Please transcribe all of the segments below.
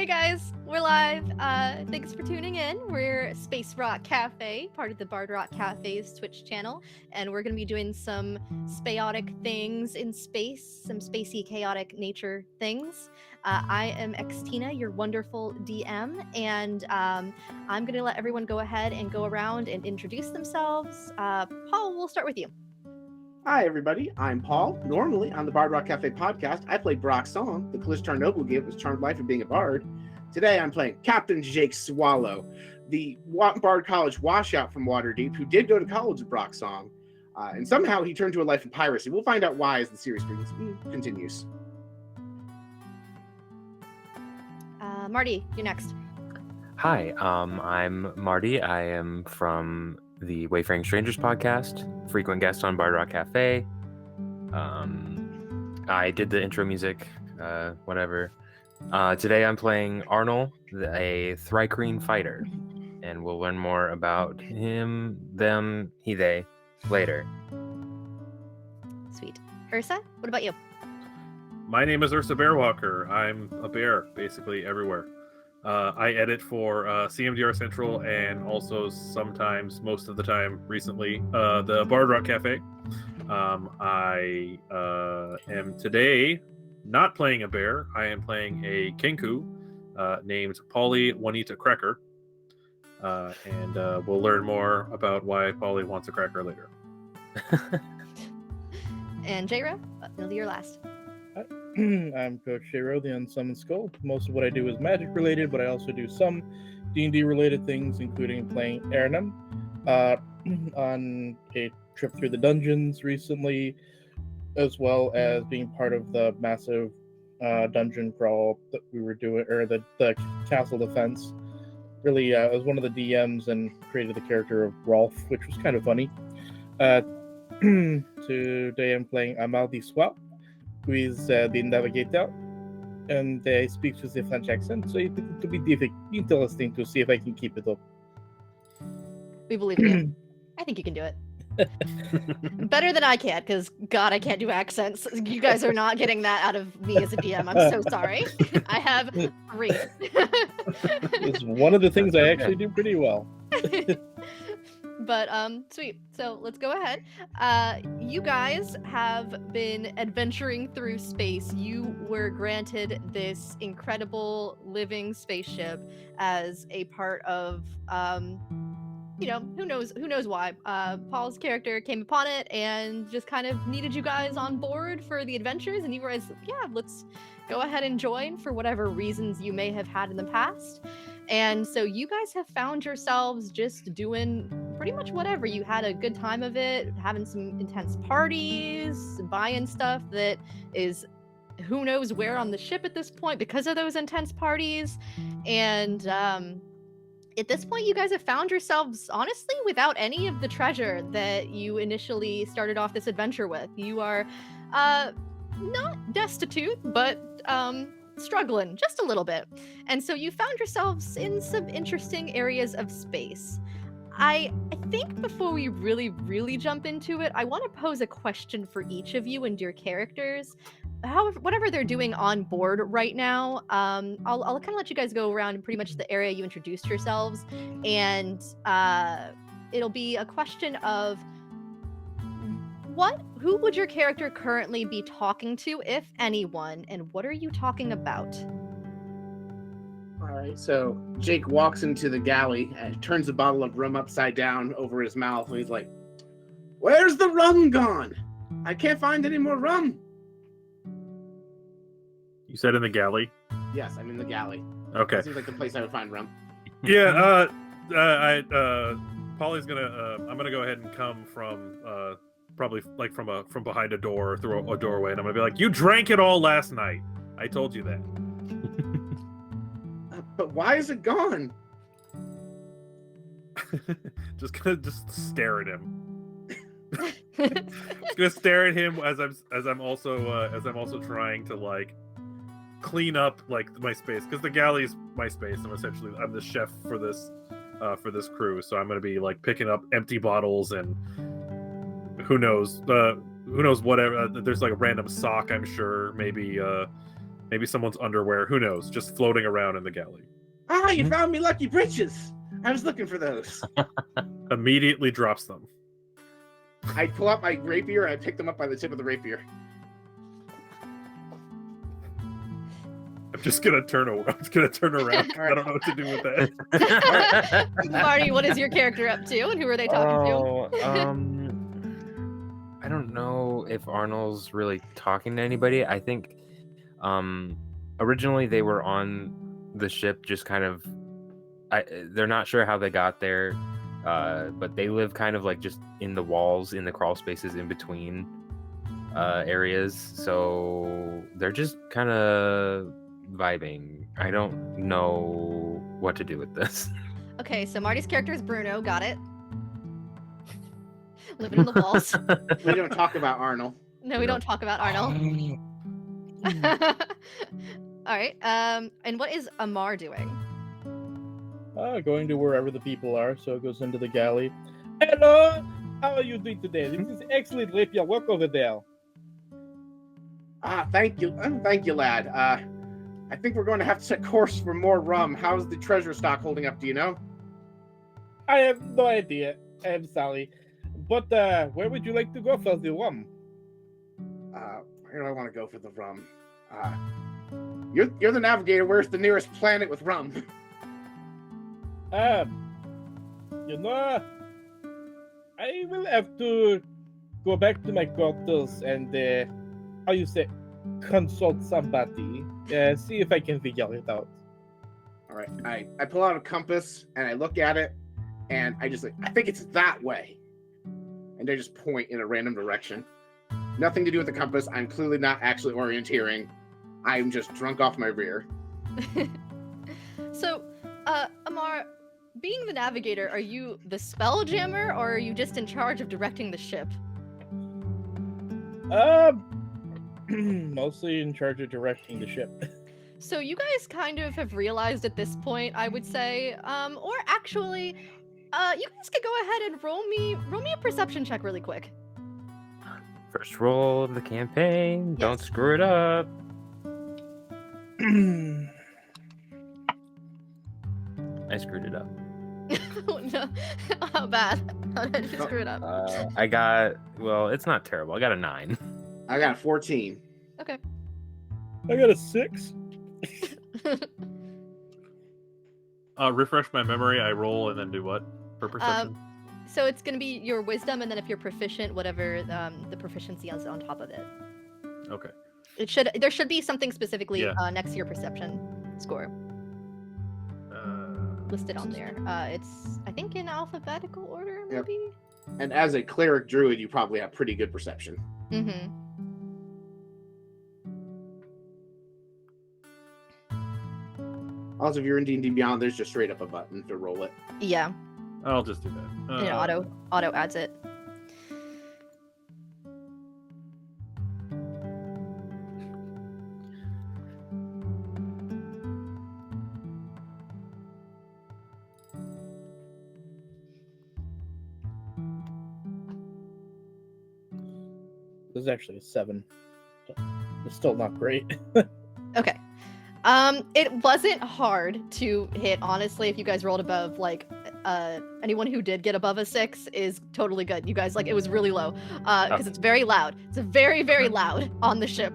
Hey guys, we're live. Thanks for tuning in. We're Space Rock Cafe, part of the Bard Rock Cafe's Twitch channel, and we're going to be doing some spaotic things in space, some spacey, chaotic nature things. I am Xtina, your wonderful DM, and I'm going to let everyone go ahead and go around and introduce themselves. Paul, we'll start with you. Hi, everybody. I'm Paul. Normally, on the Bard Rock Cafe podcast, I play Brock's song, The Callisto Noble gave his charmed life of being a bard. Today, I'm playing Captain Jake Swallow, the Bard College washout from Waterdeep, who did go to college with Brock's song, and somehow he turned to a life of piracy. We'll find out why as the series continues. Marty, you're next. Hi, I'm Marty. I am from the Wayfaring Strangers podcast, frequent guest on Bard Rock Cafe. I did the intro music, whatever. Today I'm playing Arnil, a Thrycreen fighter, and we'll learn more about him, them, he, they later. Sweet. Ursa, what about you? My name is Ursa Bearwalker. I'm a bear, basically everywhere. I edit for CMDR Central and also sometimes, most of the time recently, the Bard Rock Cafe. I am today not playing a bear. I am playing a Kenku named Polly Juanita Cracker. And we'll learn more about why Polly wants a cracker later. And J-Ro, you'll be your last. I'm Coach Shiro, the Unsummoned Skull. Most of what I do is magic related, but I also do some D&D related things, including playing Arnil on a trip through the dungeons recently, as well as being part of the massive dungeon crawl that we were doing, or the castle defense. Really, I was one of the DMs and created the character of Rolf, which was kind of funny. Today I'm playing Amar the Swap, who is the navigator, and I speak with a French accent, so it will be interesting to see if I can keep it up. We believe in you. I think you can do it. Better than I can, because God, I can't do accents. You guys are not getting that out of me as a DM. I'm so sorry. I have 3. It's one of the things I actually do pretty well. But sweet. So let's go ahead. You guys have been adventuring through space. You were granted this incredible living spaceship as a part of who knows why. Paul's character came upon it and just kind of needed you guys on board for the adventures, and you guys, yeah, let's go ahead and join for whatever reasons you may have had in the past. And so you guys have found yourselves just doing pretty much whatever. You had a good time of it, having some intense parties, buying stuff that is who knows where on the ship at this point because of those intense parties. And at this point, you guys have found yourselves, honestly, without any of the treasure that you initially started off this adventure with. You are not destitute, but struggling just a little bit. And so you found yourselves in some interesting areas of space. I think before we really jump into it, I want to pose a question for each of you and your characters. However, whatever they're doing on board right now, I'll kind of let you guys go around in pretty much the area you introduced yourselves, and it'll be a question of who would your character currently be talking to, if anyone, and what are you talking about? All right, so Jake walks into the galley and turns a bottle of rum upside down over his mouth, and he's like, "Where's the rum gone? I can't find any more rum." You said in the galley? Yes, I'm in the galley. Okay. That seems like the place I would find rum. Yeah, Polly's gonna, I'm gonna go ahead and come from, probably like from behind a door, through a doorway, and I'm gonna be like, "You drank it all last night. I told you that." But why is it gone? Just stare at him. Just gonna stare at him as I'm also trying to like clean up like my space, because the galley's my space. I'm the chef for this crew, so I'm gonna be like picking up empty bottles and who knows whatever. There's like a random sock, I'm sure, maybe Maybe someone's underwear. Who knows? Just floating around in the galley. Ah, you found me lucky britches. I was looking for those. Immediately drops them. I pull out my rapier and I pick them up by the tip of the rapier. I'm just gonna turn around. I don't know what to do with that. Marty, what is your character up to, and who are they talking I don't know if Arnold's really talking to anybody. I think originally they were on the ship, just kind of. They're not sure how they got there, but they live kind of like just in the walls, in the crawl spaces in between areas. So they're just kind of vibing. I don't know what to do with this. to? Okay, so Marty's character is Bruno. Got it. Living in the walls. We don't talk about Arnold. No, we don't talk about Arnil. All right. And what is Amar doing? Going to wherever the people are, so it goes into the galley. Hello! How are you doing today? This is excellent rapier work over there. Ah, thank you. Thank you, lad. I think we're going to have to set course for more rum. How's the treasure stock holding up, do you know? I have no idea. I'm sorry. But where would you like to go for the rum? Where do I want to go for the rum? You're the navigator. Where's the nearest planet with rum? You know, I will have to go back to my quarters and, how you say, consult somebody. See if I can figure it out. All right. I pull out a compass and I look at it and I just I think it's that way. And I just point in a random direction. Nothing to do with the compass. I'm clearly not actually orienteering. I'm just drunk off my rear. So, Amar, being the navigator, are you the spelljammer, or are you just in charge of directing the ship? Mostly in charge of directing the ship. So you guys kind of have realized at this point, I would say, or actually, you guys could go ahead and roll me a perception check really quick. First roll of the campaign. Yes. Don't screw it up. I screwed it up. Oh, no. How bad? How did you screw it up? It's not terrible. I got a 9. I got a 14. Okay. I got a 6. Refresh my memory. I roll and then do what for perception? So it's going to be your wisdom, and then if you're proficient, whatever the proficiency is on top of it. Okay. There should be something specifically Yeah. Next to your perception score listed on there. It's, I think, in alphabetical order, Yep. maybe? And as a cleric druid, you probably have pretty good perception. Mm-hmm. Also, if you're in D&D Beyond, there's just straight up a button to roll it. Yeah. I'll just do that. And it auto adds it. This is actually a 7. It's still not great. Okay. It wasn't hard to hit, honestly. If you guys rolled above, anyone who did get above a 6 is totally good. You guys, it was really low, because it's very loud. It's very, very loud on the ship.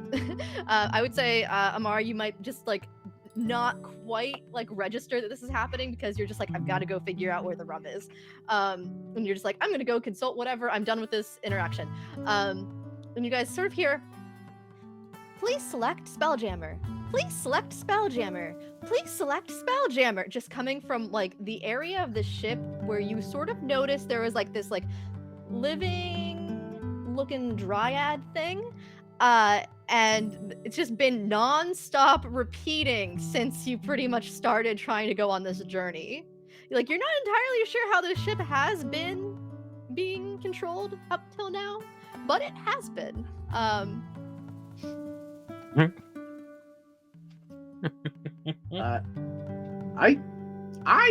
I would say, Amar, you might just, not quite, register that this is happening, because you're just I've got to go figure out where the rum is. And you're just I'm going to go consult whatever. I'm done with this interaction. And you guys sort of hear, please select Spelljammer. Please select Spelljammer. Please select Spelljammer. Just coming from the area of the ship where you sort of noticed there was this living looking dryad thing. And it's just been non-stop repeating since you pretty much started trying to go on this journey. You're not entirely sure how the ship has been being controlled up till now, but it has been. I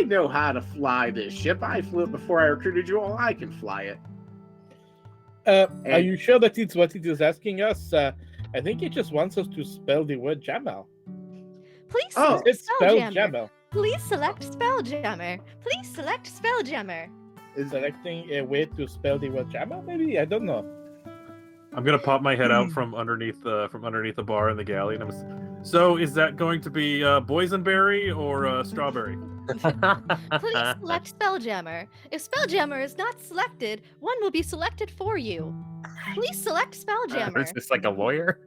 know how to fly this ship. I flew it before I recruited you all. I can fly it. Are you sure that it's what it is asking us? I think it just wants us to spell the word jammer. Please Oh, select It's Spelljammer. Spelljammer. Please select Spelljammer. Please select Spelljammer. Is Selecting a way to spell the word jammer, maybe? I don't know. I'm gonna pop my head out from underneath the bar in the galley, and so is that going to be boysenberry or strawberry? Please select Spelljammer. If Spelljammer is not selected, one will be selected for you. Please select Is Spelljammer. this like a lawyer?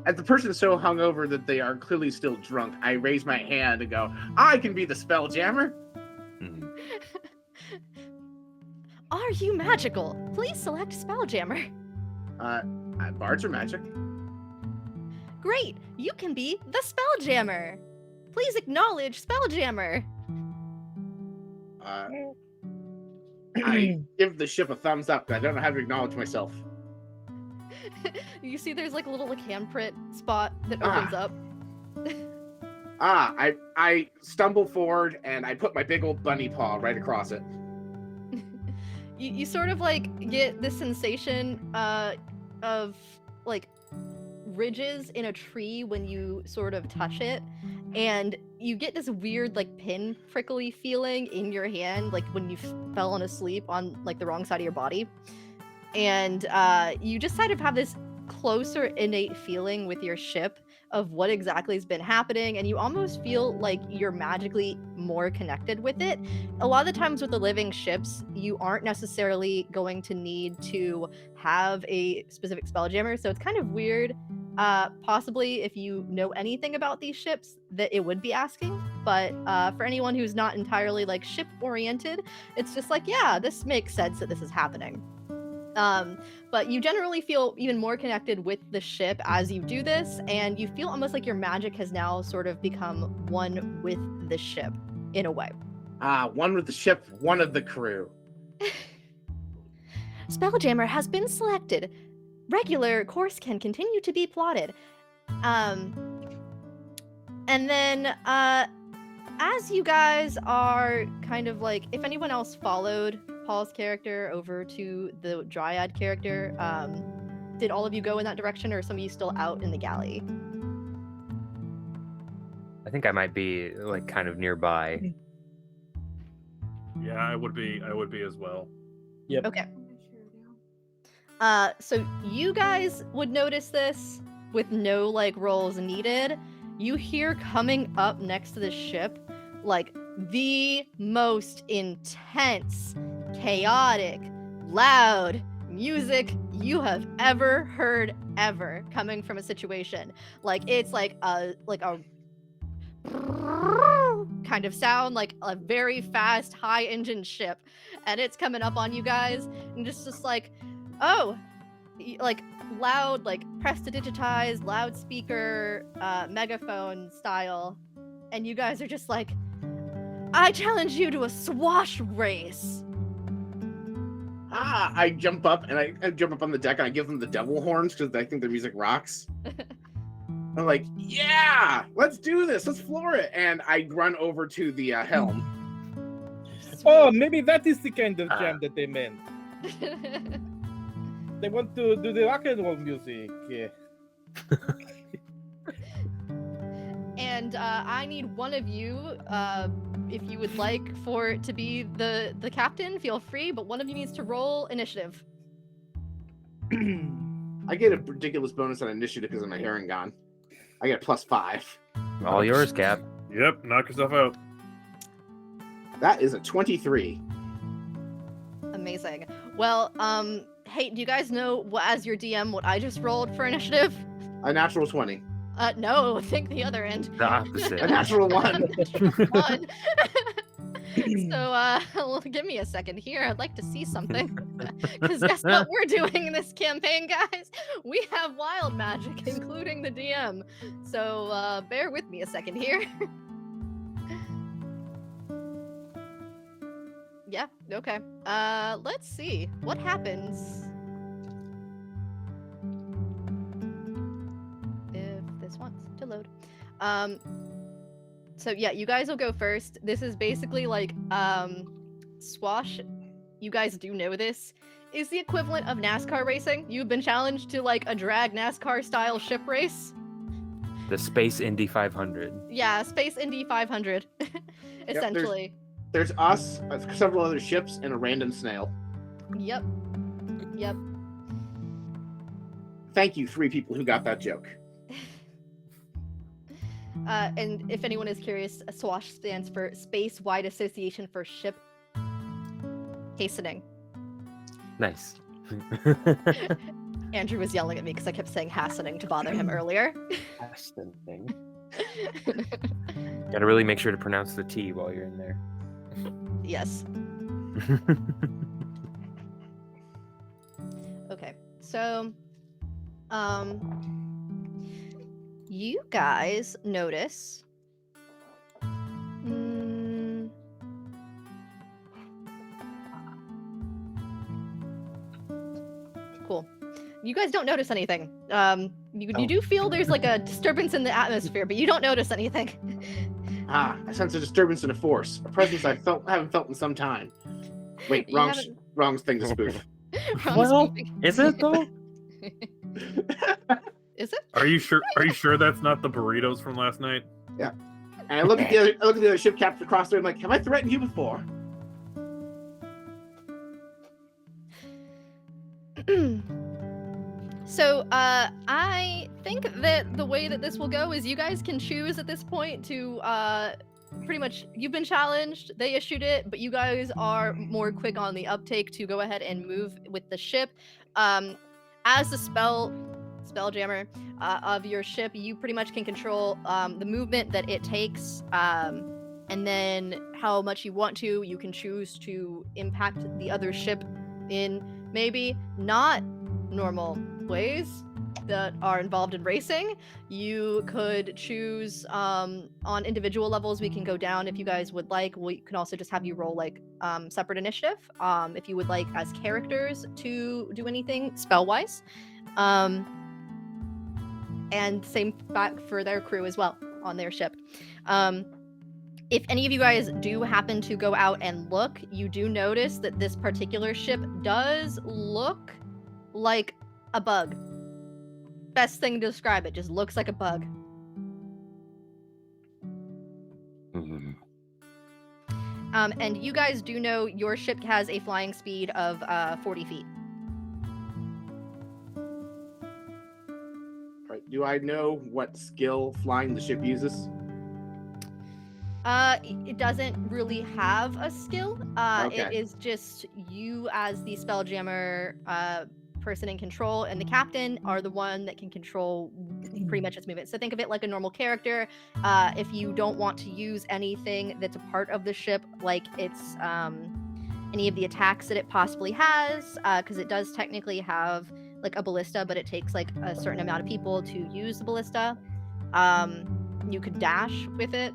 as the person is so hungover that they are clearly still drunk, I raise my hand and go, I can be the Spelljammer. Mhm. Are you magical? Please select Spelljammer. Bards are magic. Great, you can be the Spelljammer. Please acknowledge Spelljammer. I give the ship a thumbs up because I don't know how to acknowledge myself. You see there's like a little like handprint spot that opens up. I stumble forward and I put my big old bunny paw right across it. You sort of like get this sensation of like ridges in a tree when you sort of touch it, and you get this weird like pin prickly feeling in your hand, like when you fallen asleep on like the wrong side of your body, and you just kind of have this closer innate feeling with your ship of what exactly has been happening, and you almost feel like you're magically more connected with it. A lot of the times with the living ships, you aren't necessarily going to need to have a specific Spelljammer, so it's kind of weird. Possibly if you know anything about these ships that it would be asking, but for anyone who's not entirely like ship oriented, it's just like, yeah, this makes sense that this is happening. But you generally feel even more connected with the ship as you do this, and you feel almost like your magic has now sort of become one with the ship in a way. One with the ship, one of the crew. Spelljammer has been selected. Regular course can continue to be plotted. And then as you guys are kind of like, if anyone else followed Paul's character over to the Dryad character, did all of you go in that direction, or are some of you still out in the galley? I think I might be like kind of nearby. Yeah, I would be as well. Yep. Okay. So you guys would notice this with no like rolls needed. You hear coming up next to the ship like the most intense, chaotic, loud music you have ever heard ever coming from a situation. Like it's like a kind of sound, like a very fast high engine ship, and it's coming up on you guys, and just like, oh, like loud, like press to digitize, loudspeaker, megaphone style, and you guys are just like, I challenge you to a swash race. I jump up and I jump up on the deck and I give them the devil horns because I think the music rocks. I'm like, yeah, let's do this, let's floor it, and I run over to the helm. Oh, maybe that is the kind of jam that they meant. They want to do the rock and roll music. Yeah. And I need one of you, if you would like for it to be the captain, feel free, but one of you needs to roll initiative. I get a ridiculous bonus on initiative because of my hearing gone. I get +5. All yours, Cap. Yep, knock yourself out. That is a 23. Amazing. Well, hey, do you guys know as your DM what I just rolled for initiative? A natural 20. No, think the other end. The opposite. A natural 1. One. So, well, give me a second here. I'd like to see something. Because guess what we're doing in this campaign, guys? We have wild magic, including the DM. So, bear with me a second here. Yeah, okay. Let's see. What happens if this wants to load? So yeah, you guys will go first. This is basically like swash. You guys do know this is the equivalent of NASCAR racing. You've been challenged to like a drag NASCAR style ship race. The Space Indy 500. Yeah, Space Indy 500, essentially. There's us, several other ships, and a random snail. Yep. Thank you, 3 people who got that joke. And if anyone is curious, SWASH stands for Space Wide Association for Ship Hastening. Nice. Andrew was yelling at me because I kept saying hastening to bother him earlier. Hastening. Gotta really make sure to pronounce the T while you're in there. Yes. Okay, so you guys notice cool. You guys don't notice anything. You do feel there's like a disturbance in the atmosphere, but you don't notice anything. I sense a disturbance in a force, a presence haven't felt in some time. Wait, wrong thing to spoof. Is it though? Is it? Are you sure that's not the burritos from last night? Yeah. And I look at the other ship captain across there. I'm like, have I threatened you before? So, I think that the way that this will go is you guys can choose at this point to, pretty much, you've been challenged, they issued it, but you guys are more quick on the uptake to go ahead and move with the ship. As the spelljammer of your ship, you pretty much can control the movement that it takes, and then how much you want to. You can choose to impact the other ship in maybe not normal ways that are involved in racing. You could choose on individual levels. We can go down if you guys would like. We can also just have you roll like separate initiative if you would like as characters to do anything spell wise, and same back for their crew as well on their ship. If any of you guys do happen to go out and look, you do notice that this particular ship does look like a bug. Best thing to describe it, just looks like a bug. Mm-hmm. And you guys do know your ship has a flying speed of 40 feet. Right. Do I know what skill flying the ship uses? It doesn't really have a skill. Okay. It is just you as the spelljammer person in control, and the captain are the one that can control pretty much its movement. So think of it like a normal character. If you don't want to use anything that's a part of the ship, like it's any of the attacks that it possibly has, because it does technically have like a ballista, but it takes like a certain amount of people to use the ballista. You could dash with it.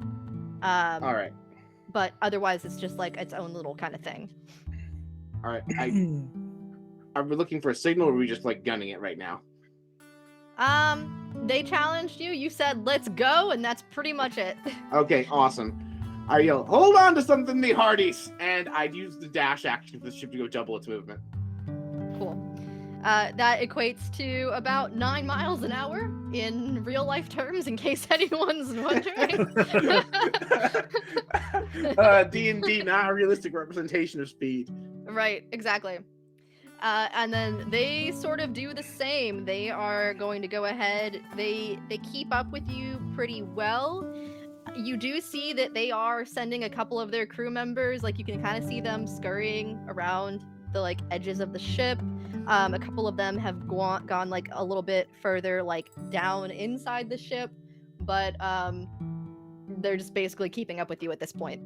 All right. But otherwise, it's just like its own little kind of thing. All right. Are we looking for a signal, or are we just like gunning it right now? They challenged you. You said, "Let's go," and that's pretty much it. Okay, awesome. I yell, "Hold on to something, me hearties!" And I'd use the dash action for the ship to go double its movement. Cool. That equates to about 9 miles an hour in real life terms, in case anyone's wondering. D&D, not a realistic representation of speed. Right, exactly. And then they sort of do the same. They are going to go ahead. They keep up with you pretty well. You do see that they are sending a couple of their crew members. Like, you can kind of see them scurrying around the like edges of the ship. A couple of them have gone like a little bit further, like down inside the ship, but they're just basically keeping up with you at this point.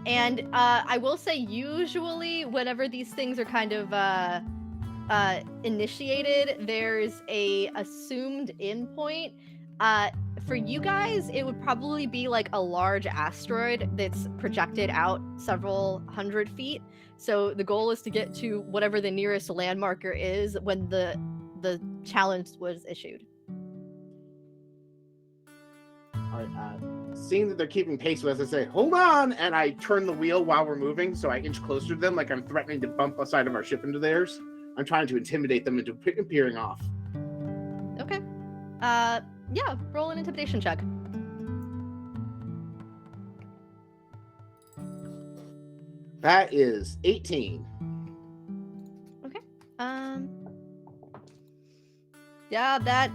And I will say, usually whenever these things are kind of initiated, there's a assumed endpoint. For you guys, it would probably be like a large asteroid that's projected out several hundred feet. So the goal is to get to whatever the nearest landmarker is when the challenge was issued. All right. Seeing that they're keeping pace with us, I say, "Hold on!" And I turn the wheel while we're moving, so I inch closer to them, like I'm threatening to bump a side of our ship into theirs. I'm trying to intimidate them into appearing off. Okay. Yeah, roll an intimidation check. That is 18. Yeah, that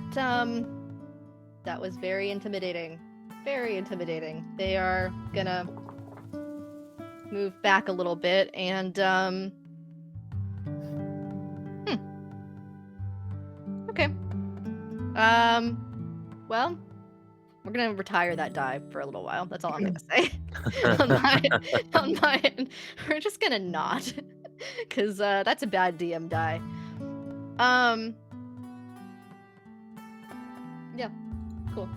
was very intimidating. Very intimidating. They are gonna move back a little bit and okay. Well, we're gonna retire that die for a little while. That's all I'm gonna say. on my end. We're just gonna not. Cause that's a bad DM die. Yeah, cool.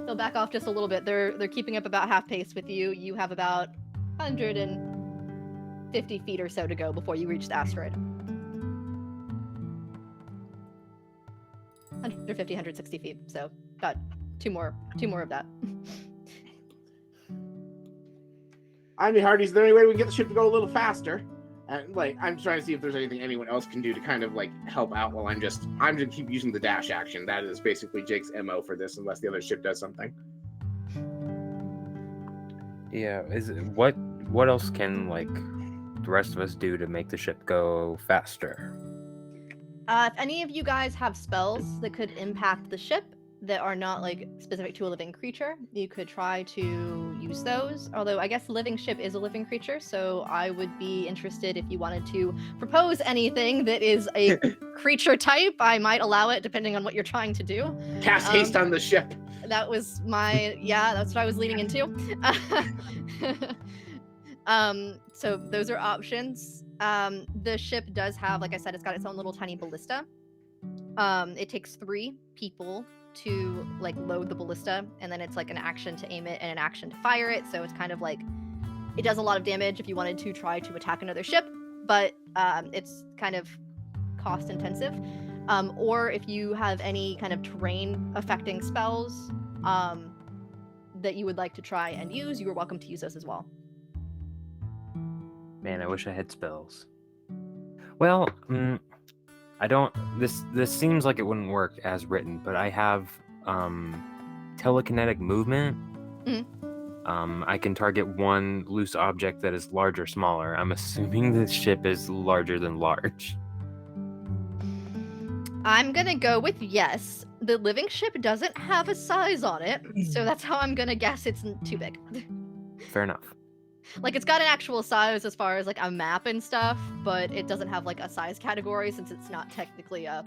They'll back off just a little bit. They're keeping up about half pace with you. You have about 150 feet or so to go before you reach the asteroid. 150, 160 feet. So got two more of that. I mean, Hardy, is there any way we can get the ship to go a little faster? And I'm trying to see if there's anything anyone else can do to kind of help out while I'm just keep using the dash action. That is basically Jake's MO for this, unless the other ship does something. Yeah, what else can the rest of us do to make the ship go faster? If any of you guys have spells that could impact the ship that are not specific to a living creature, you could try to use those. Although I guess living ship is a living creature, so I would be interested if you wanted to propose anything that is a creature type. I might allow it depending on what you're trying to do. Cast haste on the ship. That was that's what I was leading into. So those are options. The ship does have, like I said, it's got its own little tiny ballista. It takes 3 people to load the ballista, and then it's an action to aim it and an action to fire it. So it's kind of it does a lot of damage if you wanted to try to attack another ship, but it's kind of cost intensive. Or if you have any kind of terrain affecting spells that you would like to try and use, you are welcome to use those as well. Man, I wish I had spells. Well, I don't. This seems like it wouldn't work as written, but I have telekinetic movement. Mm-hmm. I can target one loose object that is large or smaller. I'm assuming the ship is larger than large. I'm gonna go with yes. The living ship doesn't have a size on it, so that's how I'm gonna guess it's too big. Fair enough. It's got an actual size as far as a map and stuff, but it doesn't have a size category since it's not technically a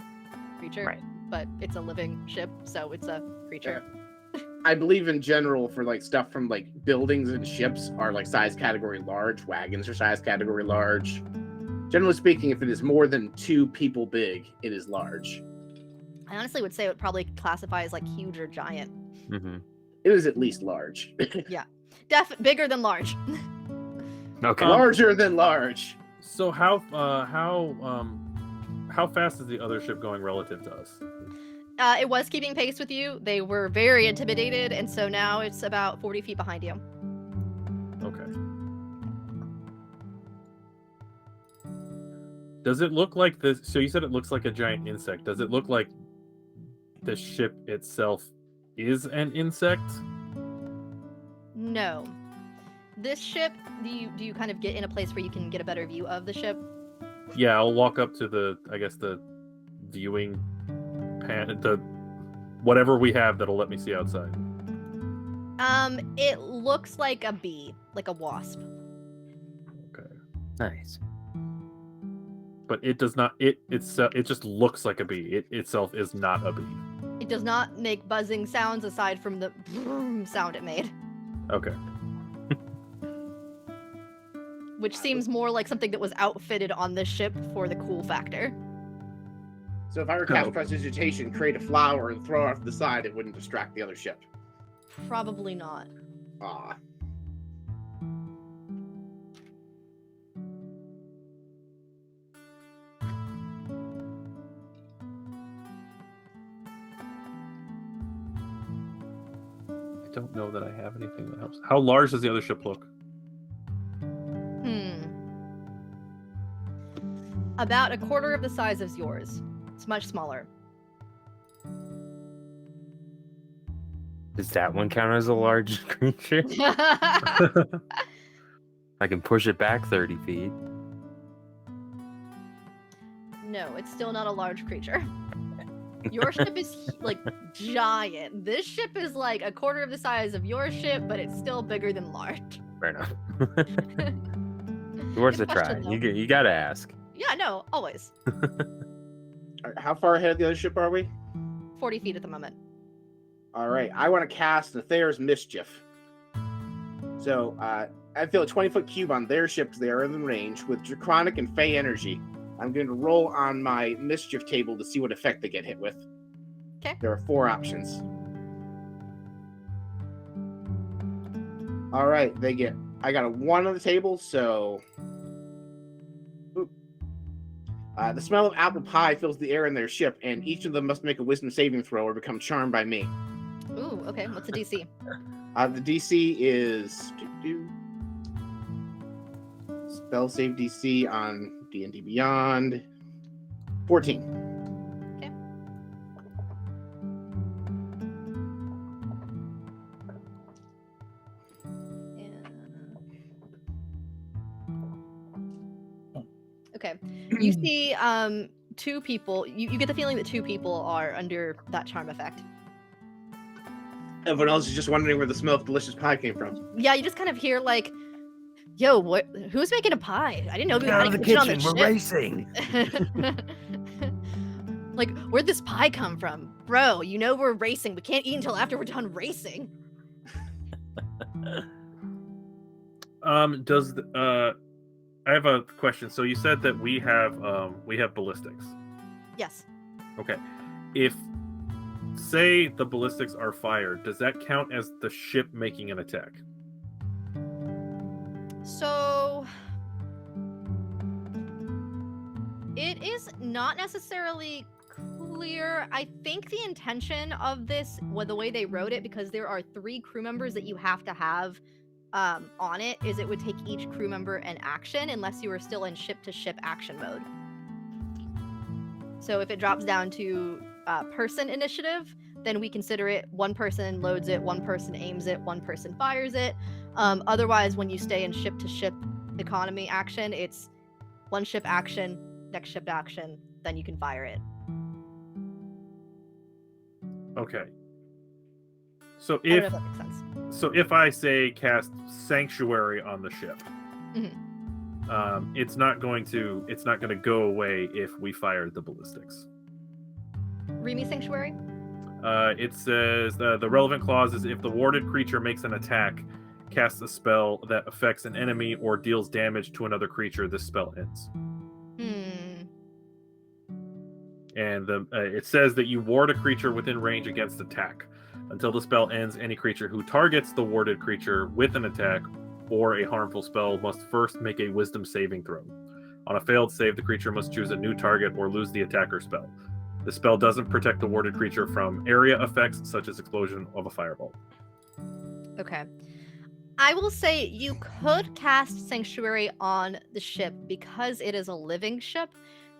creature. Right. But it's a living ship, so it's a creature. Yeah. I believe in general for stuff from buildings and ships are size category large. Wagons are size category large. Generally speaking, if it is more than 2 people big, it is large. I honestly would say it would probably classify as huge or giant. Mm-hmm. It is at least large. Yeah. Bigger than large. Okay. Larger than large. So how fast is the other ship going relative to us? It was keeping pace with you. They were very intimidated, and so now it's about 40 feet behind you. Okay. Does it look like this? So you said it looks like a giant insect. Does it look like the ship itself is an insect? No. This ship, do you kind of get in a place where you can get a better view of the ship? Yeah, I'll walk up to the viewing pan, the whatever we have that'll let me see outside. It looks like a bee, like a wasp. Okay. Nice. But it does not. It just looks like a bee. It itself is not a bee. It does not make buzzing sounds aside from the sound it made. Okay. Which seems more like something that was outfitted on this ship for the cool factor. So if I were to cast prestidigitation, create a flower, and throw it off to the side, it wouldn't distract the other ship. Probably not. Ah. I don't know that I have anything that helps. How large does the other ship look? About a quarter of the size of yours. It's much smaller. Does that one count as a large creature? I can push it back 30 feet. No, it's still not a large creature. Your ship is like giant. This ship is like a quarter of the size of your ship, but it's still bigger than large. Fair enough. Worth a Good try. question, though. You gotta ask. Yeah, no, always. How far ahead of the other ship are we? 40 feet at the moment. All right, I want to cast Nether's Mischief. So I feel a 20-foot cube on their ship because they are in range with Draconic and Fey energy. I'm going to roll on my Mischief table to see what effect they get hit with. Okay. There are 4 options. All right, I got a 1 on the table, so... the smell of apple pie fills the air in their ship, and each of them must make a wisdom saving throw or become charmed by me. Ooh, okay. What's the DC? The DC is... Spell save DC on D&D Beyond. 14. Okay. Okay. You see 2 people. You get the feeling that 2 people are under that charm effect. Everyone else is just wondering where the smell of delicious pie came from. Yeah, you just kind of hear like, yo, who's making a pie? I didn't know we Get out had of a the kitchen on the kitchen. We're ship." racing. Like, where'd this pie come from? Bro, you know we're racing. We can't eat until after we're done racing. I have a question. So you said that we have ballistics. Yes. Okay. If say the ballistics are fired, does that count as the ship making an attack? So it is not necessarily clear. I think the intention of this, the way they wrote it, because there are 3 crew members that you have to have on it, is it would take each crew member an action unless you are still in ship-to-ship action mode. So if it drops down to person initiative, then we consider it 1 person loads it, 1 person aims it, 1 person fires it. Otherwise, when you stay in ship-to-ship economy action, it's 1 ship action, next ship action, then you can fire it. Okay. So I don't know if that makes sense. So if I say cast Sanctuary on the ship, it's not going to go away if we fire the ballistics. Read me Sanctuary. It says the relevant clause is if the warded creature makes an attack, casts a spell that affects an enemy or deals damage to another creature, this spell ends. And it says that you ward a creature within range against attack. Until the spell ends, any creature who targets the warded creature with an attack or a harmful spell must first make a wisdom saving throw. On a failed save, the creature must choose a new target or lose the attacker spell. The spell doesn't protect the warded creature from area effects such as explosion of a fireball. Okay. I will say you could cast Sanctuary on the ship because it is a living ship.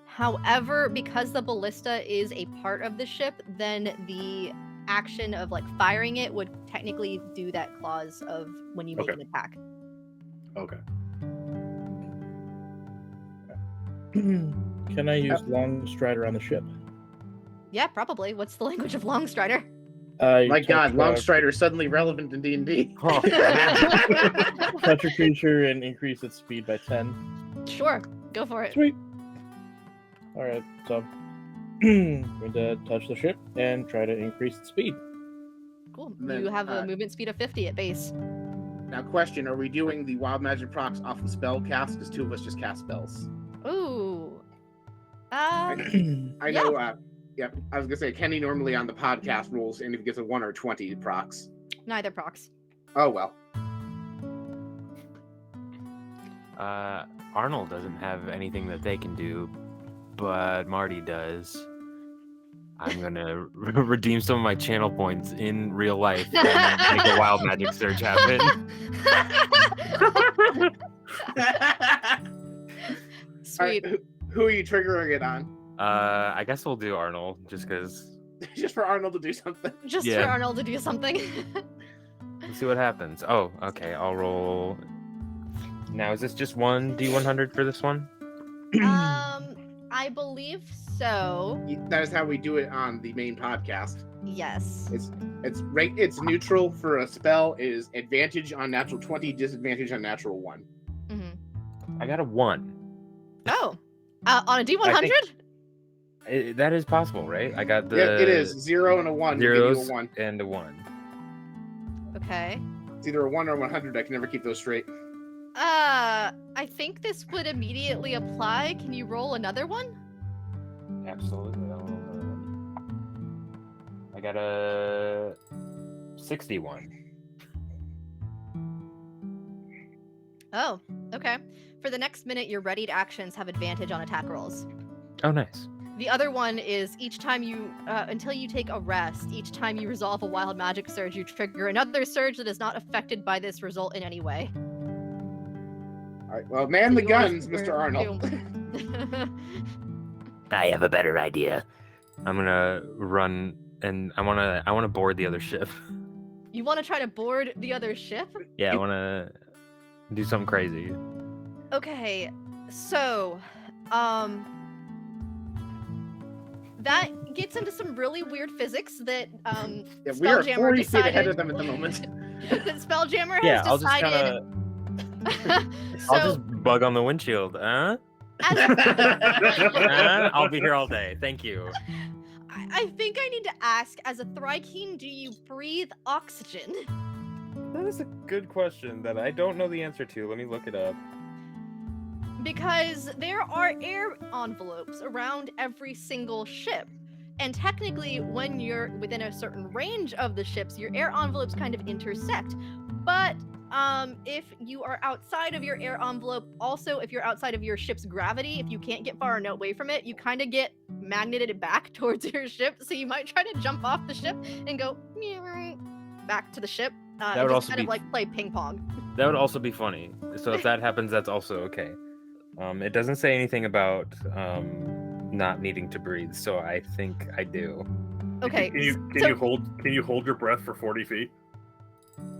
However, because the ballista is a part of the ship, then the action of like firing it would technically do that clause of when you make an attack. Okay. Can I use Long Strider on the ship? Yeah, probably. What's the language of Longstrider? My God, Long Strider is suddenly relevant in D&D. Oh, Touch a creature and increase its speed by 10. Sure, go for it. Sweet. All right, so I'm going to touch the ship and try to increase its speed. Cool. Then, You have a movement speed of 50 at base. Now, question: are we doing the wild magic procs off the spell cast? Because 2 of us just cast spells. Ooh. I know. Yeah, I was gonna say Kenny normally on the podcast rolls, and if he gets a 1 or 20 procs. Neither procs. Oh well. Arnold doesn't have anything that they can do, but Marty does. I'm gonna redeem some of my channel points in real life and make a wild magic surge happen. Sweet. Right, who are you triggering it on? I guess we'll do Arnold just because just for Arnold to do something. Just Yeah. for Arnold to do something. Let's see what happens. Oh, okay. I'll roll. Now, is this just one D100 for this one? I believe so. That is how we do it on the main podcast. Yes. It's neutral for a spell. It is advantage on natural 20, disadvantage on natural 1. I got a 1. Oh, on a D100? That is possible, right? I got the Yeah, it is 0 and a 1. We'll give you zeros a 1. and a 1. Okay. It's either a 1 or 100. I can never keep those straight. I think this would immediately apply. Can you roll another one? Absolutely. I got a 61. Oh, okay. For the next minute, your readied actions have advantage on attack rolls. Oh, nice. The other one is each time you, until you take a rest, each time you resolve a wild magic surge, you trigger another surge that is not affected by this result in any way. All right, well, man the guns, Mr. You're Arnold. doomed. I have a better idea. I'm gonna run and I wanna board the other ship. You want to try to board the other ship? Yeah, I wanna do something crazy. Okay, so, that gets into some really weird physics that, Yeah, we are Spelljammer 40 feet ahead decided- of them at the moment. that Spelljammer Yeah, has I'll just decided. I'll just bug on the windshield, huh? as, I'll be here all day. Thank you. I think I need to ask, as a Thrykean, do you breathe oxygen? That is a good question that I don't know the answer to. Let me look it up. Because there are air envelopes around every single ship. And technically, when you're within a certain range of the ships, your air envelopes kind of intersect. But if you are outside of your air envelope, also if you're outside of your ship's gravity, if you can't get far enough away from it, you kind of get magneted back towards your ship. So you might try to jump off the ship and go back to the ship. That and would just also kind be of like play ping pong. That would also be funny. So if that happens, that's also okay. It doesn't say anything about not needing to breathe, so I think I do. Okay. Can you hold your breath for 40 feet?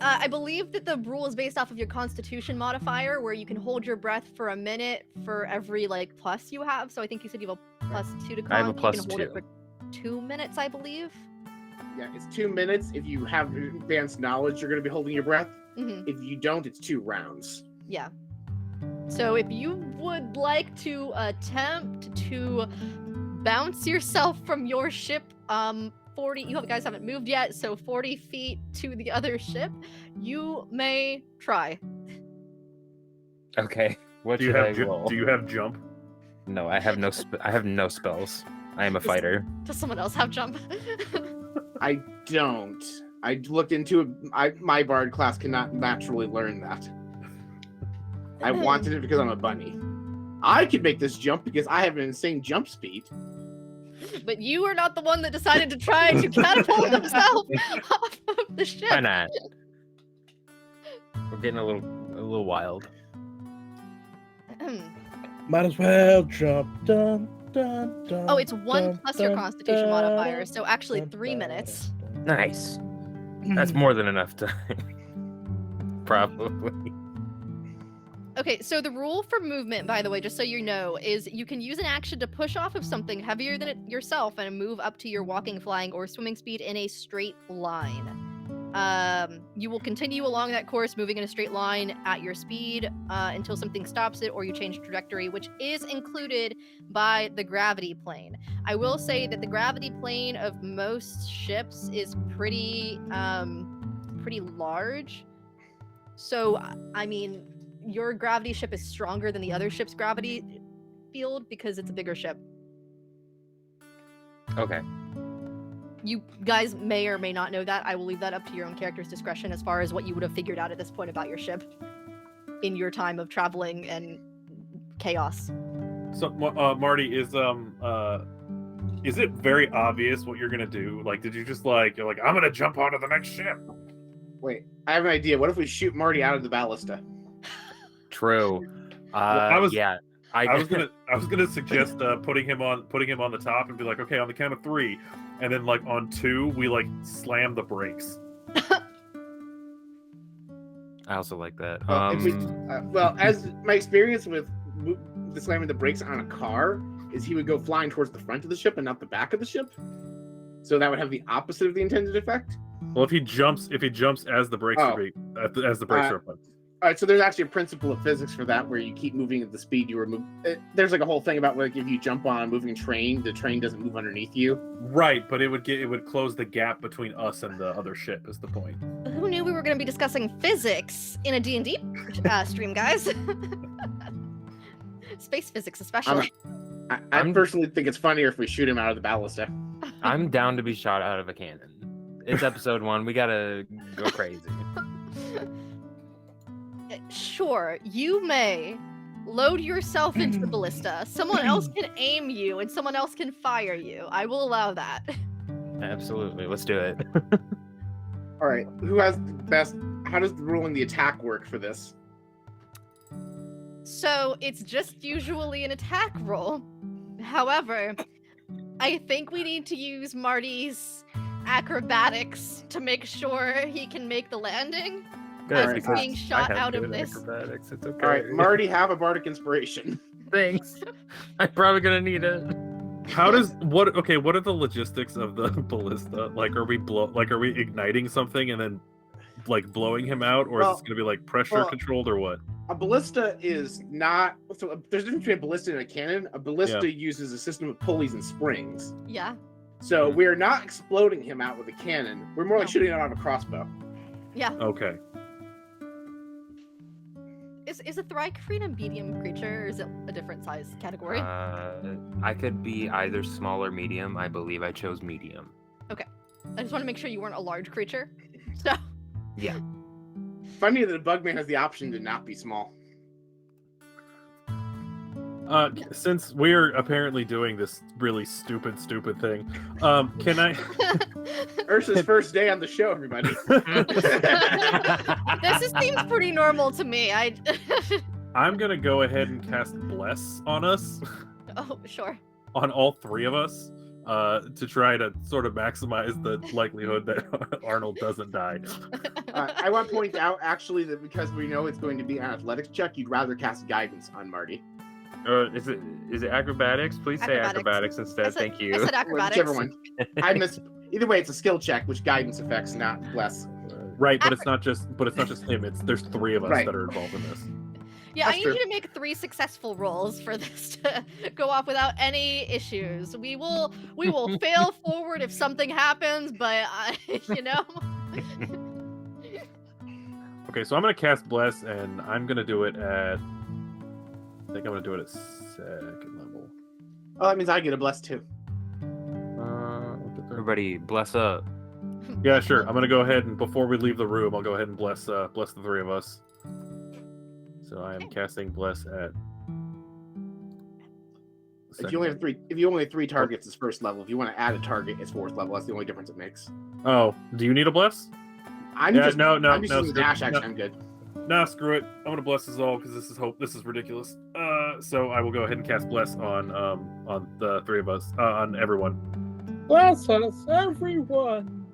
I believe that the rule is based off of your Constitution modifier, where you can hold your breath for a minute for every like plus you have. So I think you said you have a +2 to con. I have a You plus can hold it 2. for 2 minutes, I believe. Yeah, it's 2 minutes. If you have advanced knowledge, you're going to be holding your breath. Hmm. If you don't, it's 2 rounds. Yeah. So if you would like to attempt to bounce yourself from your ship, 40, you guys haven't moved yet, so 40 feet to the other ship, you may try. Okay. What Do you should I have roll? do you have jump? No, I have no. I have no spells. I am a fighter. Does someone else have jump? I don't. I looked into it. My bard class cannot naturally learn that. I wanted it because I'm a bunny. I could make this jump because I have an insane jump speed. But you are not the one that decided to try to catapult himself off of the ship. Why not? We're getting a little wild. Might as well jump. Dun, dun, dun, Oh, it's 1 dun, plus your dun, Constitution dun, modifier, so actually dun, 3 dun, minutes. dun. Nice. That's more than enough time. Probably. Okay, so the rule for movement, by the way, just so you know, is you can use an action to push off of something heavier than it yourself and move up to your walking, flying, or swimming speed in a straight line. You will continue along that course, moving in a straight line at your speed until something stops it or you change trajectory, which is included by the gravity plane. I will say that the gravity plane of most ships is pretty large. So, I mean, your gravity ship is stronger than the other ship's gravity field because it's a bigger ship. Okay. You guys may or may not know that. I will leave that up to your own character's discretion as far as what you would have figured out at this point about your ship in your time of traveling and chaos. So, Marty, is it very obvious what you're gonna do? Like, did you just you're like, I'm gonna jump onto the next ship? Wait, I have an idea. What if we shoot Marty out of the ballista? True. I was- Yeah. I was gonna suggest putting him on the top and be like, okay, on the count of 3, and then like on 2 we like slam the brakes. I also like that. Well, as my experience with the slamming the brakes on a car is, he would go flying towards the front of the ship and not the back of the ship. So that would have the opposite of the intended effect. Well, if he jumps as the brakes are applied. All right, so there's actually a principle of physics for that, where you keep moving at the speed you were moving. There's like a whole thing about like if you jump on a moving train, the train doesn't move underneath you. Right, but it would close the gap between us and the other ship. Is the point? Who knew we were going to be discussing physics in a D&D stream, guys? Space physics, especially. I personally think it's funnier if we shoot him out of the ballista. I'm down to be shot out of a cannon. It's episode 1. We gotta go crazy. Sure, you may load yourself into the ballista. Someone else can aim you, and someone else can fire you. I will allow that. Absolutely, let's do it. All right, who has the best? How does the ruling the attack work for this? So it's just usually an attack roll. However, I think we need to use Marty's acrobatics to make sure he can make the landing. Good, As because being shot out of this. Acrobatics. It's okay. All right, Marty, have a bardic inspiration. Thanks. I'm probably gonna need it. What are the logistics of the ballista? Like, are we igniting something and then like blowing him out, or is this gonna be like pressure controlled or what? A ballista is not. So there's a difference between a ballista and a cannon. A ballista uses a system of pulleys and springs. Yeah. So we're not exploding him out with a cannon. We're more like shooting him out of a crossbow. Yeah. Okay. Is a Thrycreen a medium creature, or is it a different size category? I could be either small or medium. I believe I chose medium. Okay. I just want to make sure you weren't a large creature. So. Yeah. Funny that a bugman has the option to not be small. Since we're apparently doing this really stupid thing, can I? Ursa's first day on the show, everybody. This seems pretty normal to me. I'm gonna go ahead and cast Bless on us. Oh, sure. On all 3 of us, to try to sort of maximize the likelihood that Arnold doesn't die. I want to point out, actually, that because we know it's going to be an athletics check, you'd rather cast guidance on Marty. Is it acrobatics? Please say acrobatics instead. Thank you. I said acrobatics. Whichever one. Either way, it's a skill check, which guidance affects, not less. Right, but it's not just him. There's 3 of us that are involved in this. Yeah, That's I need true. you to make 3 successful rolls for this to go off without any issues. We will fail forward if something happens, but Okay, so I'm gonna cast Bless, and I'm gonna do it at. I think I'm gonna do it at 2nd level. Oh, that means I get a bless too. Everybody, bless up. Yeah, sure. I'm gonna go ahead and before we leave the room, I'll go ahead and bless the 3 of us. So I am casting Bless at. If you only have 3 targets, it's 1st level. If you want to add a target, it's 4th level. That's the only difference it makes. Oh, do you need a Bless? I'm just using the dash action. I'm good. Nah, screw it. I'm gonna bless us all because this is ridiculous. So I will go ahead and cast Bless on the 3 of us, on everyone. Bless us, everyone.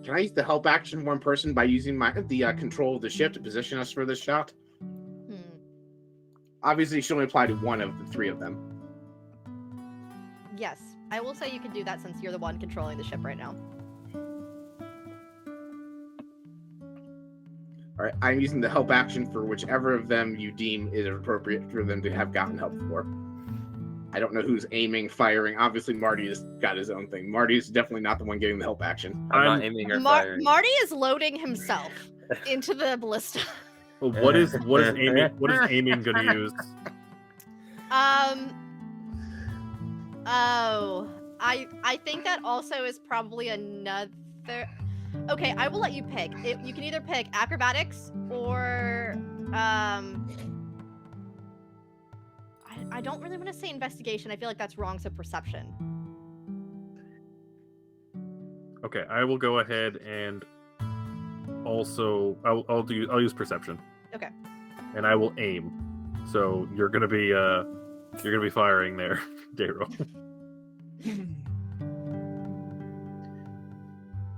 Can I use the help action one person by using the control of the ship to position us for this shot? Obviously, it should only apply to one of the 3 of them. Yes, I will say you can do that since you're the one controlling the ship right now. All right, I'm using the help action for whichever of them you deem is appropriate for them to have gotten help for. I don't know who's aiming, firing. Obviously, Marty has got his own thing. Marty's definitely not the one getting the help action. I'm not aiming or firing. Marty is loading himself into the ballista. What is aiming gonna use? Oh, I think that also is probably another. Okay, I will let you pick. You can either pick acrobatics or I don't really want to say investigation. I feel like that's wrong, so perception. Okay, I will go ahead and also I'll use perception. Okay. And I will aim. So you're gonna be firing there, Daryl.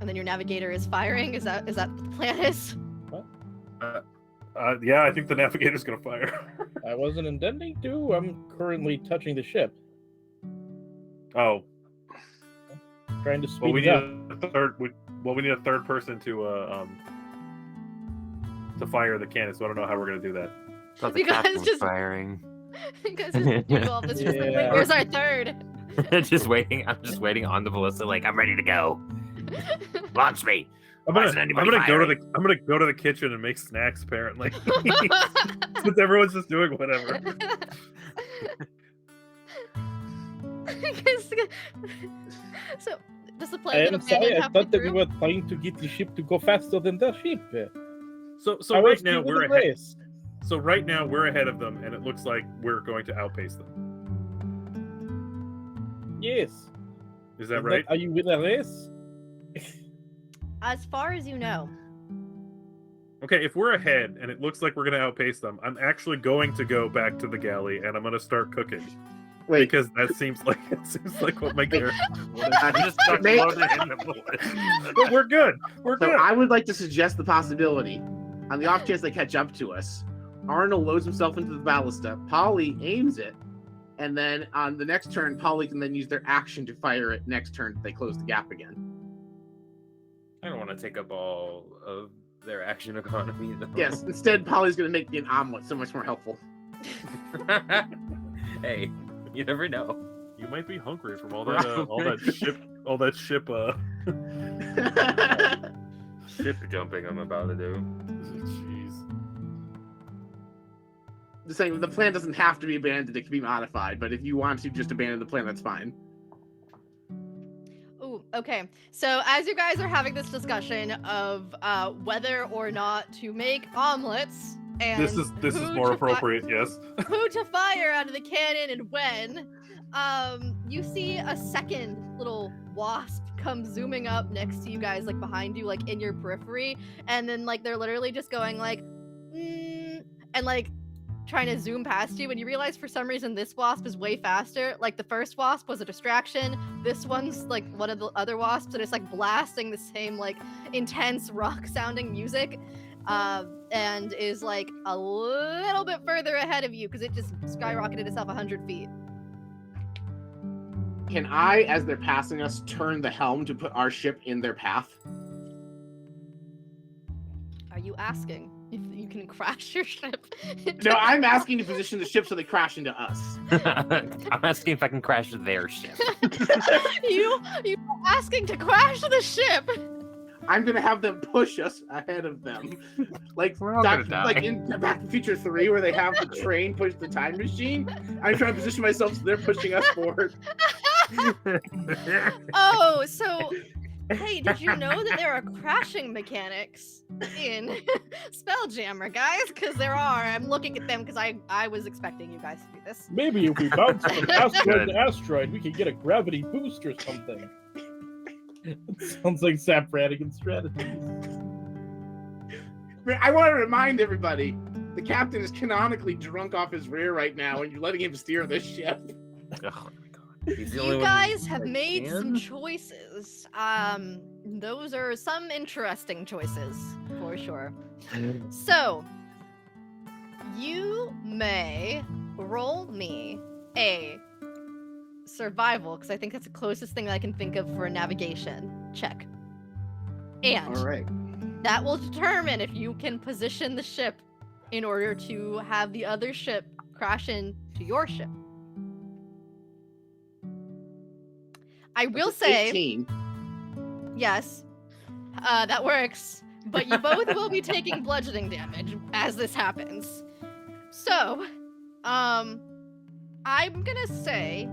And then your navigator is firing. Is that what the plan is? Yeah, I think the navigator's gonna fire. I wasn't intending to. I'm currently touching the ship, Oh, trying to speed well, we it need up. a third. We need a third person to fire the cannon. So I don't know how we're gonna do that. Thought the You guys captain was just- firing. You guys just do all this. Just like, wait, Yeah. where's our third? Just waiting. I'm just waiting on the ballista. Like I'm ready to go. Launch me. I'm Why gonna, isn't I'm anybody gonna go to firing? the I'm gonna go to the kitchen and make snacks. Apparently, since everyone's just doing whatever. So, does the I plane get am sorry. abandoned I halfway thought that we through? were trying to get the ship to go faster than the ship. So I right was now given we're a ahead. race. So right now we're ahead of them, and it looks like we're going to outpace them. Yes. Is that Isn't right? Are you in a race? As far as you know. Okay, if we're ahead and it looks like we're going to outpace them, I'm actually going to go back to the galley and I'm going to start cooking Wait, because that seems like what my character wanted. I Just start May- loading in the bullets. But we're good. We're so good. I would like to suggest the possibility, on the off chance they catch up to us, Arnil loads himself into the ballista, Polly aims it, and then on the next turn, Polly can then use their action to fire it next turn if they close the gap again. I don't want to take up all of their action economy, though. Yes, instead, Polly's going to make me an omelet so much more helpful. Hey, you never know. You might be hungry from all that ship. Ship jumping I'm about to do. Jeez. Just saying, the plan doesn't have to be abandoned, it can be modified, but if you want to just abandon the plan, that's fine. Ooh, okay. So as you guys are having this discussion of whether or not to make omelets and This is who more to appropriate. Yes. who to fire out of the cannon and when, you see a second little wasp come zooming up next to you guys, like behind you, like in your periphery, and then like they're literally just going like, and like trying to zoom past you, and you realize for some reason this wasp is way faster. Like the first wasp was a distraction. This one's like one of the other wasps, and it's like blasting the same like intense rock sounding music, and is like a little bit further ahead of you because it just skyrocketed itself 100 feet. Can I, as they're passing us, turn the helm to put our ship in their path? Are you asking if you can crash your ship? No, I'm asking to position the ship so they crash into us. I'm asking if I can crash their ship. you asking to crash the ship? I'm gonna have them push us ahead of them, like We're all gonna like die. in Back to the Future 3, where they have the train push the time machine. I'm trying to position myself so they're pushing us forward. Oh, so hey, did you know that there are crashing mechanics in Spelljammer, guys? Because there are. I'm looking at them because I was expecting you guys to do this. Maybe if we bounce from asteroid Good. to asteroid, we could get a gravity boost or something. Sounds like Zap Brannigan strategies. I want to remind everybody, the captain is canonically drunk off his rear right now, and you're letting him steer this ship. Oh my god. He's the only You one guys have that made some can? choices. Those are some interesting choices for sure. So, you may roll me a survival, because I think that's the closest thing I can think of for a navigation check. And All right. that will determine if you can position the ship in order to have the other ship crash into your ship. I will That's a say, 18. yes, that works. But you both will be taking bludgeoning damage as this happens. So, I'm gonna say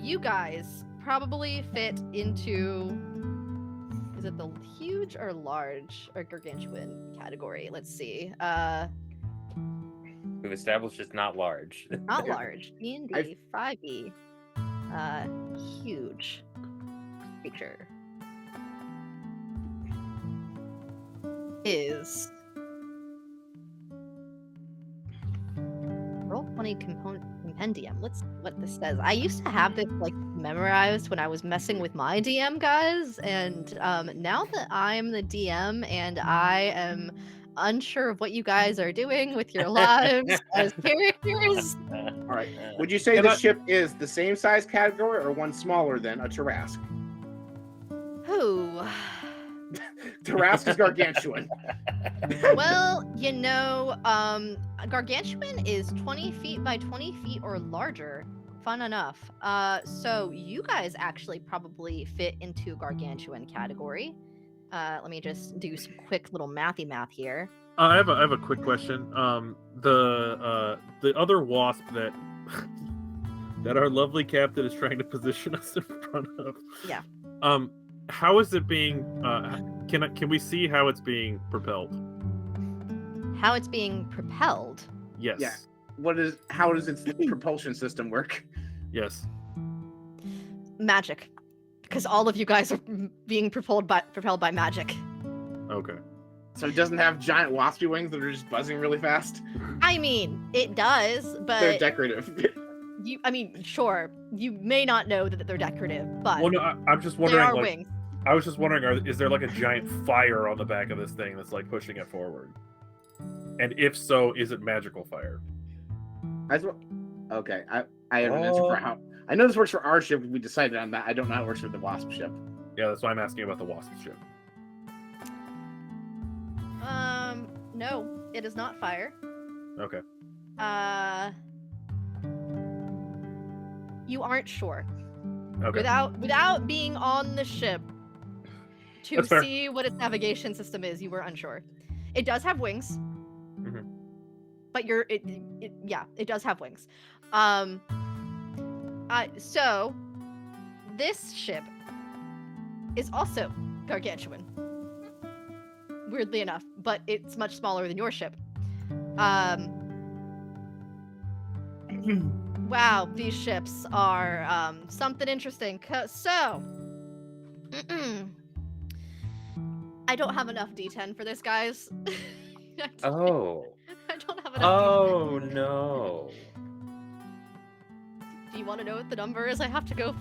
you guys probably fit into, is it the huge or large or gargantuan category? Let's see. We've established it's not large. Not large. D&D I've- 5e. Huge creature is roll. 20 compendium. Let's what this says. I used to have this like memorized when I was messing with my DM guys, and now that I'm the DM and I am unsure of what you guys are doing with your lives as characters. All right. Would you say And the I- ship is the same size category or one smaller than a Tarask? Who? Tarask is gargantuan. Well, you know, gargantuan is 20 feet by 20 feet or larger. Fun enough. So you guys actually probably fit into gargantuan category. Let me just do some quick little math here. I have a quick question. The other wasp that that our lovely captain is trying to position us in front of. Yeah. How is it being? Can we see how it's being propelled? How it's being propelled. Yes. Yeah. How does its propulsion system work? Yes. Magic. Because all of you guys are being propelled by magic. Okay. So it doesn't have giant waspy wings that are just buzzing really fast? I mean, it does, They're but decorative. sure, you may not know that they're decorative, but Well, no, I'm just they wondering. are Like, wings. I was just wondering, is there like a giant fire on the back of this thing that's like pushing it forward? And if so, is it magical fire? Okay, I have an answer for how. I know this works for our ship. We decided on that. I don't know how it works for the wasp ship. Yeah, that's why I'm asking about the wasp ship. No, it is not fire. Okay. You aren't sure. Okay. Without being on the ship to That's fair. see what its navigation system is, you were unsure. It does have wings. Mhm. But it does have wings. So this ship is also gargantuan. Weirdly enough, but it's much smaller than your ship. Wow, these ships are something interesting. So, I don't have enough D10 for this, guys. Oh. I don't have enough. Oh no. Do you want to know what the number is? I have to go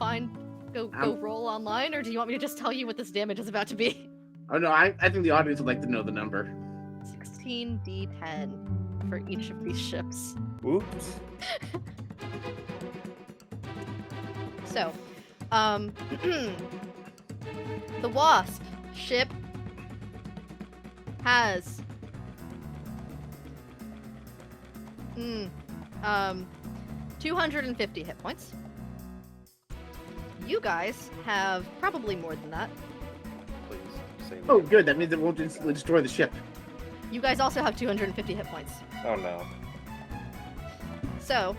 roll online, or do you want me to just tell you what this damage is about to be? Oh no, I think the audience would like to know the number. 16 D10 for each of these ships. Oops. So, the Wasp ship has 250 hit points. You guys have probably more than that. Please say Oh, no. good. That means it won't instantly destroy the ship. You guys also have 250 hit points. Oh no. So,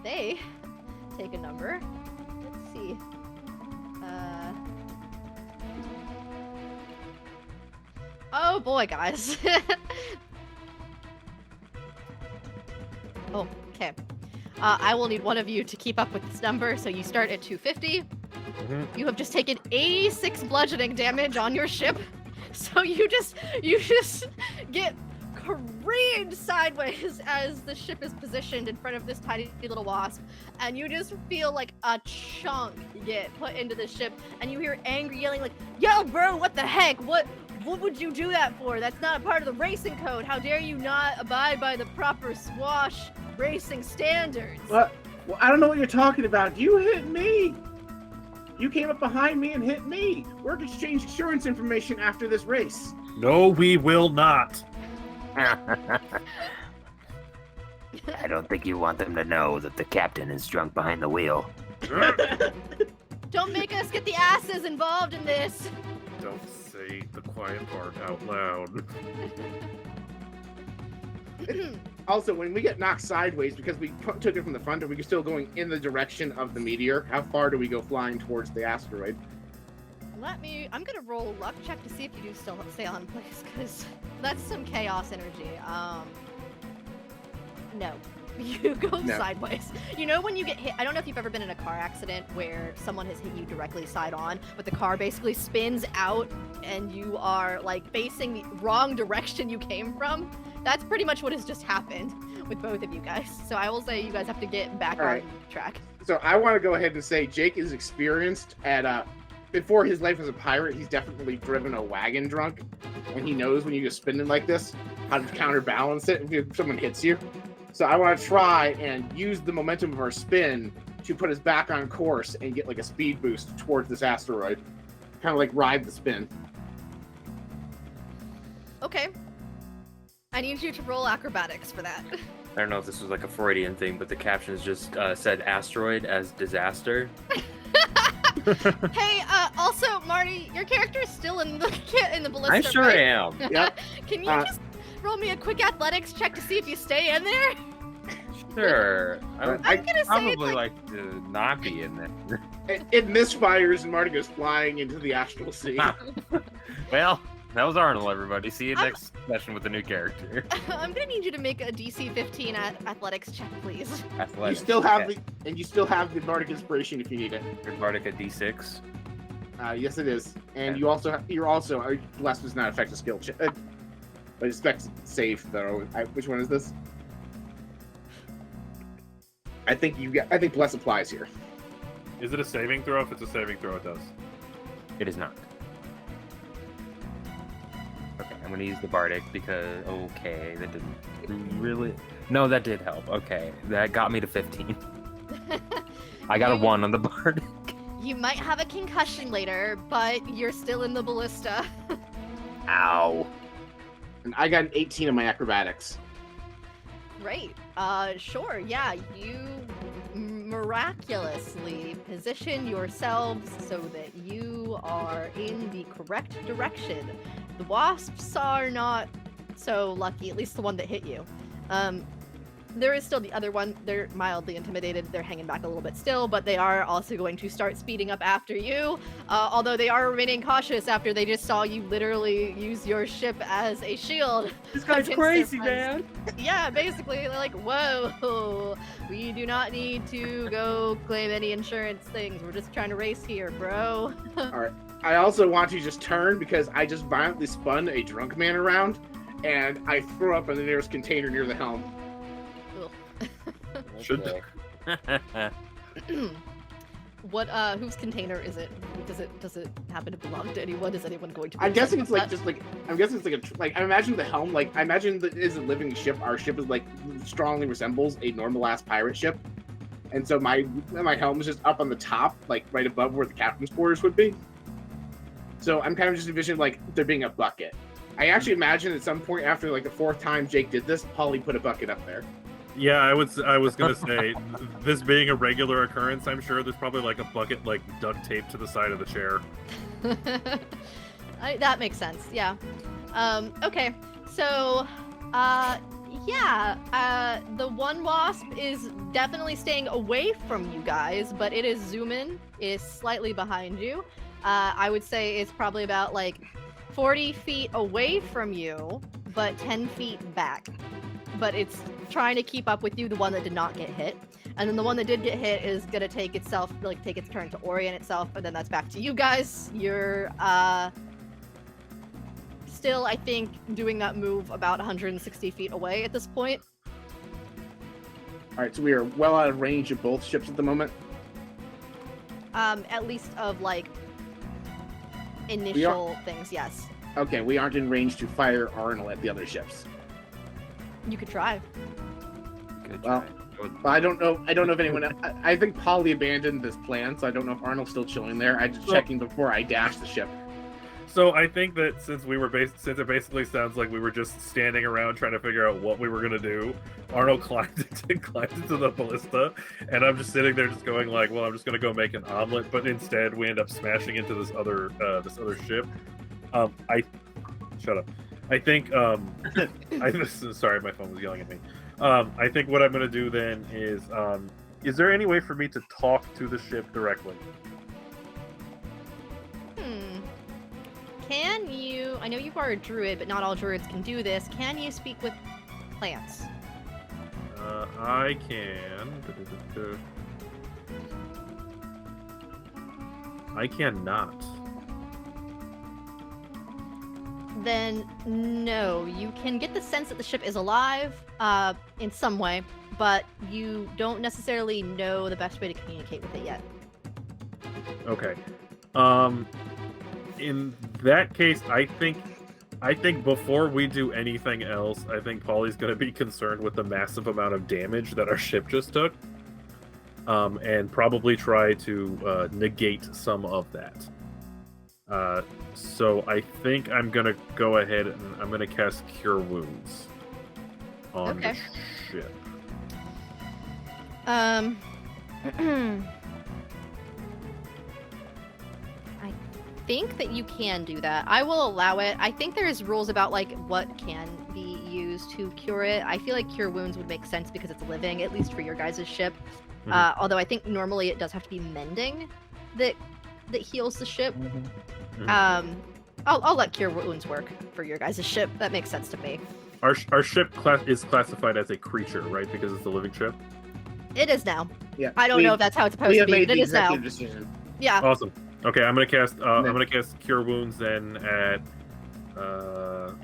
they take a number. Let's see. Oh boy, guys. Oh, okay. I will need one of you to keep up with this number. So you start at 250. Mhm. You have just taken 86 bludgeoning damage on your ship. So you just get careened sideways as the ship is positioned in front of this tiny little wasp, and you just feel like a chunk get put into the ship, and you hear angry yelling like, "Yo, bro, what the heck? What would you do that for? That's not a part of the racing code. How dare you not abide by the proper swash racing standards?" What? Well, I don't know what you're talking about. You hit me. You came up behind me and hit me. We're going to exchange insurance information after this race. No, we will not. I don't think you want them to know that the captain is drunk behind the wheel. Don't make us get the asses involved in this. Don't say the quiet part out loud. Also, when we get knocked sideways, because we took it from the front, are we still going in the direction of the meteor? How far do we go flying towards the asteroid? I'm gonna roll a luck check to see if you do still stay on place, because that's some chaos energy. No. You go No. sideways. You know when you get hit, I don't know if you've ever been in a car accident where someone has hit you directly side on, but the car basically spins out and you are like facing the wrong direction you came from? That's pretty much what has just happened with both of you guys. So I will say you guys have to get back All right. on track. So I want to go ahead and say Jake is experienced at before his life as a pirate, he's definitely driven a wagon drunk, and he knows when you just spin it like this, how to counterbalance it if someone hits you. So I want to try and use the momentum of our spin to put us back on course and get like a speed boost towards this asteroid. Kind of like ride the spin. Okay. I need you to roll acrobatics for that. I don't know if this was like a Freudian thing, but the captions just said asteroid as disaster. Hey, also, Marty, your character is still in the ballista, I sure right? am. Yep. Can you just roll me a quick athletics check to see if you stay in there? Sure. I would I'm gonna say probably it's like to not be in there. It misfires and Marty goes flying into the astral sea. Well, that was Arnil, everybody. See you next session with the new character. I'm gonna need you to make a DC 15 athletics check, please. You Athletics. still have the Bardic inspiration if you need it. Your Bardic a D6. Yes, it is, and you're also blessed does not affect a skill check. But it affects save though. Which one is this? I think bless applies here. Is it a saving throw? If it's a saving throw, it does. It is not. Okay, I'm gonna use the Bardic because okay, that didn't really. No, that did help. Okay, that got me to 15. I got a 1 on the Bardic. You might have a concussion later, but you're still in the ballista. Ow. And I got an 18 on my acrobatics. Right. Sure. Yeah, you miraculously position yourselves so that you are in the correct direction. The wasps are not so lucky, at least the one that hit you. There is still the other one. They're mildly intimidated. They're hanging back a little bit still, but they are also going to start speeding up after you. Although they are remaining cautious after they just saw you literally use your ship as a shield. This guy's against crazy, their friends. man. Yeah, basically, they're like, whoa, we do not need to go claim any insurance things. We're just trying to race here, bro. I also want to just turn because I just violently spun a drunk man around, and I threw up in the nearest container near the helm. Should What whose container is it? Does it happen to belong to anyone? Is anyone going to be I'm guessing it's like upset? just like I'm guessing it's like a like I imagine the helm like I imagine that it is a living ship. Our ship is like strongly resembles a normal ass pirate ship, and so my helm is just up on the top, like right above where the captain's quarters would be. So I'm kind of just envisioning like there being a bucket. I actually imagine at some point after like the 4th time Jake did this, Polly put a bucket up there. Yeah, I was gonna say, this being a regular occurrence, I'm sure there's probably like a bucket like duct taped to the side of the chair. That makes sense. Yeah. Okay. So, the one wasp is definitely staying away from you guys, but it is is slightly behind you. I would say it's probably about like 40 feet away from you, but 10 feet back. But it's trying to keep up with you, the one that did not get hit. And then the one that did get hit is gonna take its turn to orient itself, and then that's back to you guys. You're still, I think, doing that move about 160 feet away at this point. All right, so we are well out of range of both ships at the moment. At least of like initial things, yes. Okay, we aren't in range to fire Arnil at the other ships. You could try. Good Well, try. I don't know if anyone. I think Polly abandoned this plan, so I don't know if Arnold's still chilling there. I'm just checking before I dash the ship. So I think that since it basically sounds like we were just standing around trying to figure out what we were gonna do, Arnold climbed into the ballista, and I'm just sitting there just going like, well, I'm just gonna go make an omelet, but instead we end up smashing into this other ship. Shut up. I think sorry, my phone was yelling at me. I think what I'm gonna do then is there any way for me to talk to the ship directly? Can you, I know you are a druid, but not all druids can do this. Can you speak with plants? I can. I cannot. Then no, you can get the sense that the ship is alive in some way, but you don't necessarily know the best way to communicate with it yet. Okay. In that case, I think before we do anything else, I think Polly's going to be concerned with the massive amount of damage that our ship just took, and probably try to negate some of that. So I think I'm going to go ahead and I'm going to cast Cure Wounds on the ship. I think that you can do that. I will allow it. I think there's rules about like what can be used to cure it. I feel like Cure Wounds would make sense because it's living, at least for your guys' ship. Mm-hmm. Although I think normally it does have to be mending that heals the ship. Mm-hmm. I'll let Cure Wounds work for your guys' ship. That makes sense to me. Our ship is classified as a creature, right? Because it's a living ship. It is now. Yeah. I don't know if that's how it's supposed We to have be, made but the it is now. executive decision. Yeah. Awesome. Okay, I'm gonna cast. I'm then- gonna cast Cure Wounds then at. That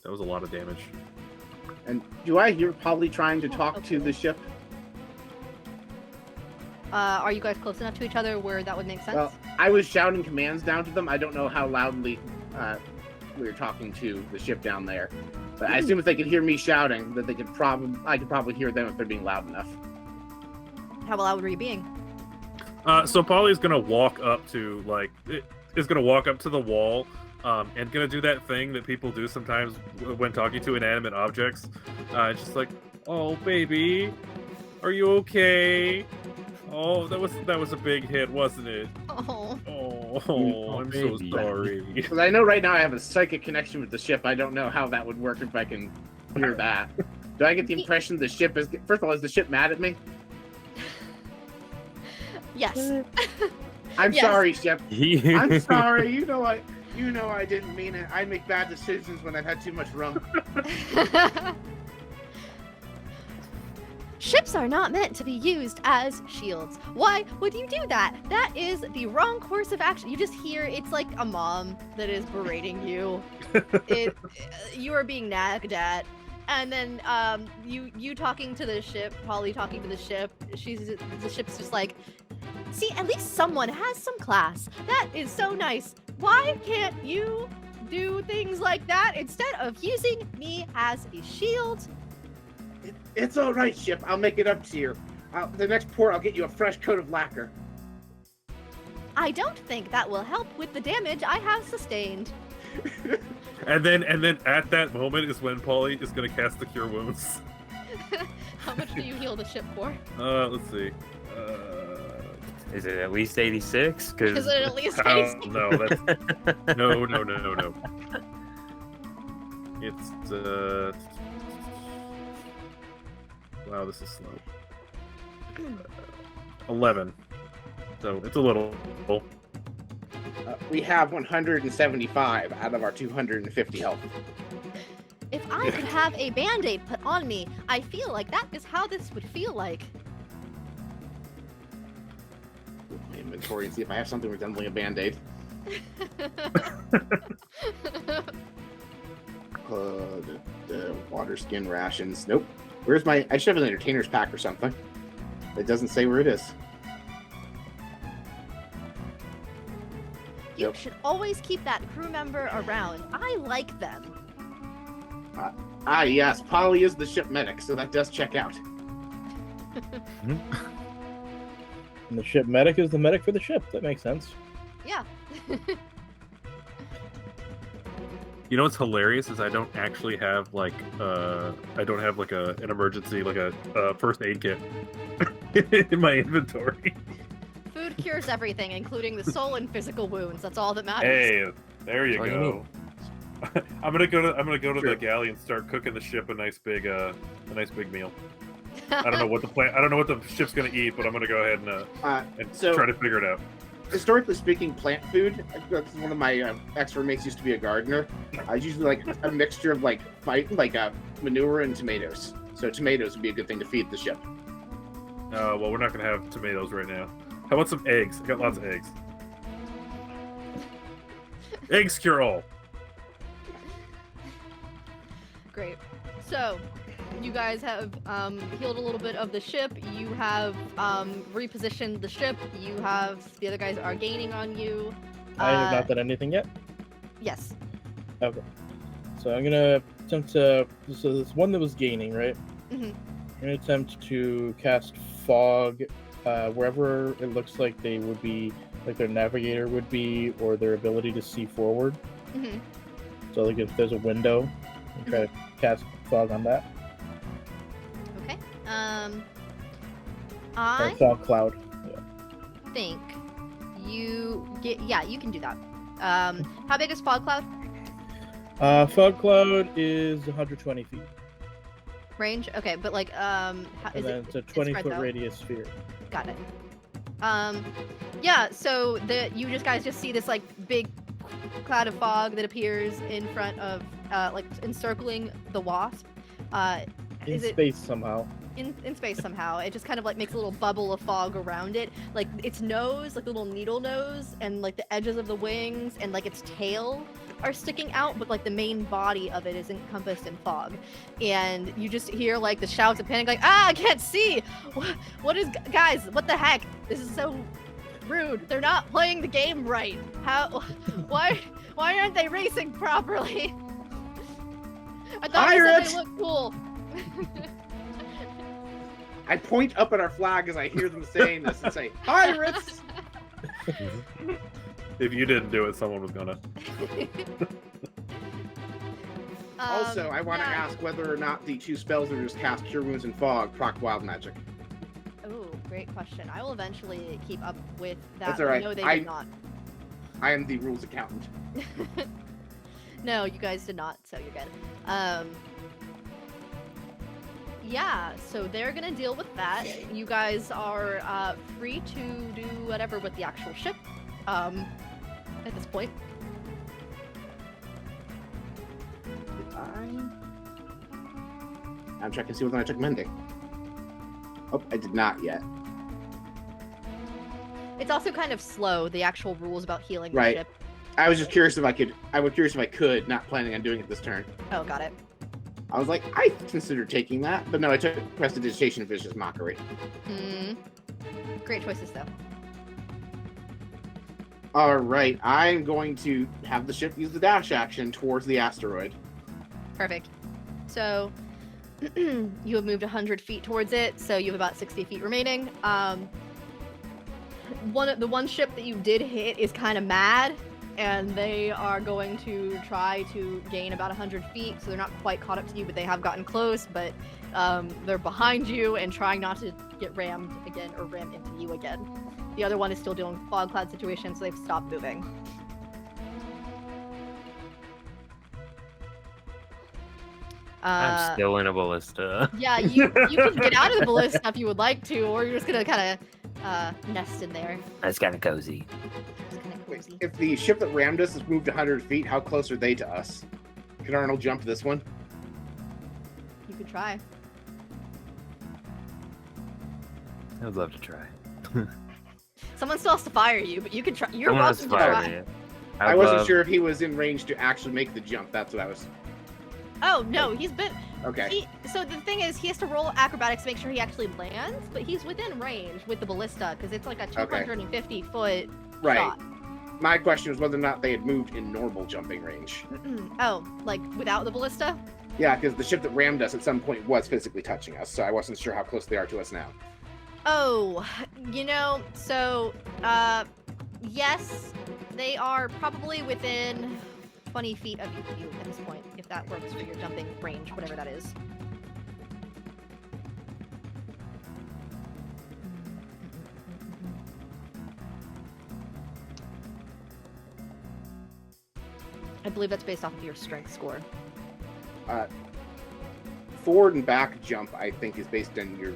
was a lot of damage. And do I hear Polly trying to talk to the ship? Are you guys close enough to each other where that would make sense? Well, I was shouting commands down to them. I don't know how loudly we were talking to the ship down there, but I assume if they could hear me shouting, that I could probably hear them if they're being loud enough. How loud were you being? So Polly's gonna walk up to the wall, and gonna do that thing that people do sometimes when talking to inanimate objects. Just like, oh baby, are you okay? Oh, that was a big hit, wasn't it? Oh. Oh, I'm so baby. sorry. Because I know right now I have a psychic connection with the ship. I don't know how that would work if I can hear that. Do I get the impression the ship is... First of all, is the ship mad at me? Yes. I'm Yes. sorry, ship. I'm sorry. You know I didn't mean it. I make bad decisions when I've had too much rum. Ships are not meant to be used as shields. Why would you do that? That is the wrong course of action. You just hear it's like a mom that is berating you. You are being nagged at. And then you talking to the ship, Polly talking to the ship. The ship's just like, see, at least someone has some class. That is so nice. Why can't you do things like that instead of using me as a shield? It's all right, ship. I'll make it up to you. The next port, I'll get you a fresh coat of lacquer. I don't think that will help with the damage I have sustained. And then at that moment is when Polly is gonna cast the Cure Wounds. How much do you heal the ship for? Let's see. Is it at least 86? Is it at least Oh, 86? no, that's no. It's wow, this is slow. 11. So it's a little. We have 175 out of our 250 health. If I could have a band-aid put on me, I feel like that is how this would feel like. My inventory and see if I have something resembling a band-aid. The water skin rations. Nope. Where's my... I should have an entertainer's pack or something. It doesn't say where it is. You Yep. should always keep that crew member around. I like them. Yes. Polly is the ship medic, so that does check out. And the ship medic is the medic for the ship. That makes sense. Yeah. You know what's hilarious is I don't actually have like an emergency like a first aid kit in my inventory. Food cures everything, including the soul and physical wounds. That's all that matters. Hey, there you What do you go. I'm gonna go to Sure. the galley and start cooking the ship a nice big meal. I don't know what the ship's gonna eat, but I'm gonna go ahead and So- try to figure it out. Historically speaking, plant food. That's one of my ex-roommates used to be a gardener. I usually like a mixture of like manure and tomatoes. So tomatoes would be a good thing to feed the ship. Well, we're not gonna have tomatoes right now. How about some eggs? I got lots of eggs. Eggs cure all. Great. So, you guys have healed a little bit of the ship. You have repositioned the ship. The other guys are gaining on you. I have not done anything yet. Yes. Okay. So I'm gonna attempt to. So this one that was gaining, right? Mm-hmm. I'm gonna attempt to cast fog wherever it looks like they would be, like their navigator would be, or their ability to see forward. Mm-hmm. So like if there's a window, and try to cast fog on that. Okay. Or I fog cloud. Yeah. think you get. Yeah, you can do that. How big is fog cloud? Fog cloud is 120 feet, Range? Okay, but like and then it's a 20-foot out? radius sphere. Got it. Yeah. So you guys just see this like big cloud of fog that appears in front of, like encircling the wasp. In Is it space somehow. in space somehow? It just kind of like makes a little bubble of fog around it, like its nose, like the little needle nose, and like the edges of the wings, and like its tail are sticking out, but like the main body of it is encompassed in fog. And you just hear like the shouts of panic, like, I can't see. What is, guys? What the heck? This is so rude. They're not playing the game right. How? Why aren't they racing properly? I thought you said they looked cool. I point up at our flag as I hear them saying this and say, "Pirates!" If you didn't do it, someone was gonna. Also, I want to ask whether or not the 2 spells that we just cast, Cure Wounds and Fog, proc Wild Magic. Oh, great question. I will eventually keep up with that. That's all right. No, they did not. I am the rules accountant. No, you guys did not, so you're good. Yeah, so they're gonna deal with that. You guys are free to do whatever with the actual ship at this point. I'm checking to see whether I took mending. Oh, I did not yet. It's also kind of slow, the actual rules about healing the Right. ship. I was just curious if I could. I was curious if I could, not planning on doing it this turn. Oh, got it. I was like, I considered taking that, but no, I took Prestidigitation of Vicious Mockery. Great choices, though. All right, I'm going to have the ship use the dash action towards the asteroid. Perfect. So, you have moved 100 feet towards it, so you have about 60 feet remaining. The one ship that you did hit is kind of mad, and they are going to try to gain about 100 feet, so they're not quite caught up to you, but they have gotten close, but they're behind you and trying not to get rammed again or ram into you again. The other one is still dealing with fog cloud situation, so they've stopped moving. I'm still in a ballista. Yeah, you can get out of the ballista if you would like to, or you're just gonna kind of nest in there. That's kind of cozy. It's kind of Wait, cozy. if the ship that rammed us has moved 100 feet, how close are they to us? Can Arnold jump this one? You could try. I would love to try. Someone still has to fire you, but you can try. You're Someone has welcome to to fire try. me. I wasn't sure if he was in range to actually make the jump. That's what I was. Oh no, he's been. Okay. So the thing is, he has to roll acrobatics to make sure he actually lands, but he's within range with the ballista because it's like a 250 foot Right. shot. My question was whether or not they had moved in normal jumping range. Oh, like without the ballista? Yeah, because the ship that rammed us at some point was physically touching us, so I wasn't sure how close they are to us now. Oh, so, yes, they are probably within 20 feet of you at this point, if that works for your jumping range, whatever that is. I believe that's based off of your strength score. Forward and back jump, I think, is based on your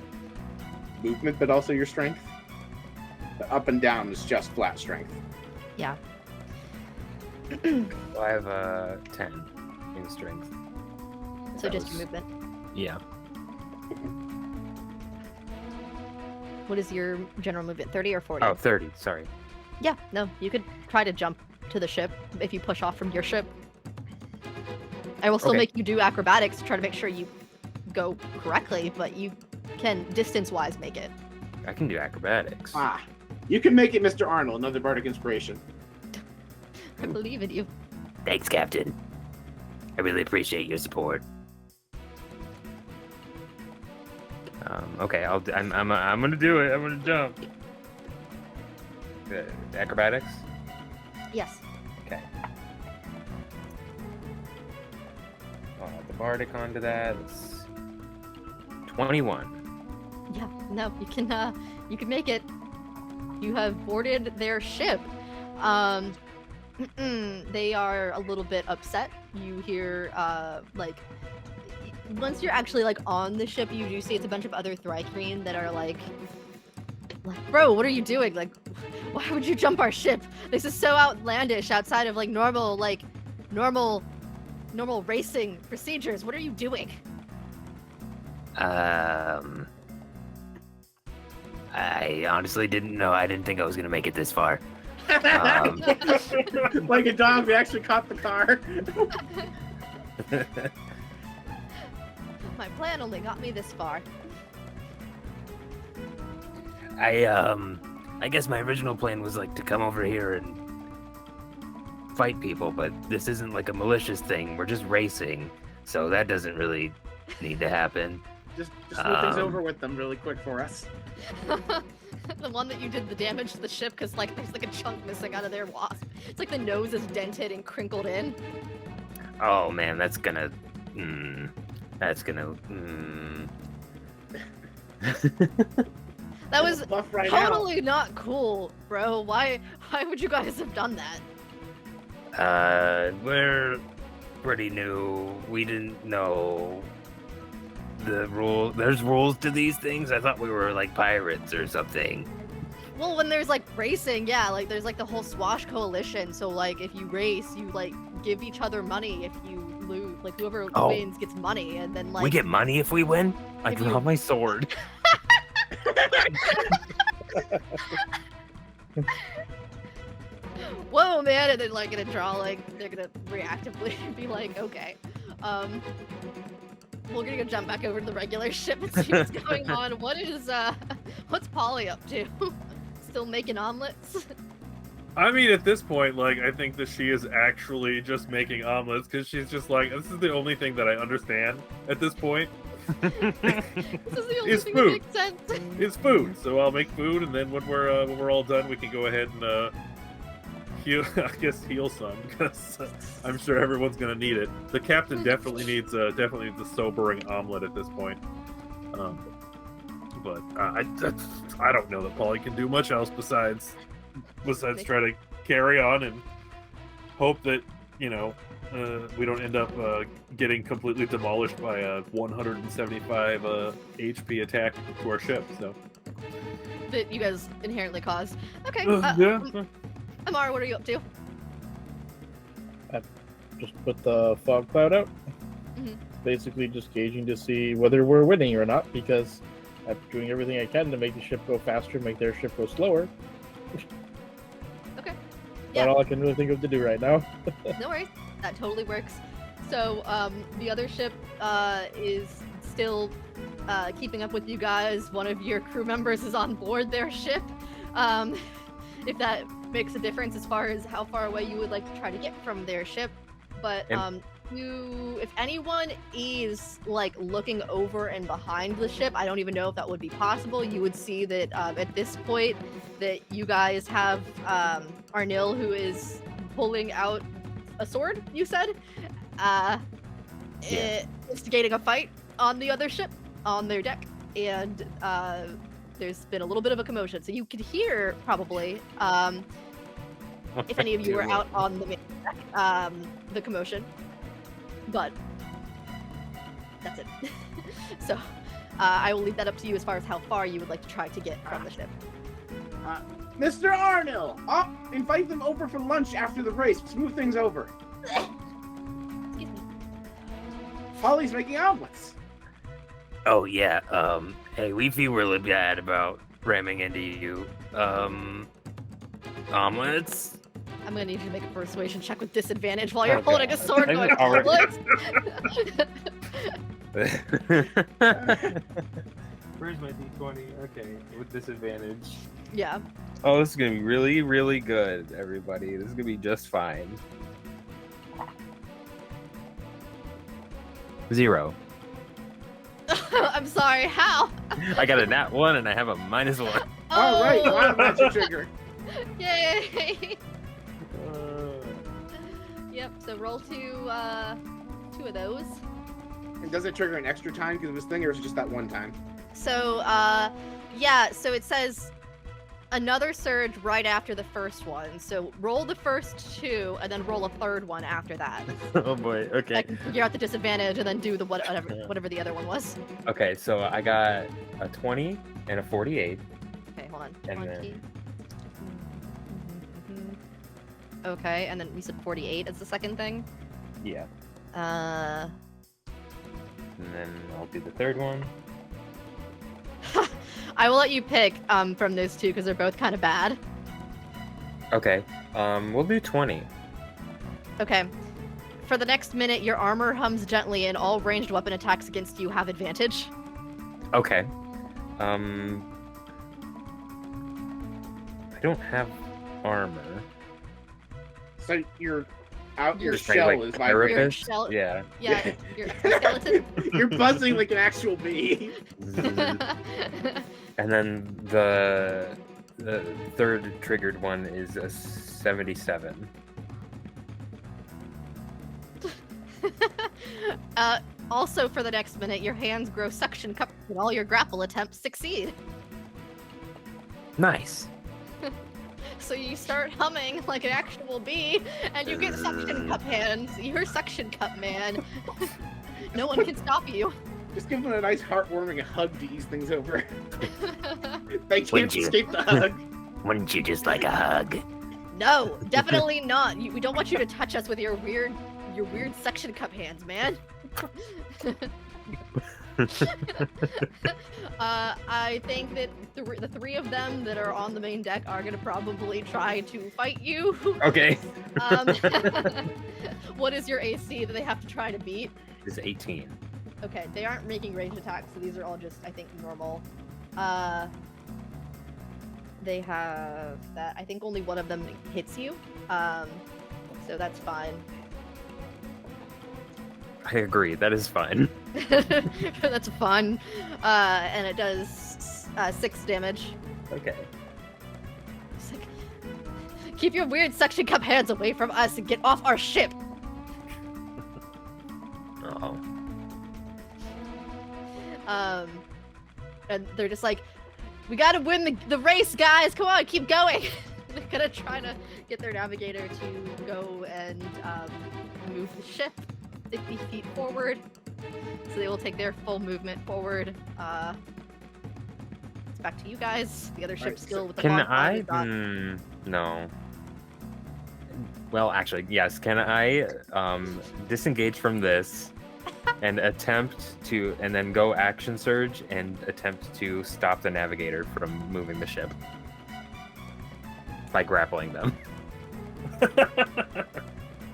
movement, but also your strength. The up and down is just flat strength. Yeah. I have 10 in strength. So That just was- your movement. Yeah. What is your general movement? 30 or 40? Oh, 30. Sorry. Yeah, no, you could try to jump to the ship if you push off from your ship. I will still Okay. make you do acrobatics to try to make sure you go correctly, but you can distance-wise make it. I can do acrobatics. Ah, you can make it, Mr. Arnil. Another bardic inspiration. I believe in you. Thanks, Captain. I really appreciate your support. Okay, I'm gonna do it. I'm gonna jump. Acrobatics. Yes. Okay. I'll add the bardic onto that. It's 21. Yeah, no, you can make it. You have boarded their ship. They are a little bit upset. You hear, once you're actually, on the ship, you do see it's a bunch of other Thrycreen that are like, bro, what are you doing? Like, why would you jump our ship? This is so outlandish outside of, normal racing procedures. What are you doing? I honestly didn't know. I didn't think I was gonna make it this far. Like a dog, we actually caught the car. My plan only got me this far. I guess my original plan was to come over here and fight people, but this isn't a malicious thing. We're just racing, so that doesn't really need to happen. Just move things over with them really quick for us. The one that you did the damage to the ship because there's a chunk missing out of their wasp. It's the nose is dented and crinkled in. Oh man, that's gonna. That was Buff right totally not cool, bro. Why would you guys have done that? We're pretty new. We didn't know the rule. There's rules to these things. I thought we were pirates or something. Well, when there's racing, yeah, there's the whole Swash coalition. So if you race, you give each other money. If you lose, whoever wins gets money, and then We get money if we win? I If draw you- my sword. whoa, man, and then gonna draw they're gonna reactively be okay, we're gonna go jump back over to the regular ship and see what's going on. What's Polly up to? Still making omelets? I mean, at this point, I think that she is actually just making omelets because she's just this is the only thing that I understand at this point. This is the only It's thing food. that makes sense. It's food, so I'll make food, and then when we're all done, we can go ahead and heal some because I'm sure everyone's gonna need it. The captain definitely needs a sobering omelet at this point. But I don't know that Polly can do much else besides try to carry on and hope that we don't end up getting completely demolished by a 175 HP attack to our ship. So That you guys inherently caused. Okay, yeah. Amar, what are you up to? Just put the fog cloud out. Mhm. Basically just gauging to see whether we're winning or not, because I'm doing everything I can to make the ship go faster, make their ship go slower. Okay. That's Yeah. all I can really think of to do right now. No worries. That totally works. So, the other ship is still keeping up with you guys. One of your crew members is on board their ship. If that makes a difference as far as how far away you would like to try to get from their ship. But if anyone is looking over and behind the ship, I don't even know if that would be possible. You would see that at this point that you guys have Arnil, who is pulling out a sword, you said, instigating a fight on the other ship, on their deck, and there's been a little bit of a commotion. So you could hear, probably, if any of you were out on the main deck, the commotion. But that's it. So I will leave that up to you as far as how far you would like to try to get from the ship. Mr. Arnil, invite them over for lunch after the race. Smooth things over. Excuse me. Polly's making omelets. Oh yeah. Hey, we feel really bad about ramming into you. Omelets. I'm gonna need you to make a persuasion check with disadvantage while you're Oh, holding a God. sword I'm going already- omelets. Where's my d20? Okay, with disadvantage. Yeah. Oh, this is gonna be really, really good, everybody. This is gonna be just fine. 0. I'm sorry, how? I got a nat 1 and I have a -1. All right, Oh, wow, that's your trigger. Yay! Yep, so roll two of those. And does it trigger an extra time because of this thing, or is it just that one time? So, yeah, so it says another surge right after the first one. So roll the first 2 and then roll a third one after that. Oh boy. I Okay. can figure out the disadvantage and then do the whatever the other one was. Okay. So I got a 20 and a 48. Okay, hold on. And 20. Okay, and then we said 48 as the second thing. Yeah. Uh, And then I'll do the third one. I will let you pick from those two because they're both kind of bad. Okay. We'll do 20. Okay. For the next minute, your armor hums gently, and all ranged weapon attacks against you have advantage. Okay. I don't have armor. So your Just trying to, shell like, is Your vibrating. therapist? shell, Yeah. yeah, your skeleton. You're buzzing like an actual bee. And then the third triggered one is a 77. Also, for the next minute, your hands grow suction cups, and all your grapple attempts succeed. Nice. So you start humming like an actual bee, and you get suction cup hands. You're suction cup man. No one can stop you. Just give them a nice heartwarming hug to ease things over. They can't Wouldn't you? escape the hug. Wouldn't you just like a hug? No, definitely not. We don't want you to touch us with your weird suction cup hands, man. I think that the 3 of them that are on the main deck are gonna probably try to fight you. Okay. What is your AC that they have to try to beat? It's 18. Okay, they aren't making ranged attacks, so these are all just, I think, normal. They have that. I think only one of them hits you, so that's fine. I agree. That is fine. That's fun. And it does 6 damage. Okay. It's like, keep your weird suction cup hands away from us and get off our ship. Oh. And they're just like, we gotta win the race, guys. Come on, keep going. They're gonna try to get their navigator to go and move the ship 50 feet forward. So they will take their full movement forward. It's back to you guys. The other ship's Right, still with the Can bonfire I? we've got. No. Well, actually, yes. Can I disengage from this and and then go action surge and attempt to stop the navigator from moving the ship by grappling them?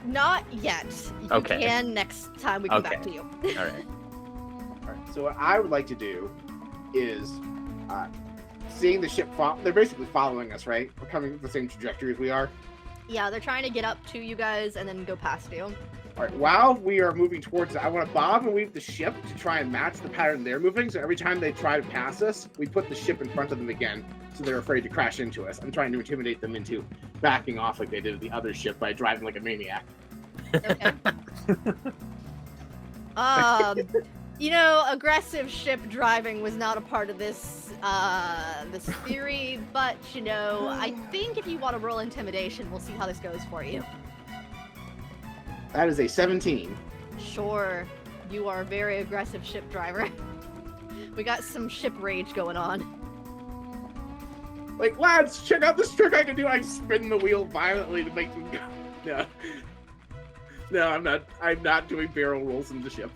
Not yet. You Okay. can next time we come back to Okay. you. All right. Alright, so what I would like to do is seeing the ship they're basically following us, right? We're coming the same trajectory as we are. Yeah, they're trying to get up to you guys and then go past you. Alright, while we are moving towards it, I want to bob and weave the ship to try and match the pattern they're moving, so every time they try to pass us, we put the ship in front of them again, so they're afraid to crash into us. I'm trying to intimidate them into backing off like they did with the other ship by driving like a maniac. Okay. Aggressive ship driving was not a part of this this theory, but I think if you want to roll intimidation, we'll see how this goes for you. That is a 17. Sure, you are a very aggressive ship driver. We got some ship rage going on. Like, lads, check out this trick I can do. I spin the wheel violently to make them go. No, I'm not doing barrel rolls in the ship.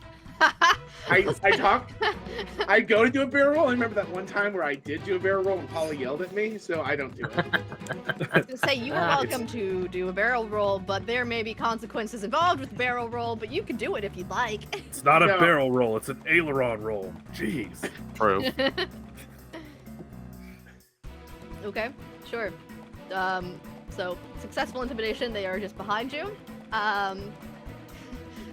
I go to do a barrel roll. I remember that one time where I did do a barrel roll and Paula yelled at me, so I don't do it. I was gonna say you are welcome to do a barrel roll, but there may be consequences involved with the barrel roll, but you can do it if you'd like. It's not a No. barrel roll, it's an aileron roll. Jeez. True. Okay, sure. So successful intimidation, they are just behind you.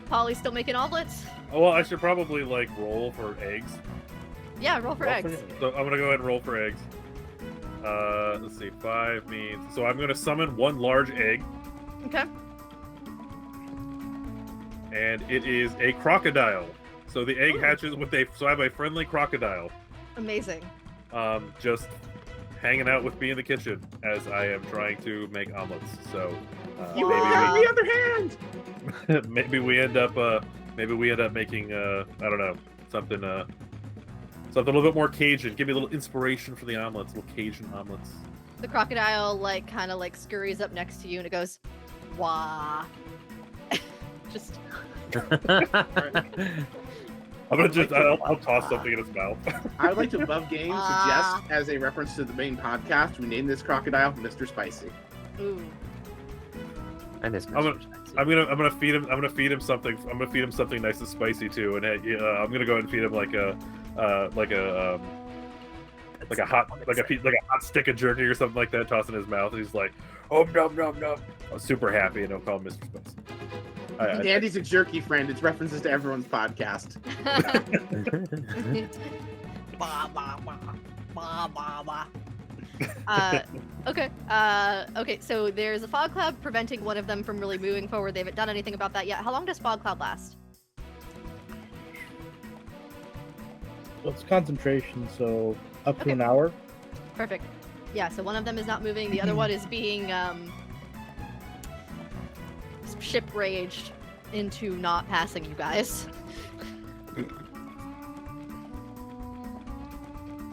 Polly's still making omelets. Oh, well, I should probably like roll for eggs. Yeah, roll for eggs. So I'm gonna go ahead and roll for eggs. Let's see, 5 means so I'm gonna summon 1 large egg, Okay. and it is a crocodile. So the egg hatches with so I have a friendly crocodile. Amazing. Just hanging out with me in the kitchen as I am trying to make omelets. So You Wow. have the other hand. maybe we end up making I don't know, something a little bit more Cajun. Give me a little inspiration for the omelets, little Cajun omelets. The crocodile kind of scurries up next to you and it goes, wah. Just I'll toss something in its mouth. I would like to above game suggest as a reference to the main podcast, we name this crocodile Mr. Spicy. ooh. And it's I'm gonna feed him. I'm gonna feed him something. I'm gonna feed him something nice and spicy too. And I'm gonna go ahead and feed him like a hot stick of jerky or something like that. Toss in his mouth. And he's like, oh nom nom nom. I'm super happy, and I'll call him Mr. Spicy. Andy's a jerky friend. It's references to everyone's podcast. Bah, bah, bah. Bah, bah, bah. Okay. Okay, so there's a fog cloud preventing one of them from really moving forward. They haven't done anything about that yet. How long does fog cloud last? Well, it's concentration, so up to Okay. an hour. Perfect. Yeah, so one of them is not moving. The other one is being ship raged into not passing you guys.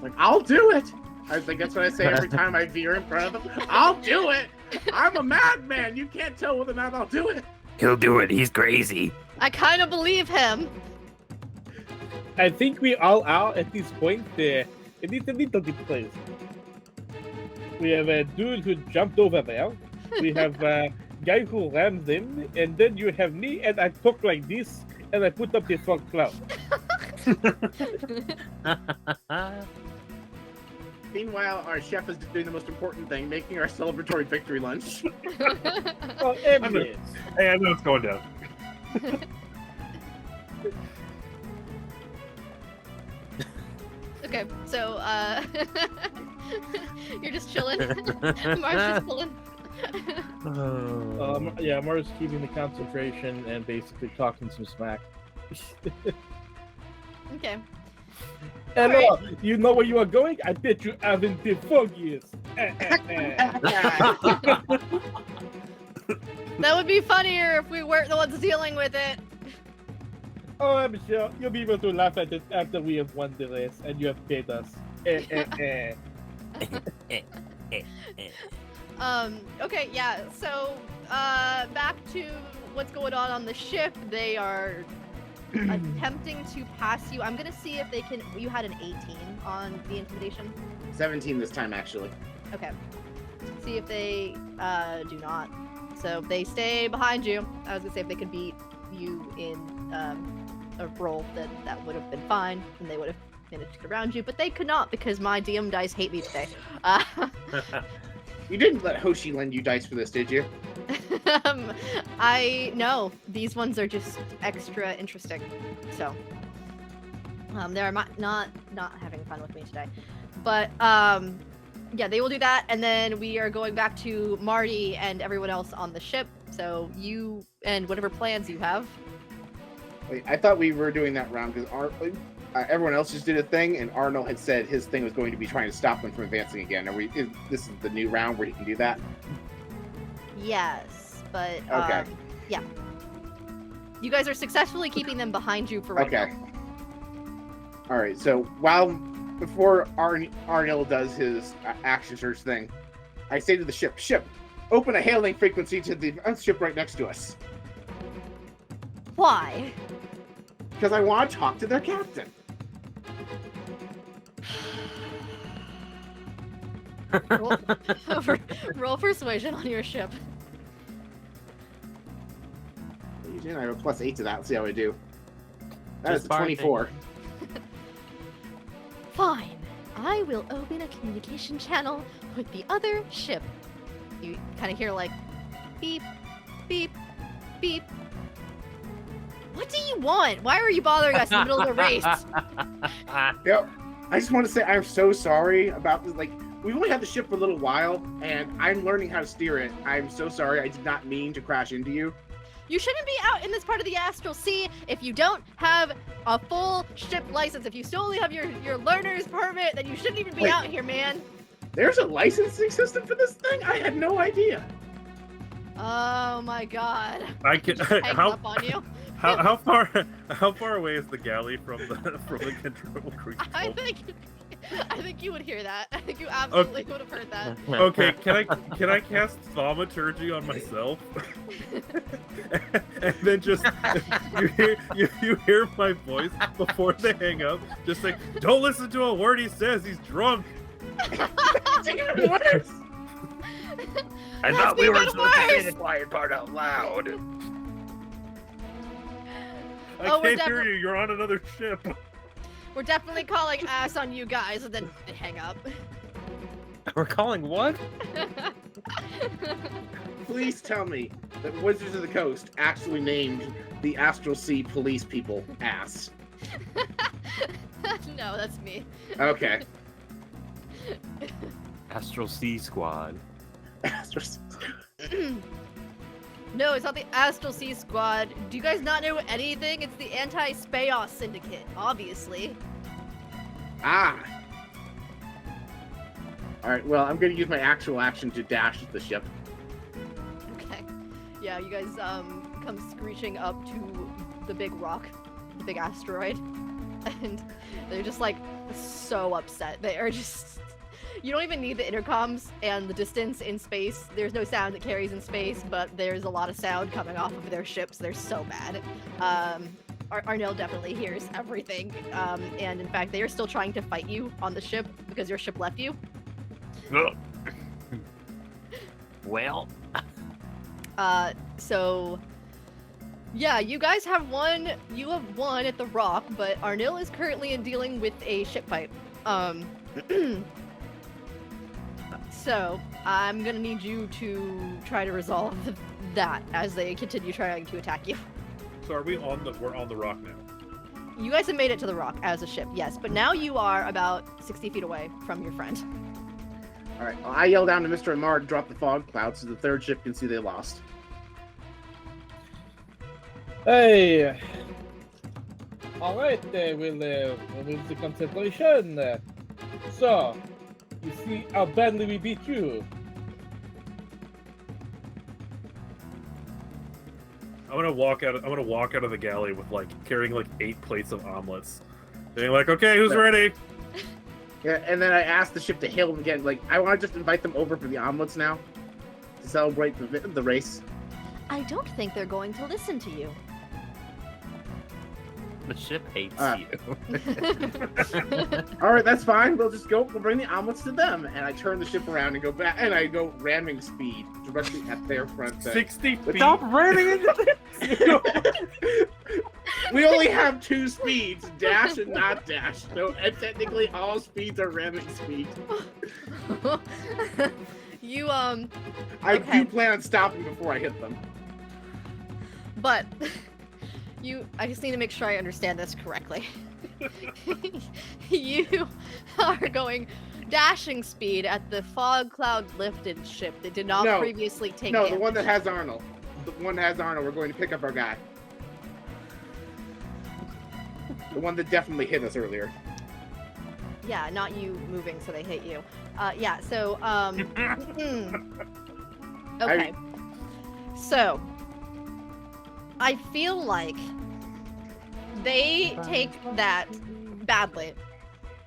Like, I'll do it. I think that's what I say every time I veer in front of them. I'll do it. I'm a madman. You can't tell whether or not I'll do it. He'll do it. He's crazy. I kind of believe him. I think we all are at this point. It is a little bit crazy. We have a dude who jumped over there. We have a guy who rams them, and then you have me, and I talk like this, and I put up the fog cloud. Meanwhile, our chef is doing the most important thing, making our celebratory victory lunch. Oh, Hey, I know it's going down. Okay, so you're just chilling. Mark's just pulling. Yeah, Amar's keeping the concentration and basically talking some smack. Okay. Hello, you know where you are going? I bet you haven't the foggiest. That would be funnier if we weren't the ones dealing with it. Oh, I'm sure you'll be able to laugh at it after we have won the race and you have paid us. Okay, yeah, so back to what's going on the ship. They are attempting to pass you. I'm gonna see if they can. You had an 18 on the intimidation. 17 this time, actually. Okay. See if they do not. So they stay behind you. I was gonna say if they could beat you in a roll, that would have been fine, and they would have managed to get around you. But they could not because my DM dice hate me today. You didn't let Hoshi lend you dice for this, did you? I know these ones are just extra interesting. So they're not having fun with me today. But yeah, they will do that, and then we are going back to Marty and everyone else on the ship. So you and whatever plans you have. Wait, I thought we were doing that round because everyone else just did a thing, and Arnil had said his thing was going to be trying to stop them from advancing again. This is the new round where he can do that? Yes, but Okay. yeah. You guys are successfully keeping them behind you for right Okay. now. All right. So before Arnil does his action search thing, I say to the ship, open a hailing frequency to the ship right next to us. Why? because I want to talk to their captain. Roll persuasion on your ship. I have a +8 to that. Let's see how I do. That Just is a 24. Fine. I will open a communication channel with the other ship. You kind of hear like beep, beep, beep. What do you want? Why are you bothering us in the middle of the race? Yep. I just want to say I'm so sorry about this. Like, we've only had the ship for a little while, and I'm learning how to steer it. I'm so sorry. I did not mean to crash into you. You shouldn't be out in this part of the astral sea if you don't have a full ship license. If you still only have your learner's permit, then you shouldn't even be Wait. out here, man. There's a licensing system for this thing? I had no idea. Oh my god. I can. Hang How up on you. how far away is the galley from the control crew? I think you would hear that. I think you absolutely would have heard that. Okay, can I cast thaumaturgy on myself? And then just you hear my voice before they hang up, just like, don't listen to a word he says, he's drunk. What? I That's thought we were even supposed to say worse. the quiet part out loud. I Oh, we're can't hear you, you're on another ship. We're definitely calling ass on you guys, and then hang up. We're calling what? Please tell me that Wizards of the Coast actually named the Astral Sea police people ass. No, that's me. Okay. Astral Sea Squad. Astral Sea. No, it's not the Astral Sea Squad. Do you guys not know anything? It's the Anti-Spaos Syndicate, obviously. Ah. Alright, well, I'm gonna use my actual action to dash the ship. Okay. Yeah, you guys come screeching up to the big rock, the big asteroid, and they're just like so upset. They are just. You don't even need the intercoms and the distance in space. There's no sound that carries in space, but there's a lot of sound coming off of their ships. They're so bad. Arnil definitely hears everything. And in fact, they are still trying to fight you on the ship because your ship left you. Well, So yeah, you guys have won. You have won at the rock, but Arnil is currently dealing with a ship fight. So, I'm gonna need you to try to resolve that as they continue trying to attack you. So we're on the rock now. You guys have made it to the rock as a ship, yes, but now you are about 60 feet away from your friend. Alright, well, I yell down to Mr. Amar to drop the fog cloud so the third ship can see they lost. Hey. All right, we'll move the concentration. So, you see how badly we beat you. I'm gonna walk out of the galley with carrying 8 plates of omelets. Being like, okay, who's ready? Yeah, and then I asked the ship to hail them again. I want to just invite them over for the omelets now to celebrate the race. I don't think they're going to listen to you. The ship hates you. All right, that's fine. We'll just go. We'll bring the omelets to them, and I turn the ship around and go back, and I go ramming speed directly at their front deck. 60 feet. Stop ramming into this! We only have 2 speeds: dash and not dash. So technically, all speeds are ramming speed. You I Okay. do plan on stopping before I hit them. but I just need to make sure I understand this correctly. You are going dashing speed at the fog cloud lifted ship that did not No. previously take No, the damage. one that has Arnil. The one that has Arnil. We're going to pick up our guy. The one that definitely hit us earlier. Yeah, not you moving so they hit you. Yeah, so, okay. So, I feel like they take that badly,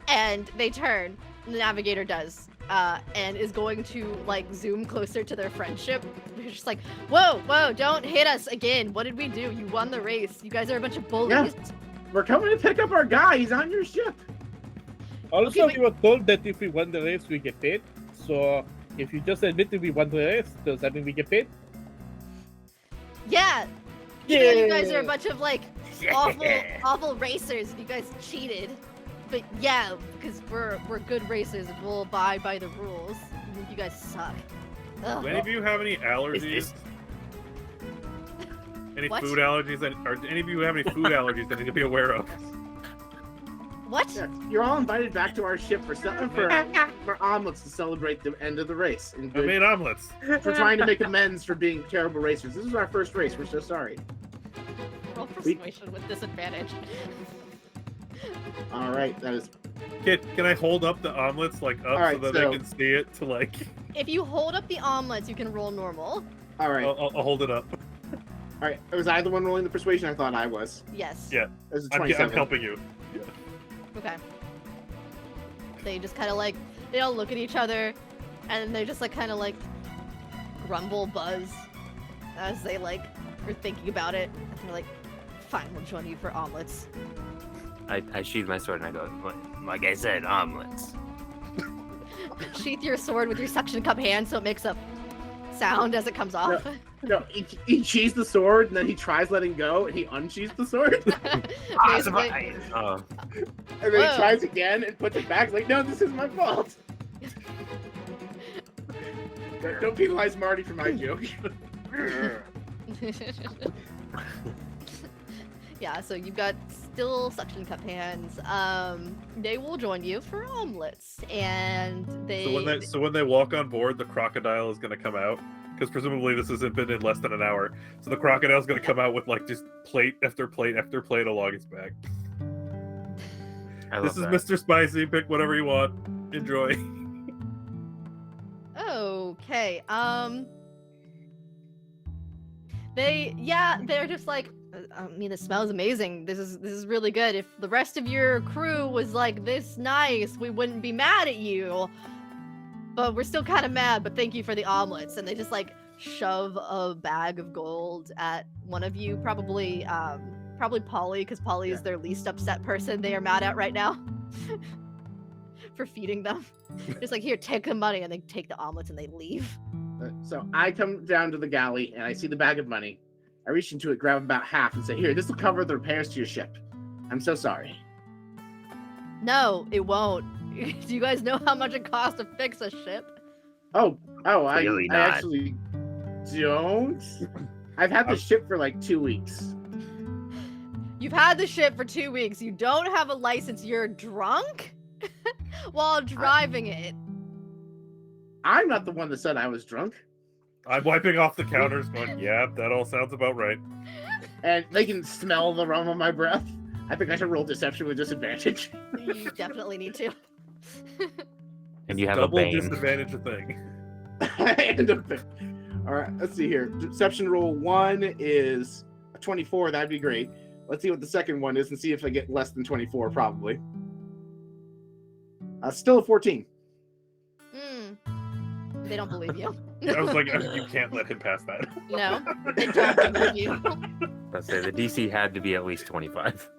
and they turn, the navigator does, and is going to, zoom closer to their friendship. They're just like, whoa, don't hit us again. What did we do? You won the race. You guys are a bunch of bullies. We're coming to pick up our guy. He's on your ship. Also, Okay, we were told that if we won the race, we get paid. So, if you just admit that we won the race, does that mean we get paid? Yeah. Yeah, you guys are a bunch of like awful racers. You guys cheated. But yeah, because we're good racers and we'll abide by the rules. You guys suck. Ugh. Do any of you have any allergies? this- Any What? food allergies? Or do any of you have any food allergies that I need to be aware of? What? Yeah, you're all invited back to our ship for omelets to celebrate the end of the race. And I made omelets. for trying to make amends for being terrible racers. This is our first race. We're so sorry. Roll persuasion with disadvantage. All right, that is. Can I hold up the omelets like up Alright, so that so- they can see it? To like, If you hold up the omelets, you can roll normal. All right, I'll hold it up. all right. Was I the one rolling the persuasion? I thought I was. Yes. Yeah. It was a I'm 27. helping you. Okay. They just kind of like, they all look at each other, and they just like kind of like grumble, buzz, as they like are thinking about it. And they're like, fine, we'll join you for omelets. I sheathe my sword and I go, like I said, omelets. Sheath your sword with your suction cup hand so it makes a sound as it comes off. No, he sheathes the sword and then he tries letting go and he unsheathes the sword Basically, Oh, and then he Whoa. tries again and puts it back. He's like, no, this is my fault. Don't penalize Marty for my joke. yeah, so you've got still suction cup hands. They will join you for omelets, and they. So when they walk on board, the crocodile is going to come out because presumably this hasn't been in less than an hour. So the crocodile is going to come out with like just plate after plate after plate along its back. I This love is that. Mr. Spicy. Pick whatever you want. Enjoy. Okay. They're just like, I mean, it smells amazing. This is really good. If the rest of your crew was like this nice, we wouldn't be mad at you. But we're still kind of mad, but thank you for the omelets. And they just like shove a bag of gold at one of you, probably Polly, because Polly is their least upset person they are mad at right now. For feeding them. Just like, here, take the money, and they take the omelets and they leave. So I come down to the galley and I see the bag of money. I reach into it, grab about half, and say, here, this will cover the repairs to your ship. I'm so sorry. No, it won't. Do you guys know how much it costs to fix a ship? I Clearly not. actually don't. I've had the ship for like 2 weeks. You've had the ship for 2 weeks. You don't have a license. You're drunk while driving it. I'm not the one that said I was drunk. I'm wiping off the counters, going, yeah, that all sounds about right. And they can smell the aroma of my breath. I think I should roll deception with disadvantage. You definitely need to. And you have Double a bane. disadvantage a thing. All right, let's see here. Deception roll 1 is a 24. That'd be great. Let's see what the second one is and see if I get less than 24, probably. Still a 14. They don't believe you. I was like, you can't let him pass that. No, they don't believe you. Let's say the DC had to be at least 25.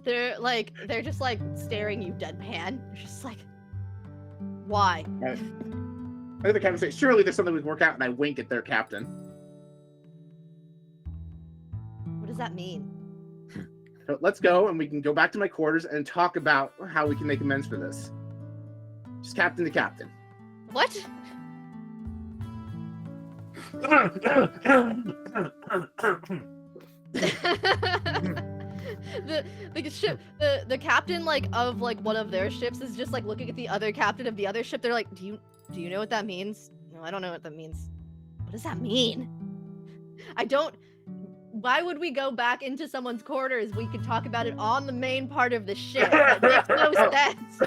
They're just like staring you deadpan. They're just like, why? I think the captain says, surely there's something we can work out, and I wink at their captain. What does that mean? So let's go, and we can go back to my quarters and talk about how we can make amends for this. Just captain to captain. What? the captain like of like one of their ships is just like looking at the other captain of the other ship. They're like, do you know what that means? No, I don't know what that means. What does that mean? I don't. Why would we go back into someone's quarters? We could talk about it on the main part of the ship. It makes no sense.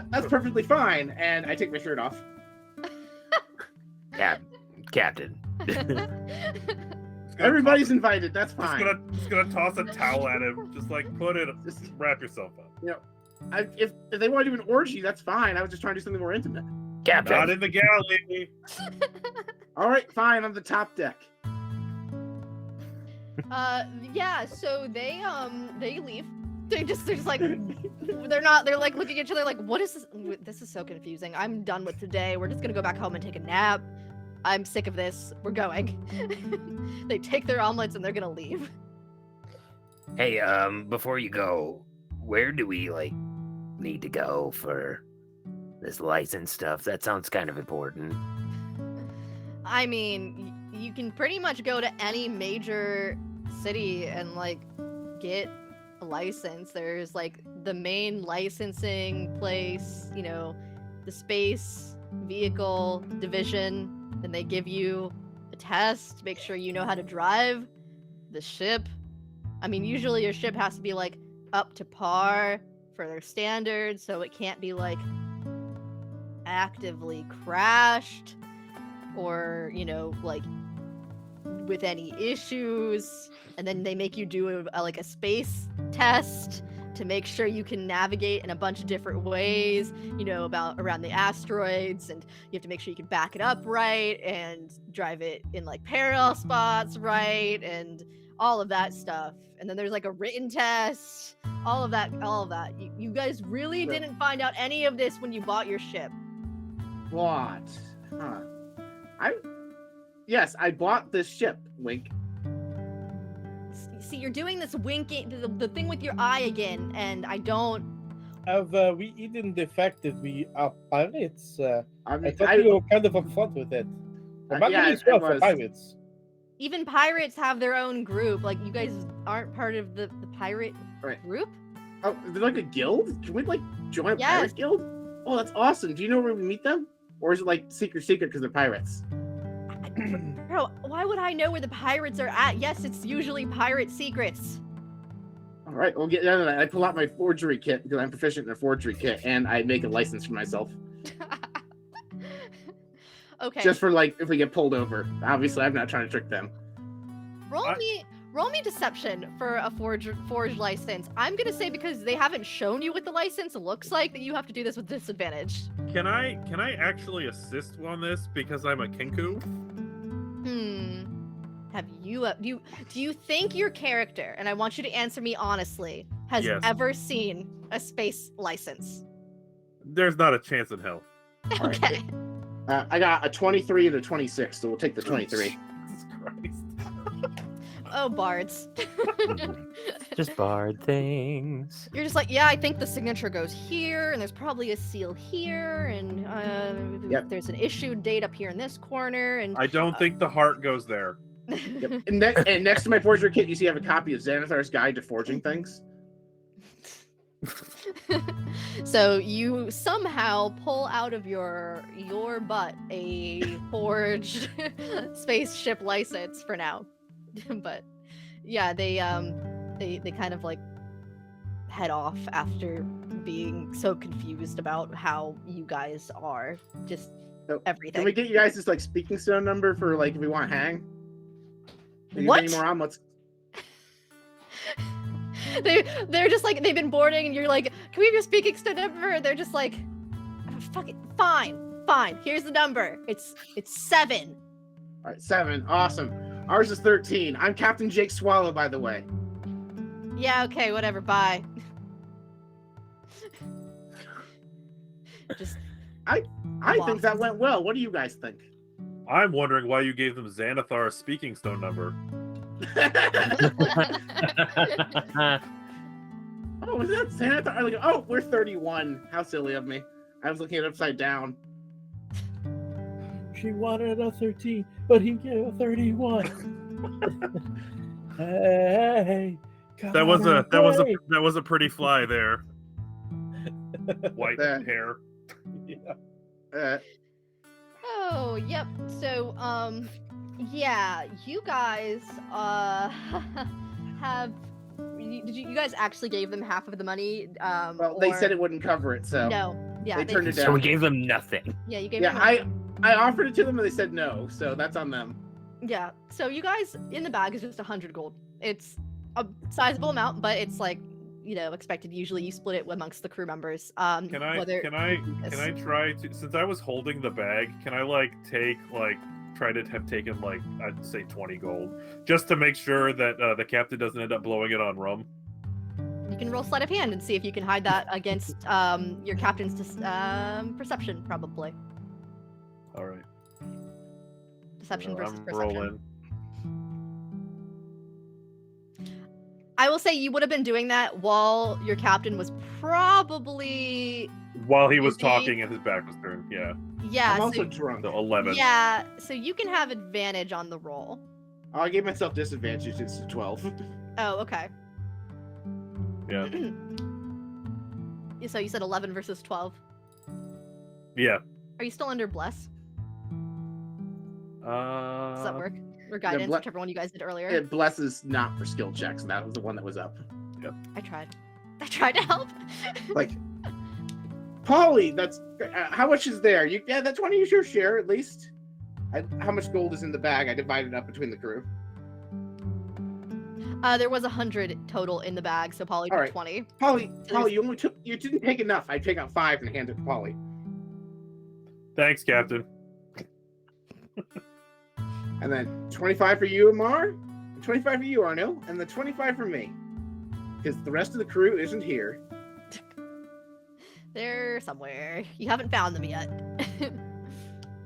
That's perfectly fine. And I take my shirt off. Captain. Everybody's invited. That's fine. Just gonna toss a towel at him. Just like put it. Just wrap yourself up. If they want to do an orgy, that's fine. I was just trying to do something more intimate. Captain. Not in the galley. All right, fine. On the top deck. Yeah, so they leave. They're just like they're like looking at each other like, what is this? This is so confusing. I'm done with today. We're just gonna go back home and take a nap. I'm sick of this. We're going. They take their omelets and they're gonna leave. Hey, before you go, where do we need to go for this license stuff? That sounds kind of important. I mean, you can pretty much go to any major city and get a license. There's the main licensing place, the space vehicle division. Then they give you a test to make sure you know how to drive the ship. I mean, usually your ship has to be up to par for their standards, so it can't be actively crashed or with any issues. And then they make you do a space test to make sure you can navigate in a bunch of different ways, around the asteroids, and you have to make sure you can back it up right and drive it in parallel spots right, and all of that stuff. And then there's a written test, all of that. You guys really didn't find out any of this when you bought your ship. What? Huh. Yes, I bought this ship, wink. See, you're doing this winking, the thing with your eye again, and I don't... Have we even defected? We are pirates. I I thought you were kind of upfront with it. yeah, As well it for was. pirates. Even pirates have their own group. You guys aren't part of the pirate Right. group? Oh, is there a guild? Can we join a Yes. pirate guild? Oh, that's awesome. Do you know where we meet them? Or is it secret because they're pirates? Bro, why would I know where the pirates are at? Yes, it's usually pirate secrets. All right, we'll get down to that. I pull out my forgery kit because I'm proficient in a forgery kit, and I make a license for myself. Okay. Just for if we get pulled over. Obviously, I'm not trying to trick them. Roll me deception for a forged license. I'm gonna say, because they haven't shown you what the license looks like, that you have to do this with disadvantage. Can I actually assist on this because I'm a Kenku? Have you do you think your character, and I want you to answer me honestly, has Yes. ever seen a space license? There's not a chance in hell. All right. Okay. I got a 23 and a 26, so we'll take the 23. Jesus Christ. Oh, bards. Just bard things. You're just yeah, I think the signature goes here, and there's probably a seal here, and Yep. there's an issued date up here in this corner, and I don't think the heart goes there. Yep. And next to my forgery kit, you see I have a copy of Xanathar's Guide to Forging Things. So you somehow pull out of your butt a forged spaceship license for now. But yeah, they kind of head off after being so confused about how you guys are, just So, everything. Can we get you guys this speaking stone number for if we want to hang? Do you What? need Any more omelets? They're just they've been boarding, and you're can we have your speaking stone number? And they're just fuck it, fine. Here's the number. It's 7. All right, 7. Awesome. Ours is 13. I'm Captain Jake Swallow, by the way. Yeah, okay, whatever. Bye. Just I think that went well. What do you guys think? I'm wondering why you gave them Xanathar's speaking stone number. Oh, is that Xanathar? Oh, we're 31. How silly of me. I was looking at it upside down. She wanted a 13, but he gave a 31. Hey, That was a pretty fly there. White There. hair. Yeah. Oh, yep. So, yeah, you guys, have. Did you guys actually gave them half of the money? Well, they said it wouldn't cover it, so No. Yeah. they turned it So we down. gave them nothing. Yeah, you gave Yeah, them. I offered it to them and they said no, so that's on them. Yeah. So you guys in the bag is just 100 gold. It's a sizable amount, but it's expected. Usually you split it amongst the crew members. Can I try to, since I was holding the bag, can I take try to have taken like I'd say 20 gold, just to make sure that the captain doesn't end up blowing it on rum. You can roll sleight of hand and see if you can hide that against your captain's perception, probably. All right. Deception So versus I'm perception. rolling. I will say you would have been doing that while your captain was probably While he was Maybe- talking and his back was turned. Yeah. yeah. I'm also So, drunk. So 11. yeah, so you can have advantage on the roll. Oh, I gave myself disadvantage. It's 12. Oh, okay. Yeah. So you said 11 versus 12. Yeah. Are you still under bless? Does that work? Or Yeah, guidance, whichever one you guys did earlier. It blesses not for skill checks. And that was the one that was up. I tried. I tried to help. Like, Polly, that's how much is there? Yeah, that's 20 is your share at least. How much gold is in the bag? I divided it up between the crew. There was 100 total in the bag, so Polly took All right. 20. Polly, So you didn't take enough. I take out 5 and hand it to Polly. Thanks, Captain. And then 25 for you, Amar, and 25 for you, Arnil, and the 25 for me. Because the rest of the crew isn't here. They're somewhere. You haven't found them yet.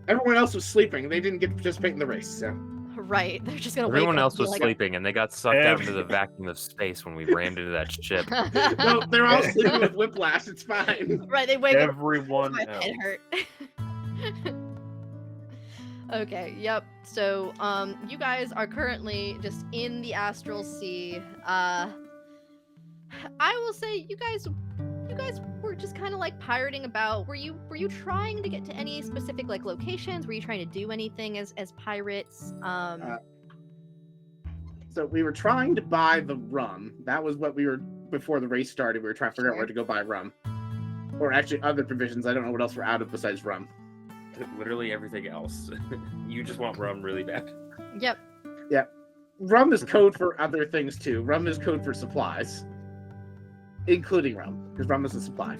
Everyone else was sleeping. They didn't get to participate in the race, so. Right. They're just gonna wake Everyone up else and be was like, sleeping, and they got sucked out into the vacuum of space when we rammed into that ship. No, they're all sleeping with whiplash. It's fine. Right, they wake up. Everyone My else. head hurt. Okay, yep. So, you guys are currently just in the astral sea. I will say you guys were just kind of like pirating about. Were you trying to get to any specific like locations? Were you trying to do anything as pirates? So we were trying to buy the rum. That was what we were, before the race started, we were trying to figure out where to go buy rum. Or actually other provisions. I don't know what else we're out of besides rum. Literally everything else. You just want rum really bad. Yep. Rum is code for other things too. Rum is code for supplies. Including rum, because rum is a supply.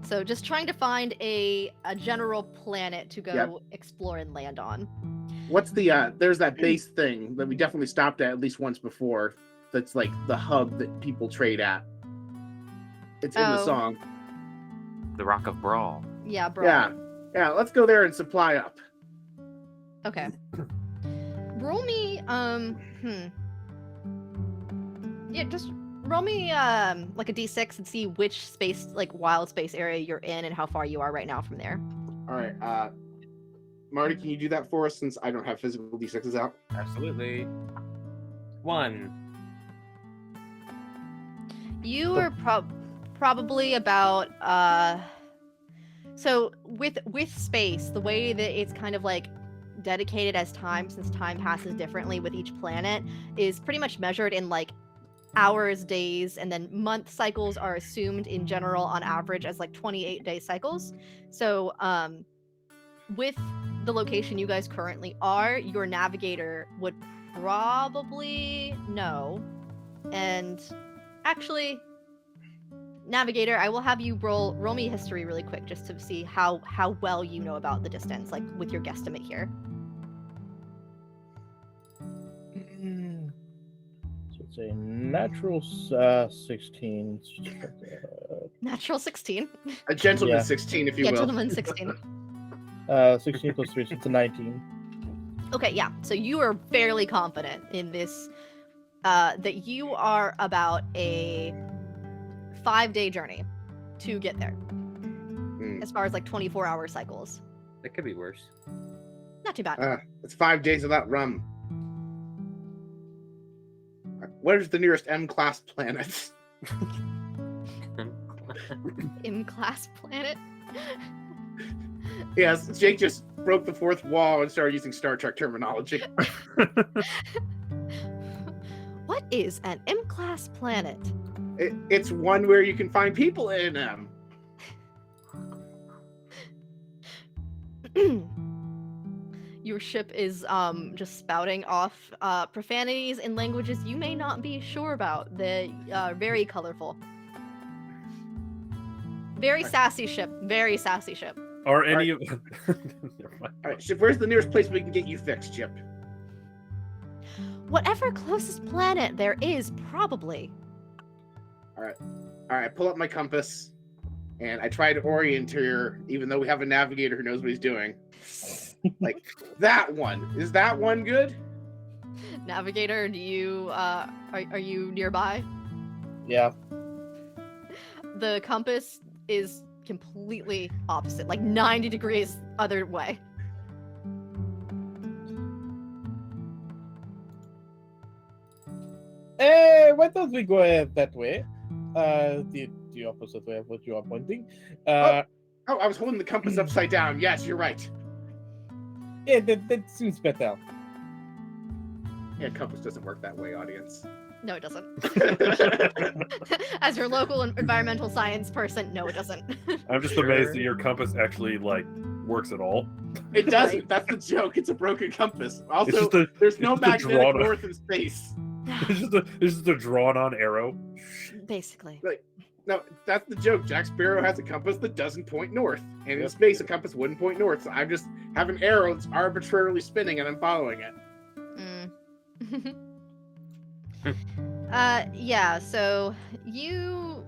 So just trying to find a general planet to go Yep. explore and land on. What's the there's that base thing that we definitely stopped at least once before. That's like the hub that people trade at. It's in the Oh. song. The Rock of Brawl. Yeah, bro. Yeah, let's go there and supply up. Okay. Roll me, Yeah, just roll me, like a d6 and see which space, like wild space area you're in and how far you are right now from there. All right, Marty, can you do that for us since I don't have physical D6s out? Absolutely. 1. You were probably about, so with space, the way that it's kind of like dedicated as time, since time passes differently with each planet, is pretty much measured in like hours, days, and then month cycles are assumed in general on average as like 28-day cycles. So with the location you guys currently are, your navigator would probably know. And actually, navigator, I will have you roll me history really quick just to see how well you know about the distance, like with your guesstimate here. So it's a natural 16. Natural 16. A gentleman Yeah. 16, if you Yeah, will. gentleman 16. 16 plus 3, so it's a 19. Okay, yeah. So you are fairly confident in this, that you are about a 5-day journey to get there, as far as like 24-hour cycles. That could be worse. Not too bad. It's 5 days without rum. Where's the nearest M-class planet? M-class planet. Yes, Jake just broke the fourth wall and started using Star Trek terminology. What is an M-class planet? It's one where you can find people in them. Your ship is just spouting off profanities in languages you may not be sure about. They are very colorful. Very sassy ship. Very sassy ship. Are any of Never mind. All right, Chip, where's the nearest place we can get you fixed, Chip? Whatever closest planet there is, probably. All right, I pull up my compass, and I try to orient her, even though we have a navigator who knows what he's doing. Like, that one. Is that one good? Navigator, do you are you nearby? Yeah. The compass is completely opposite, like 90 degrees other way. Why don't we go ahead that way? The opposite way of what you are pointing. Oh, I was holding the compass upside down. Yes, you're right. Yeah, that seems better. Yeah, compass doesn't work that way, audience. No, it doesn't. As your local environmental science person, no, it doesn't. I'm just amazed that your compass actually like works at all. It doesn't. That's the joke. It's a broken compass. Also, there's no it's just a magnetic drawn- north in space. It's just a drawn-on arrow. Basically. No, that's the joke. Jack Sparrow has a compass that doesn't point north. And in space, a compass wouldn't point north. So I just have an arrow that's arbitrarily spinning and I'm following it. Yeah, so you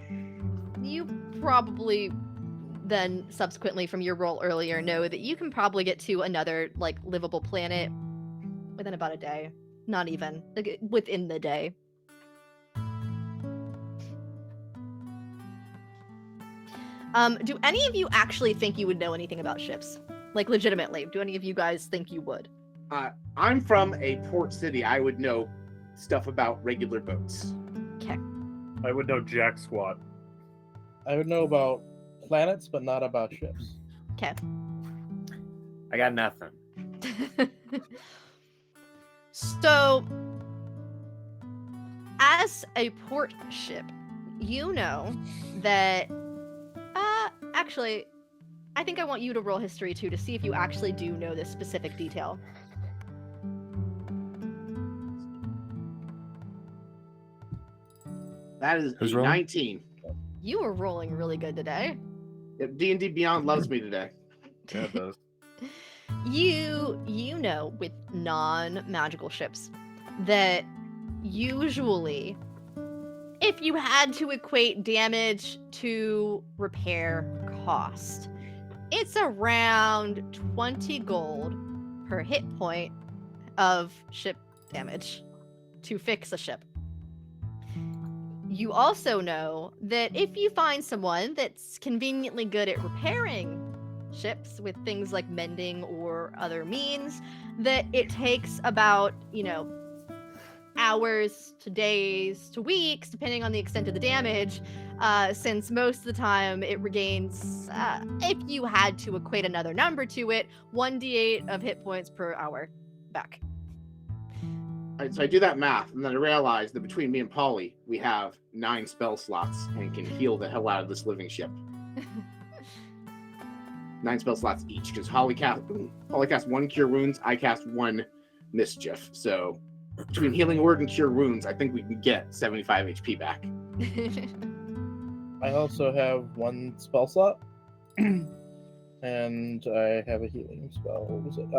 probably then subsequently from your role earlier know that you can probably get to another like livable planet within about a day. Not even, like within the day. Do any of you actually think you would know anything about ships? Like legitimately, do any of you guys think you would? I'm from a port city. I would know stuff about regular boats. Okay. I would know jack squat. I would know about planets, but not about ships. Okay. I got nothing. So, as a port ship, you know that. Actually, I think I want you to roll history too to see if you actually do know this specific detail. That is Who's a rolling? 19. You were rolling really good today. Yep, D&D Beyond loves me today. Yeah, it does. You know with non-magical ships that usually if you had to equate damage to repair cost, it's around 20 gold per hit point of ship damage to fix a ship. You also know that if you find someone that's conveniently good at repairing ships with things like mending or other means, that it takes about, hours to days to weeks, depending on the extent of the damage, since most of the time it regains, if you had to equate another number to it, 1d8 of hit points per hour back. All right, so I do that math, and then I realize that between me and Polly, we have 9 spell slots and can heal the hell out of this living ship. 9 spell slots each, because Polly casts 1 Cure Wounds, I cast 1 Mischief. So between Healing Word and Cure Wounds, I think we can get 75 HP back. I also have 1 spell slot, and I have a healing spell. What was it?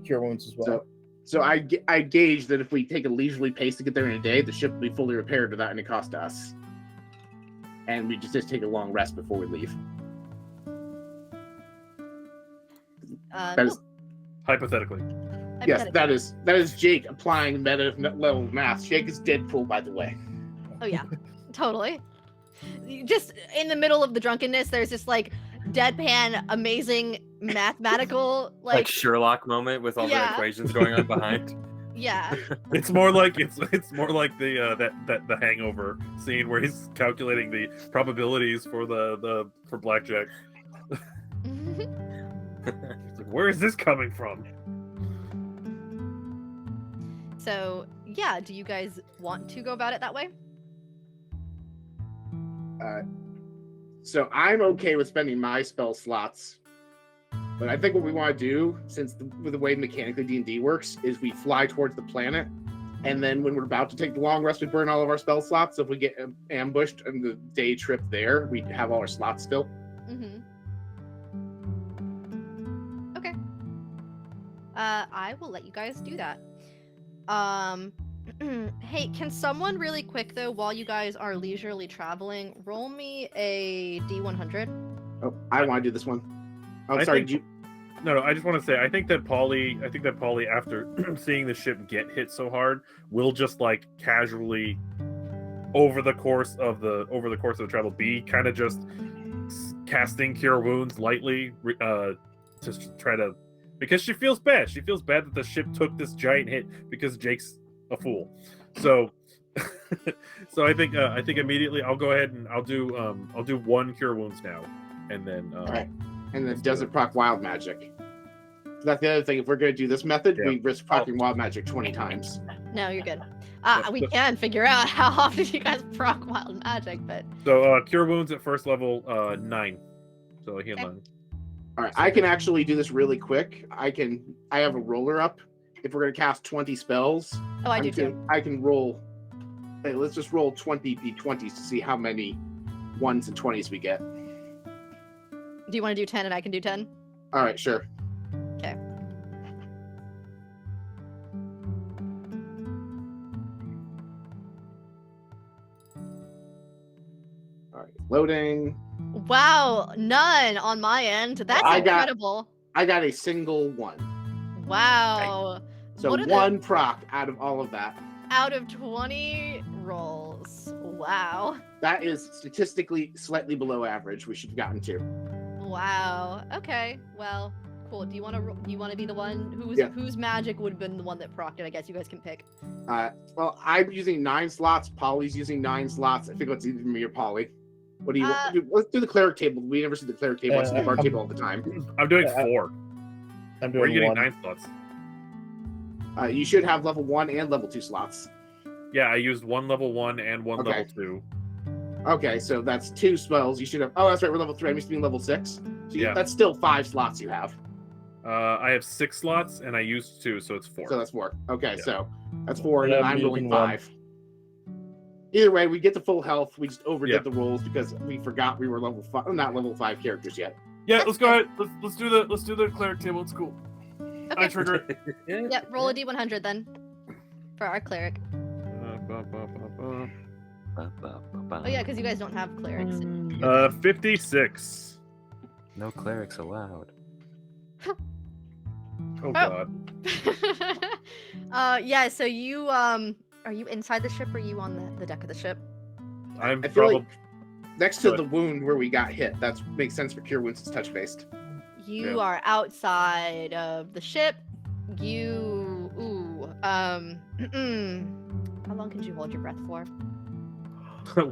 Cure Wounds as well. So I gauge that if we take a leisurely pace to get there in a day, the ship will be fully repaired without any cost to us. And we just take a long rest before we leave. That is, Hypothetically. yes, that is Jake applying meta level math. Jake is Deadpool, by the way. Oh yeah, totally. Just in the middle of the drunkenness, there's this like deadpan, amazing mathematical Like Sherlock moment with all the Yeah. equations going on behind. Yeah. It's more like more like the the Hangover scene where he's calculating the probabilities for for blackjack. It's like, where is this coming from? So yeah, do you guys want to go about it that way? So I'm okay with spending my spell slots, but I think what we want to do, since with the way mechanically D&D works, is we fly towards the planet, and then when we're about to take the long rest, we burn all of our spell slots. So if we get ambushed on the day trip there, we have all our slots still. Mm-hmm. I will let you guys do that. Hey, can someone really quick though, while you guys are leisurely traveling, roll me a D100? Oh, I want to do this one. Oh, I sorry. think- Did you... No, I just want to say I think that Polly after seeing the ship get hit so hard will just like casually over the course of the travel be kind of just casting cure wounds lightly to try to, because she feels bad. She feels bad that the ship took this giant hit because Jake's a fool. So so I think immediately I'll go ahead and I'll do 1 cure wounds now, and then Alright. And then does it proc wild magic? That's the other thing. If we're going to do this method, we risk procking wild magic 20 times. No, you're good. We can figure out how often you guys proc wild magic, but so cure wounds at first level 9. So I heal 9. All right, I can actually do this really quick. I have a roller up. If we're going to cast 20 spells, I do too. I can roll. Hey, let's just roll 20 d20s to see how many 1s and 20s we get. Do you want to do 10 and I can do 10? All right, sure. Okay. All right, loading. Wow, none on my end. That's incredible. I got a single 1. Wow. So What are 1 proc out of all of that. Out of 20 rolls. Wow. That is statistically slightly below average. We should have gotten 2. Wow. Okay. Well, cool. Do you want to be the one whose magic would have been the one that procced it? I guess you guys can pick. Well, I'm using 9 slots. Polly's using 9 slots. I think it's either me or Polly. What do you want? Let's do the cleric table. We never see the cleric table. I see the bar table all the time. I'm doing 4. I'm Where are doing you getting 1. 9 slots? You should have level 1 and level 2 slots. Yeah, I used 1 level 1 and 1 level 2. Okay, so that's 2 spells. You should have. Oh, that's right. We're level 3. I'm used to being level 6. So Yeah. That's still 5 slots you have. I have 6 slots and I used 2, so it's 4. So that's 4. Okay, Yeah. so that's 4, and Yeah, then I'm I'm rolling using 5. Either way, we get to full health. We just overdid Yeah. the rolls because we forgot we were level 5. Not level 5 characters yet. Yeah, let's go ahead. Let's do the cleric table. It's cool. I trigger it. Yep. Roll a D100 then for our cleric. Oh yeah, because you guys don't have clerics. 56. No clerics allowed. Oh god. Yeah. So you are you inside the ship or are you on the deck of the ship? I'm I feel probably like next to Good. the wound where we got hit, that makes sense for cure wounds. It's touch based. You Yeah. are outside of the ship. How long can you hold your breath for?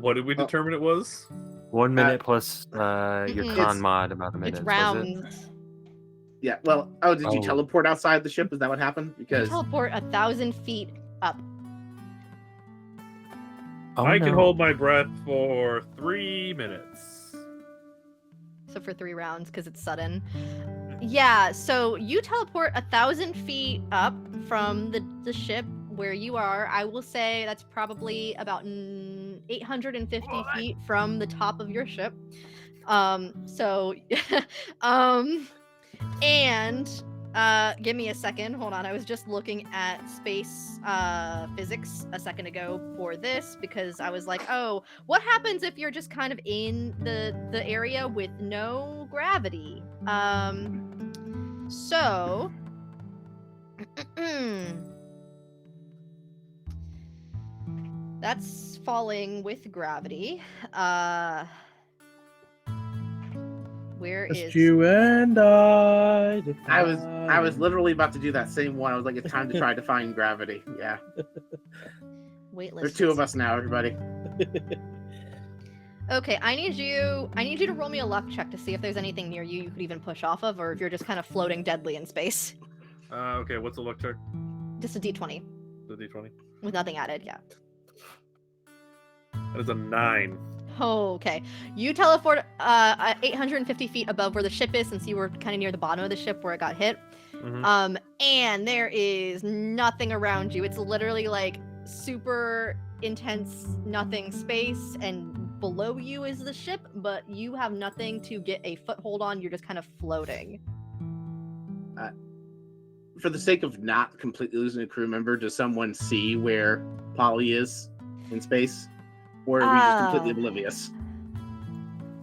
what did we determine it was? 1 minute plus your Mm-mm. con mod about a minute. It's was it? rounds. Yeah. Well, did you Oh. teleport outside the ship? Is that what happened? You Because teleport 1,000 feet up. Oh, I can no. hold my breath for 3 minutes. So for 3 rounds, because it's sudden. Yeah, so you teleport 1,000 feet up from the ship where you are. I will say that's probably about 850 feet from the top of your ship. And give me a second. Hold on. I was just looking at space physics a second ago for this because I was like, oh, what happens if you're just kind of in the area with no gravity? So that's falling with gravity. Where Just is you and I. I was literally about to do that same one. I was like, it's time to try defying gravity. Yeah. weightless? There's 2 of us now, everybody. Okay, I need you to roll me a luck check to see if there's anything near you could even push off of, or if you're just kind of floating deadly in space. Okay, what's the luck check? Just a d20 The d20. with nothing added. Yeah. That is a 9. Oh, okay. You teleport 850 feet above where the ship is, since you were kind of near the bottom of the ship where it got hit. Mhm. And there is nothing around you. It's literally like super intense nothing space, and below you is the ship, but you have nothing to get a foothold on. You're just kind of floating. for the sake of not completely losing a crew member, does someone see where Polly is in space? Or are we just completely oblivious?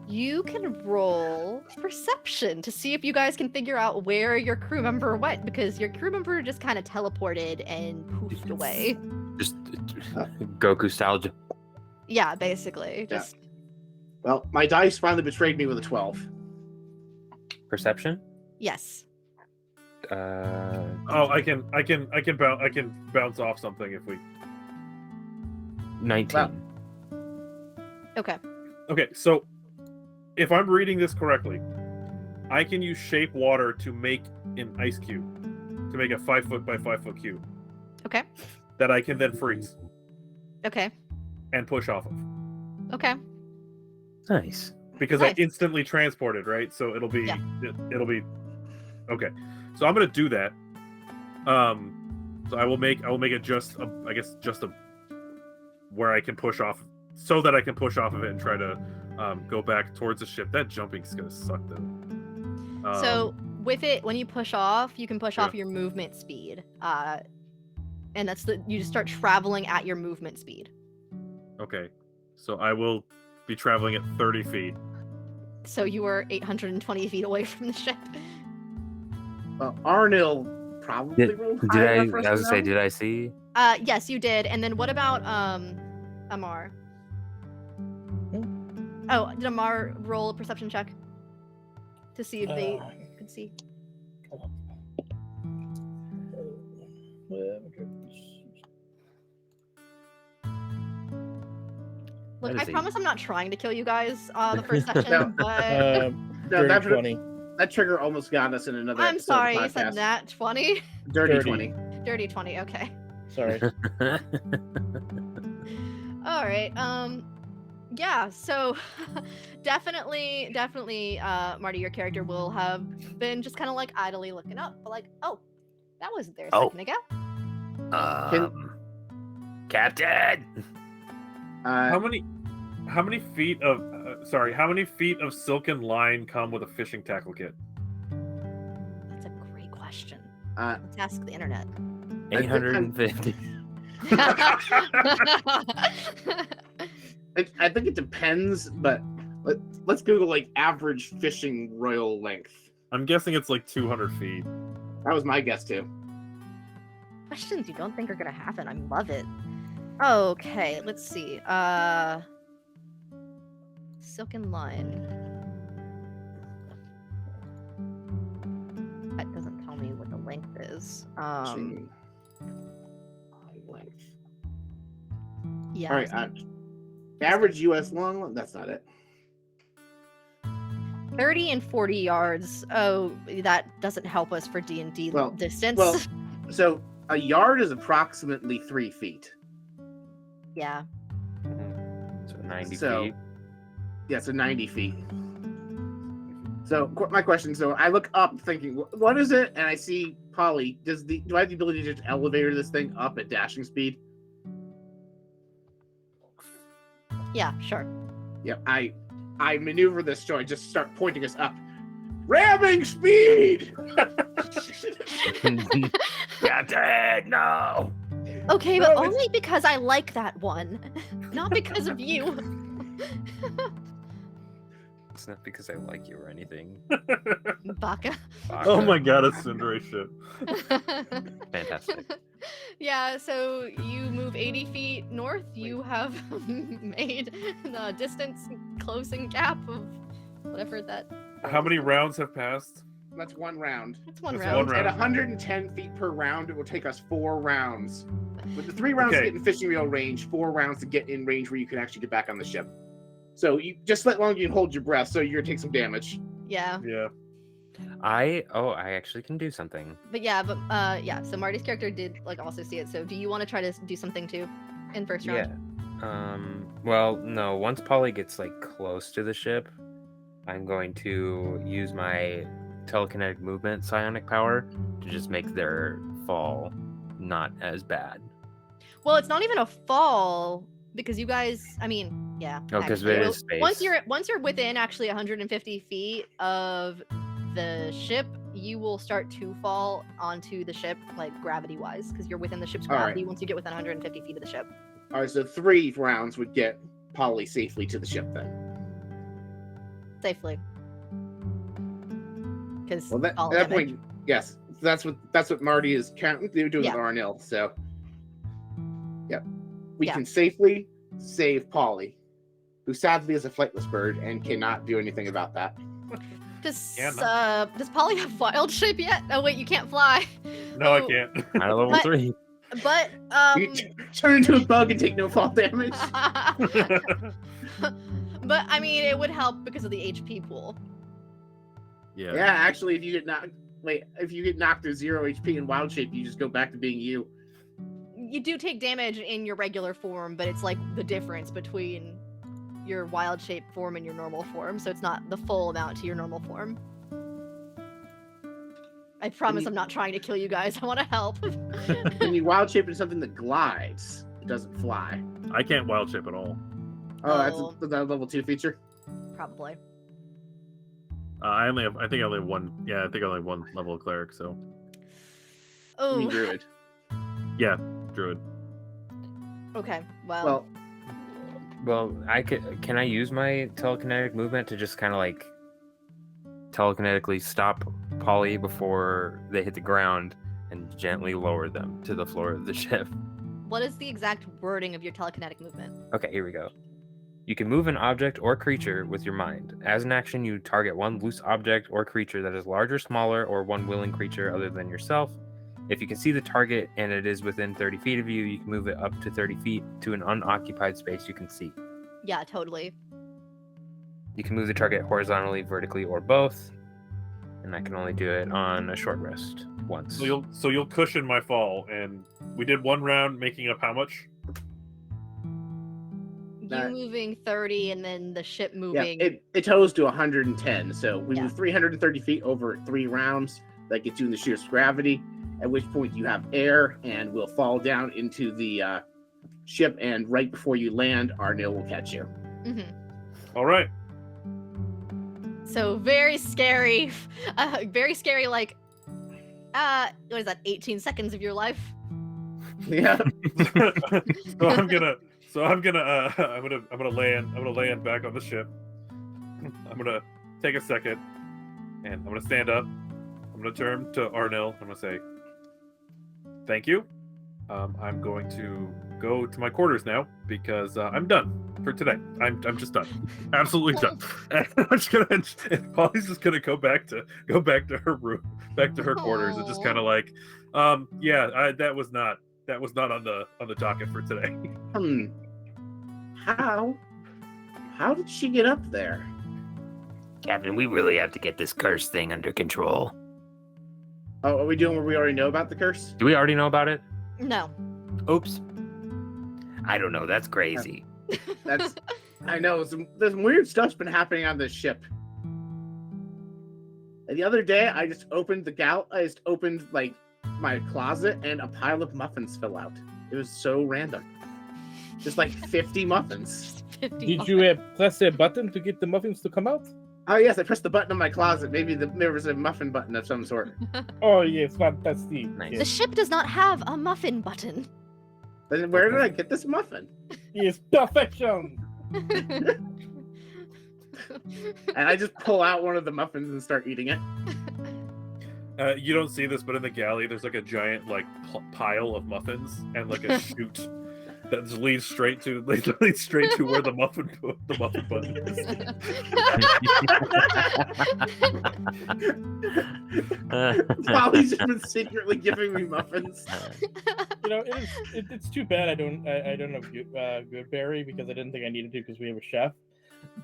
You can roll perception to see if you guys can figure out where your crew member went, because your crew member just kind of teleported and poofed away. Just Goku style. Yeah, basically. Just Well, my dice finally betrayed me with a 12. Perception. yes. Oh, I can bounce off something if we. 19. Okay. Okay, so if I'm reading this correctly, I can use shape water to make an ice cube, to make a 5 foot by 5 foot cube Okay. that I can then freeze Okay. and push off of Okay. Nice. because Nice. I instantly transported, right? So it'll be Yeah. it'll be okay. So I'm gonna do that. So I will make it just a where I can push off, so that I can push off of it and try to go back towards the ship. That jumping's gonna suck though. So with it, when you push off, you can push Yeah. off your movement speed. And you just start traveling at your movement speed. Okay, so I will be traveling at 30 feet. So you are 820 feet away from the ship. Well, Arnil probably rolled Did higher I for us was to gonna say, know. did I see? Yes, you did. And then what about Amar? Oh, did Amar roll a perception check to see if they could see? Look, That I is a- promise I'm not trying to kill you guys the first section, No. but No, Dirty that, 20. that trigger almost got us in another I'm episode of sorry, the you said podcast. that 20. Dirty 30. 20. Dirty 20, okay. Sorry. All right. Yeah, so definitely, Marty, your character will have been just kind of like idly looking up, but like, oh, that wasn't there a Oh. second ago. Captain. How many feet of silken line come with a fishing tackle kit? That's a great question. Uh, Let's ask the internet. 850. I think it depends, but let's Google like average fishing royal length. I'm guessing it's like 200 feet. That was my guess too. Questions you don't think are gonna happen. I love it. Okay, let's see. Silken line. That doesn't tell me what the length is. Fishing length. Yeah. All right. Average U.S. long. That's not it. 30 and 40 yards. Oh, that doesn't help us for D&D Well- distance. Well, so a yard is approximately 3 feet. yeah. So 90 So- feet. Yeah, so 90 feet. So my question, so I look up thinking, what is it? And I see Polly. Do I have the ability to just elevator this thing up at dashing speed? Yeah, sure. Yep. I maneuver this so I just start pointing us up. Ramming speed! Captain, no. Okay, No, but it's- only because I like that one. Not because of you. It's not because I like you or anything. Baka. Oh my god, it's Cinderay shit. Fantastic. Yeah, so you move 80 feet north. You have made the distance closing gap of whatever that. How many rounds have passed? That's one round. That's one That's round. one At round. 110 feet per round, it will take us 4 rounds. With the 3 rounds to Okay. get in fishing reel range, 4 rounds to get in range where you can actually get back on the ship. So you just let long as you can hold your breath, so you're gonna take some damage. Yeah, Yeah. I actually can do something. but yeah. So Marty's character did like also see it. So do you want to try to do something too in first round? Yeah. Well, no. Once Polly gets like close to the ship, I'm going to use my telekinetic movement psionic power to just make their fall not as bad. Well, it's not even a fall because you guys. I mean, yeah. Oh, 'cause actually, it well, is space. Once you're within actually 150 feet of the ship, you will start to fall onto the ship, like gravity-wise, because you're within the ship's All right. gravity once you get within 150 feet of the ship. All right, so 3 rounds would get Polly safely to the ship then. Safely. Because Well, at that point, yes, that's what Marty is doing with Arnil. So, yep, we can safely save Polly, who sadly is a flightless bird and cannot do anything about that. Does Polly have wild shape yet? Oh wait, you can't fly. No, I can't. Out of level 3. But You turn into a bug and take no fall damage. but I mean, it would help because of the HP pool. Yeah. Yeah, actually, if you get knocked to 0 HP in wild shape, you just go back to being you. You do take damage in your regular form, but it's like the difference between your wild shape form and your normal form, so it's not the full amount to your normal form. I promise I'm not trying to kill you guys. I want to help. When you wild shape into something that glides, it doesn't fly. I can't wild shape at all. Oh, that's a level 2 feature. Probably. I think I only have one. Yeah, I think I only have one level of cleric. So. I mean, Oh. druid. Yeah, druid. Okay. Well. Well, can I use my telekinetic movement to just kind of like telekinetically stop Polly before they hit the ground and gently lower them to the floor of the ship? What is the exact wording of your telekinetic movement? Okay, here we go. You can move an object or creature with your mind. As an action, you target one loose object or creature that is larger, smaller, or one willing creature other than yourself. If you can see the target and it is within 30 feet of you, you can move it up to 30 feet to an unoccupied space you can see. Yeah, totally. You can move the target horizontally, vertically, or both. And I can only do it on a short rest once. So you'll cushion my fall, and we did one round, making up how much? You moving 30 and then the ship moving. Yeah, it totals to 110. So we Yeah. move 330 feet over 3 rounds. That gets you in the sheerest gravity. At which point you have air and will fall down into the ship. And right before you land, Arnil will catch you. All right. So very scary. Very scary. Like, what is that? 18 seconds of your life. Yeah. So I'm gonna land back on the ship. I'm gonna take a second, and I'm gonna stand up. I'm gonna turn to Arnil. I'm gonna say, "Thank you. I'm going to go to my quarters now because I'm done for today. I'm just done, absolutely done." And I'm just gonna. And Polly's just gonna go back to her room, back to her quarters, and just kind of like, that was not on the docket for today. How did she get up there? Captain, we really have to get this curse thing under control. Oh, are we doing what we already know about the curse? Do we already know about it? No. Oops. I don't know, that's crazy. I know, there's weird stuff's been happening on this ship. And the other day, I just opened like my closet and a pile of muffins fell out. It was so random. Just like 50 muffins. 50 Did you press a button to get the muffins to come out? Oh yes, I pressed the button on my closet. Maybe there was a muffin button of some sort. Oh yes, fantastic. Nice. The ship does not have a muffin button. Then where did I get this muffin? Yes, perfection. And I just pull out one of the muffins and start eating it. You don't see this, but in the galley, there's like a giant pile of muffins and like a chute that just leads straight to where the muffin button is. Polly's just been secretly giving me muffins. You know, it's too bad I don't have Goodberry because I didn't think I needed to because we have a chef.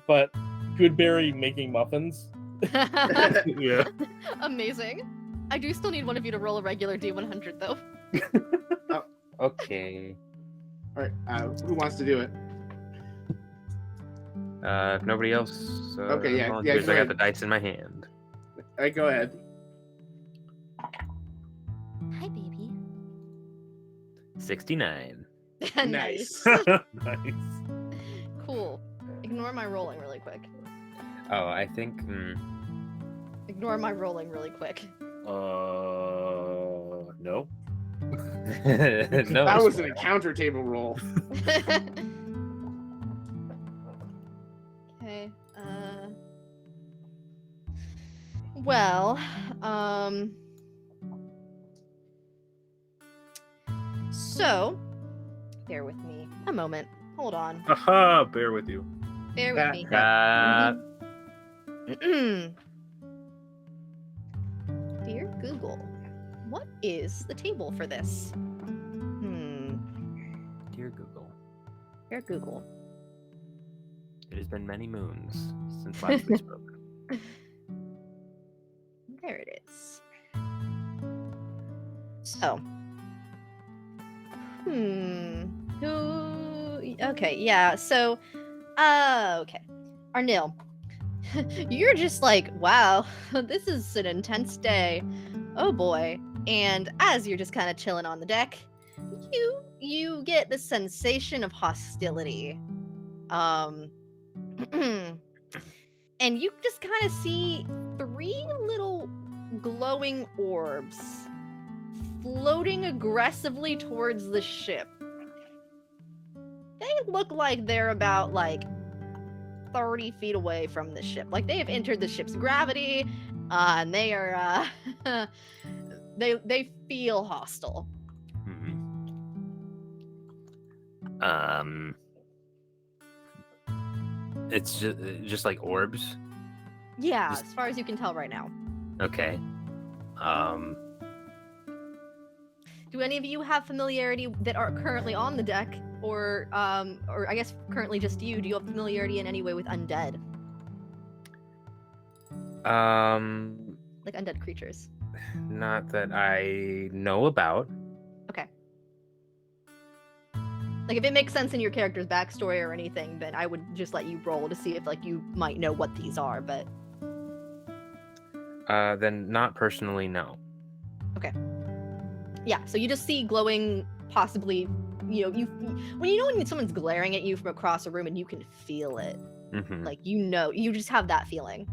But Goodberry making muffins. Yeah. Amazing. I do still need one of you to roll a regular D100 though. Okay. All right, who wants to do it? If nobody else Okay, yeah, volunteers, go I got ahead. the dice in my hand. All right, go ahead. Hi, baby. 69. Nice. Nice. Cool. Ignore my rolling really quick. Oh, I think... Ignore my rolling really quick. No. No. That was an encounter table roll. Okay. Well, so bear with me a moment. Hold on. Haha, bear with you. Bear with me. Dear Google, what is the table for this? Dear Google, Dear Google. it has been many moons since last we spoke. There it is. So. Okay, yeah. So, okay. Arnil, you're just like, wow, this is an intense day. Oh boy. And as you're just kind of chilling on the deck, you get the sensation of hostility. And you just kind of see 3 little glowing orbs floating aggressively towards the ship. They look like they're about 30 feet away from the ship. Like they have entered the ship's gravity, and they are they feel hostile. It's just like orbs. Yeah, Just- as far as you can tell right now. Okay. Do any of you have familiarity that are currently on the deck, or I guess currently just you? Do you have familiarity in any way with undead, like undead creatures? Not that I know about. Okay. Like if it makes sense in your character's backstory or anything, then I would just let you roll to see if you might know what these are. But Then not personally, no. yeah, so you just see glowing, possibly, when someone's glaring at you from across a room and you can feel it, Mm-hmm. you just have that feeling.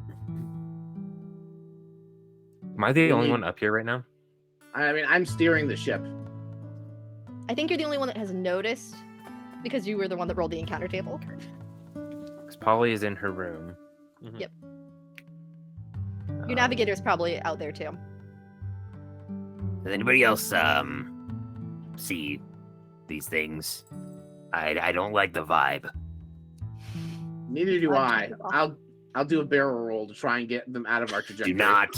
Am I the only one up here right now? I mean, I'm steering the ship. I think you're the only one that has noticed, because you were the one that rolled the encounter table. Because Polly is in her room. Yep. Your navigator's probably out there too. Does anybody else see these things? I don't like the vibe. Neither do I. I'll- I'll do a barrel roll to try and get them out of our trajectory. Do not,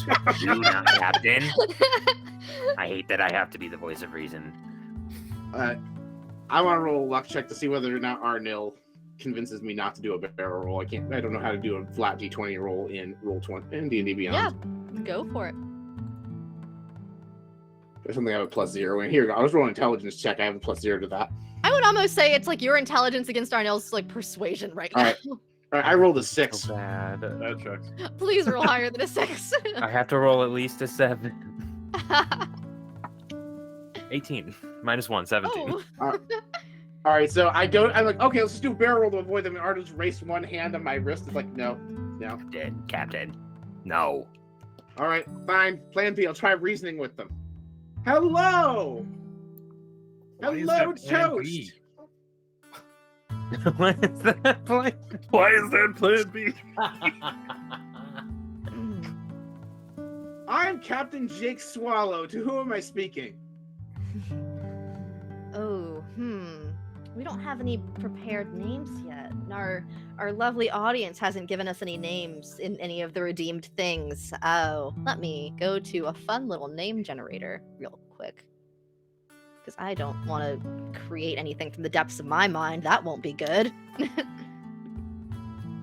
Captain. I hate that I have to be the voice of reason. I want to roll a luck check to see whether or not Arnil convinces me not to do a barrel roll. I don't know how to do a flat D20 roll in roll 20 in D&D Beyond. Yeah, go for it. There's something I have a +0 in here. I was rolling intelligence check. I have a +0 to that. I would almost say it's like your intelligence against Arnel's persuasion right now. Alright. All right, I rolled a 6. So bad. That checks. Please roll higher than a 6. I have to roll at least a 7. 18. -1, 17. Oh. All right, so I'm like, okay, let's just do a barrel roll to avoid them. And Arnold just raised one hand on my wrist. It's like, no. Captain. No. All right, fine. Plan B. I'll try reasoning with them. Hello. Why is Hello, that plan B? Toast. What is that plan? Why is that plan B? I'm Captain Jake Swallow. To whom am I speaking? We don't have any prepared names yet. Our lovely audience hasn't given us any names in any of the redeemed things. Oh, let me go to a fun little name generator real quick. Because I don't want to create anything from the depths of my mind. That won't be good.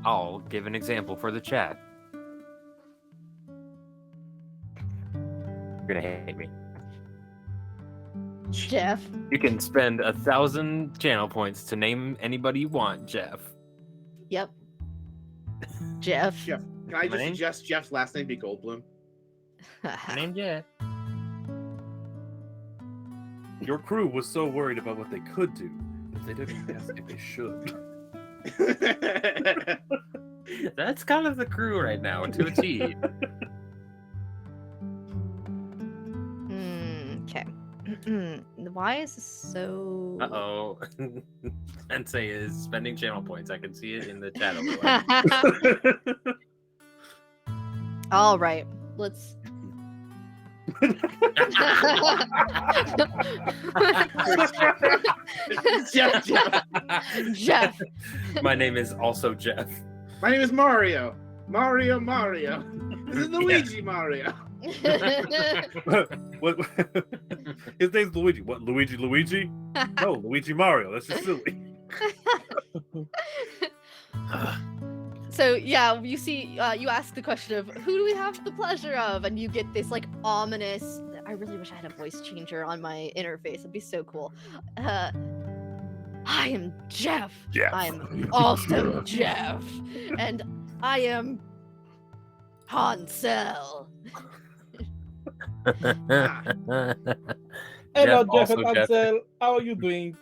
I'll give an example for the chat. You're gonna hate me. Jeff. You can spend 1,000 channel points to name anybody you want, Jeff. Yep. Jeff. Jeff. Can I My just name? suggest Jeff's last name be Goldblum? My name's Jeff. Your crew was so worried about what they could do that they didn't ask if they should. That's kind of the crew right now, to a T. Why is this so? Uh-oh. Sensei is spending channel points. I can see it in the chat overlay. All right, let's. Jeff. My name is also Jeff. My name is Mario. Mario. This is Luigi Mario. What? His name's Luigi. What? Luigi? No, Luigi Mario. That's just silly. So yeah, you see, you ask the question of who do we have the pleasure of, and you get this like ominous. I really wish I had a voice changer on my interface. It'd be so cool. I am Jeff. I am also Jeff, and I am Hansel. Hello, Jeff also and Ansel. How are you doing?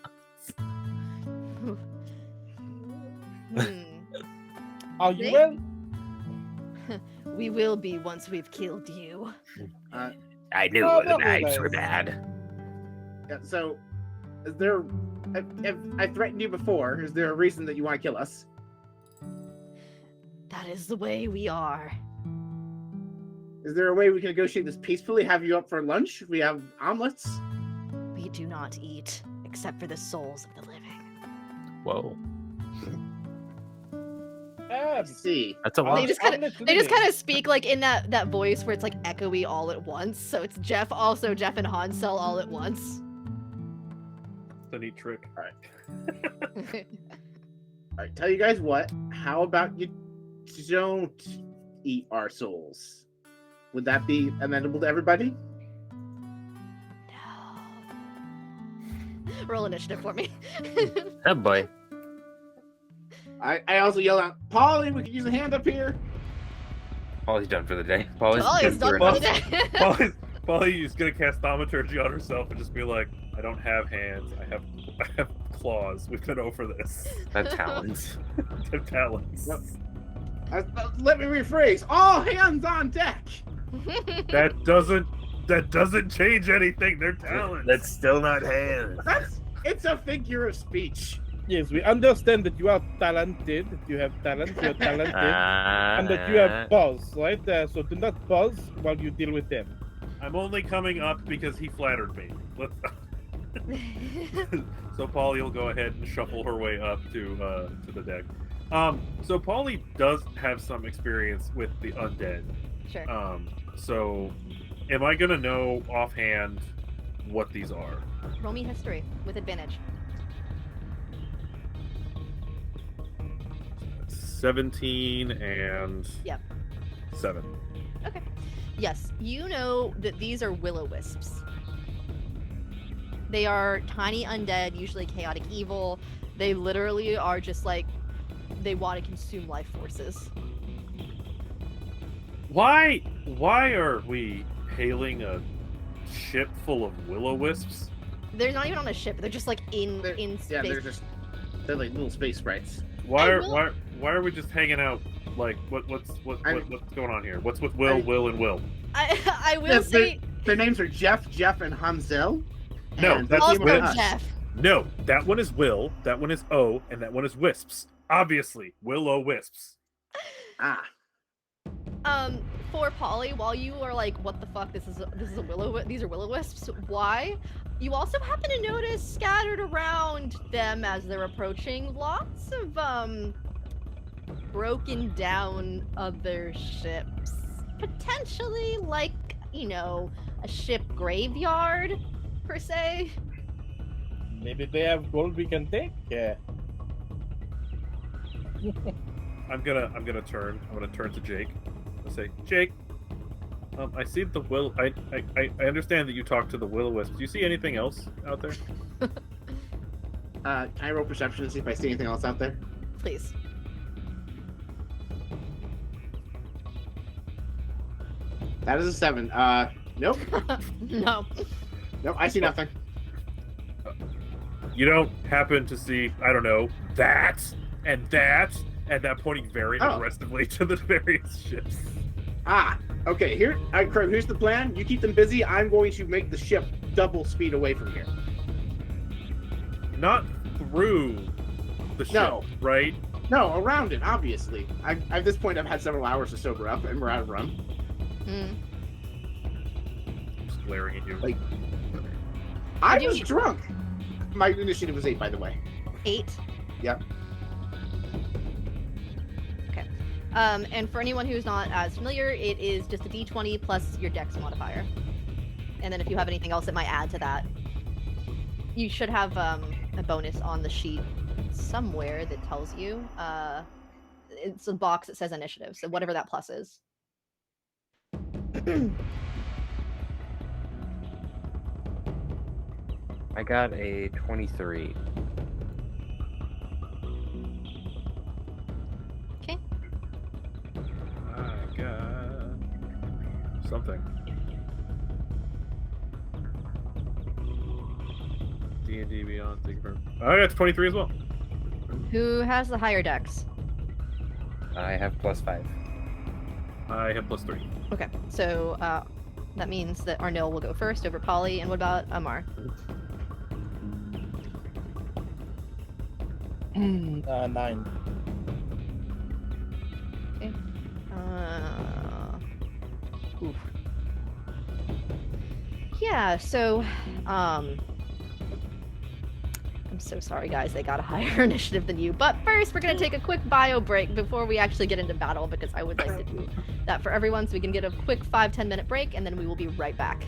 Are you well? We will be once we've killed you. I knew Oh, the that was knives were nice. bad. Yeah, so, is there? If I threatened you before, is there a reason that you want to kill us? That is the way we are. Is there a way we can negotiate this peacefully? Have you up for lunch? We have omelets. We do not eat except for the souls of the living. Whoa. I see. That's a lot. They just kind of speak like in that voice where it's like echoey all at once. So it's Jeff, also Jeff and Hansel all at once. It's a neat trick. All right, tell you guys what. How about you don't eat our souls? Would that be amenable to everybody? No. Roll initiative for me. Oh boy. I also yell out, Polly, we can use a hand up here. Polly's done for the day. Polly's It's done for the day. Polly's gonna cast thaumaturgy on herself and just be like, I don't have hands. I have claws. We've been over this. That talents. I have talents. Yep. Let me rephrase. All hands on deck. That doesn't change anything. They're talents. That's still not hands. It's a figure of speech. Yes, we understand that you are talented, that you have talent, you're talented, and that you have paws, right? So do not pause while you deal with them. I'm only coming up because he flattered me. So Polly will go ahead and shuffle her way up to the deck. So Polly does have some experience with the undead. Sure. So am I gonna know offhand what these are? Roll me history with advantage. 17 and Yep. 7. Okay. Yes, you know that these are will-o-wisps. They are tiny undead, usually chaotic evil. They literally are just like, they want to consume life forces. Why are we hailing a ship full of will-o-wisps? They're not even on a ship. They're just like in space. Yeah, they're like little space sprites. Why are we just hanging out? Like what's going on here? What's with Will, and Will? I will Yeah, say their names are Jeff, and Hansel. No, and that's also us. Jeff. No, that one is Will, that one is O, and that one is Wisps. Obviously, Will-o-wisps. Ah, For Polly, while you are like, what the fuck? This is a these are will-o-wisps. Why? You also happen to notice scattered around them as they're approaching lots of broken down other ships. Potentially like, a ship graveyard per se. Maybe they have gold we can take. Yeah. I'm gonna turn to Jake. I'll say, Jake, I see the will. I understand that you talked to the will-o-wisp. Do you see anything else out there? can I roll perception to see if I see anything else out there? Please. That is a 7. Nope. No. Nope, I see nothing. You don't happen to see, I don't know, that, and that pointing very aggressively to the various ships. Ah, okay. Here's the plan. You keep them busy. I'm going to make the ship double speed away from here. Not through the ship, No. right? No, around it, obviously. At this point, I've had several hours to sober up, and we're out of rum. Hmm. Just glaring at you. Like, I do you was need? drunk. My initiative was 8, by the way. 8. Yep. Okay. And for anyone who's not as familiar, it is just a d20 plus your dex modifier. And then if you have anything else, it might add to that. You should have a bonus on the sheet somewhere that tells you. It's a box that says initiative, so whatever that plus is. I got a 23. Okay. I got something. D&D Beyond. Thank you for. I got 23 as well. Who has the higher dex? I have +5. I have +3. Okay, so that means that Arnil will go first over Polly, and what about Amar? 9. Okay. Oof. Yeah, so I'm so sorry, guys. They got a higher initiative than you. But first, we're going to take a quick bio break before we actually get into battle, because I would like to do that for everyone, so we can get a quick 5-10 minute break, and then we will be right back.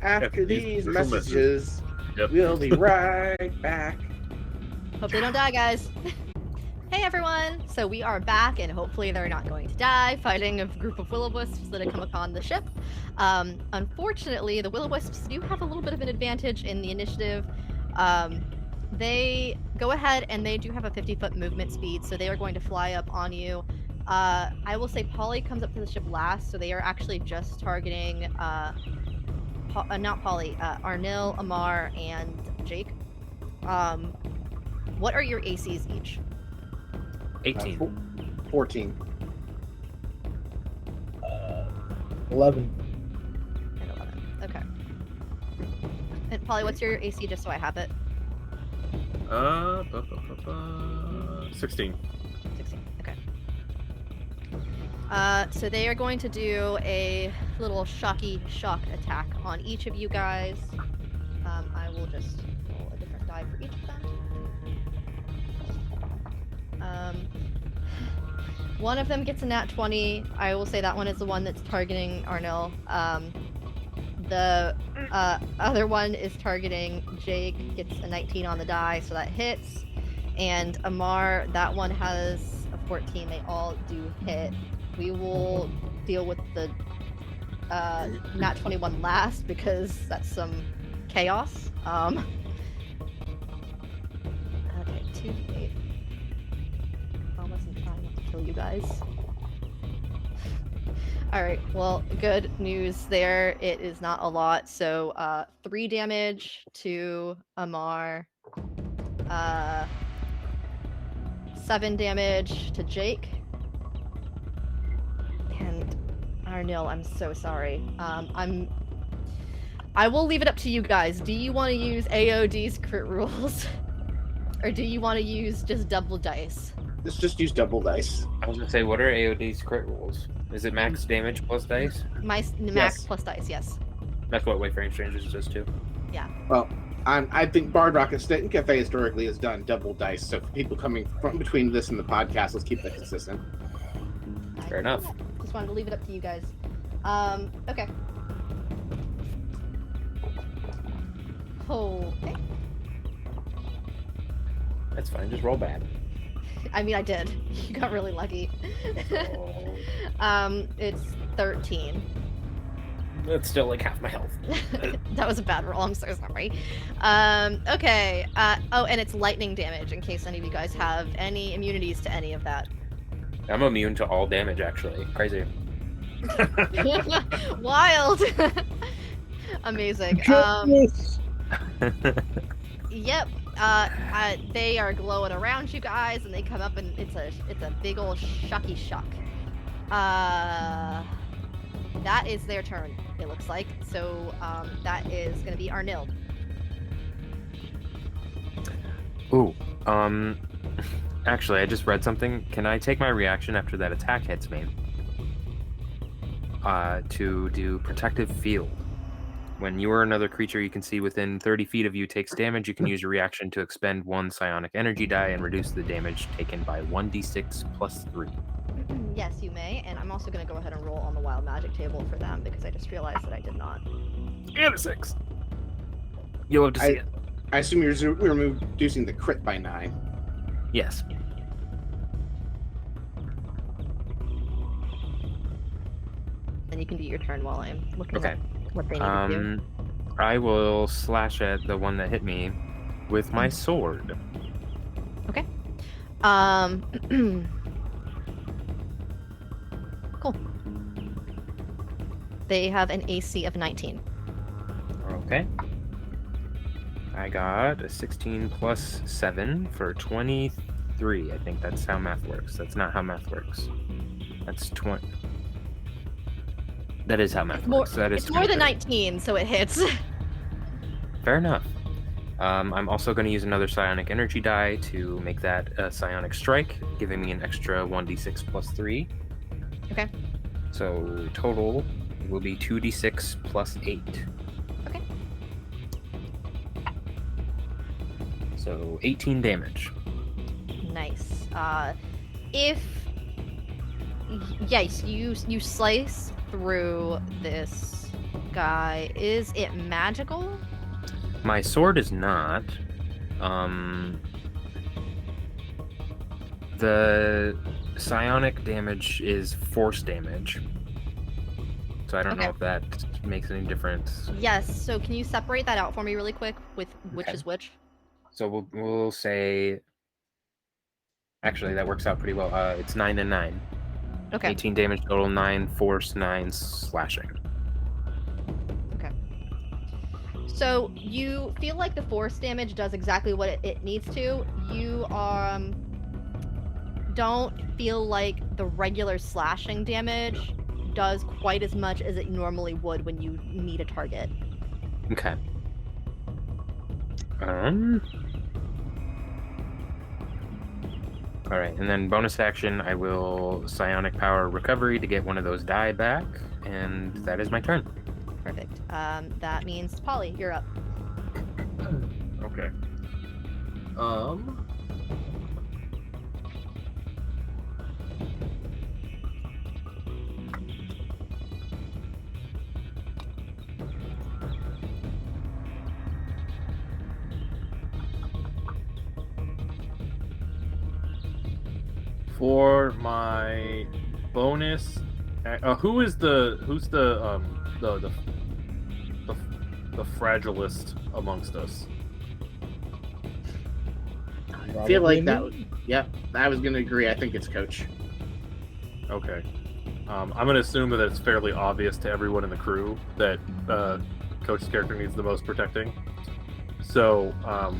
After these crucial messages, Yep. we'll be right back. Hope they don't die, guys. Hey, everyone. So we are back, and hopefully they're not going to die fighting a group of will-o-wisps that have come upon the ship. Unfortunately, the will-o-wisps do have a little bit of an advantage in the initiative. They go ahead, and they do have a 50-foot movement speed, so they are going to fly up on you. I will say Polly comes up to the ship last, so they are actually just targeting, not Polly, Arnil, Amar, and Jake. What are your ACs each? 18. 14. 11. And 11. Okay. And Polly, what's your AC, just so I have it? 16. 16. Okay. So they are going to do a little shock attack on each of you guys. I will just roll a different die for each of them. One of them gets a nat 20. I will say that one is the one that's targeting Arnil. The other one is targeting Jake, gets a 19 on the die, so that hits. And Amar, that one has a 14. They all do hit. We will deal with the nat 21 last, because that's some chaos. Okay, 2d8. Wasn't trying not to kill you guys. Alright, well, good news there. It is not a lot. So 3 damage to Amar, 7 damage to Jake, and Arnil, I'm so sorry. I will leave it up to you guys. Do you want to use AOD's crit rules? Or do you want to use just double dice? Let's just use double dice. I was gonna say, what are AOD's crit rules? Is it max damage plus dice? Max Yes. plus dice, yes. That's what Wayfaring Strangers does too. Well, I think Bard Rock and Cafe historically has done double dice. So for people coming from between this and the podcast, let's keep that consistent. Fair enough. Just wanted to leave it up to you guys. Okay. Okay. That's fine. Just roll bad. I mean, I did. You got really lucky. It's 13. That's still like half my health. That was a bad roll. I'm so sorry. Okay. Oh, and it's lightning damage, in case any of you guys have any immunities to any of that. I'm immune to all damage, actually. Crazy. Wild. Amazing. Goodness. Yep. They are glowing around you guys, and they come up, and it's a big old shocky shock. That is their turn, it looks like. So that is going to be Arnil. Ooh, actually, I just read something. Can I take my reaction after that attack hits me? To do protective field. When you or another creature you can see within 30 feet of you takes damage, you can use your reaction to expend 1 psionic energy die and reduce the damage taken by 1d6 plus 3. Yes, you may. And I'm also going to go ahead and roll on the wild magic table for them because I just realized that I did not. And a 6. You'll have to see it. I assume you're reducing the crit by 9. Yes. Then you can do your turn while I'm looking Okay. at what they need to do. I will slash at the one that hit me with my sword. Okay. Cool. They have an AC of 19. Okay. I got a 16 plus 7 for 23. I think that's how math works. That's not how math works. That's 20. That is how math works. That is It's more than 23. 19, so it hits. Fair enough. I'm also going to use another psionic energy die to make that a psionic strike, giving me an extra 1d6 plus 3. Okay. So total will be 2d6 plus 8. Okay. So 18 damage. Nice. Yes, you slice through this guy. Is it magical? My sword is not. The psionic damage is force damage. So I don't know Okay. if that makes any difference. Yes. So can you separate that out for me really quick with which Okay. is which? So we'll say. Actually, that works out pretty well. It's 9 and 9. Okay. 18 damage total, 9 force, 9 slashing. Okay. So you feel like the force damage does exactly what it needs to. You don't feel like the regular slashing damage does quite as much as it normally would when you meet a target. Okay. All right, and then bonus action, I will psionic power recovery to get one of those die back, and that is my turn. Perfect. That means Polly, you're up. Okay. For my bonus, who's the fragilest amongst us? I feel like that. Probably me. Yep, I was gonna agree. I think it's Coach. Okay. I'm gonna assume that it's fairly obvious to everyone in the crew that Coach's character needs the most protecting. So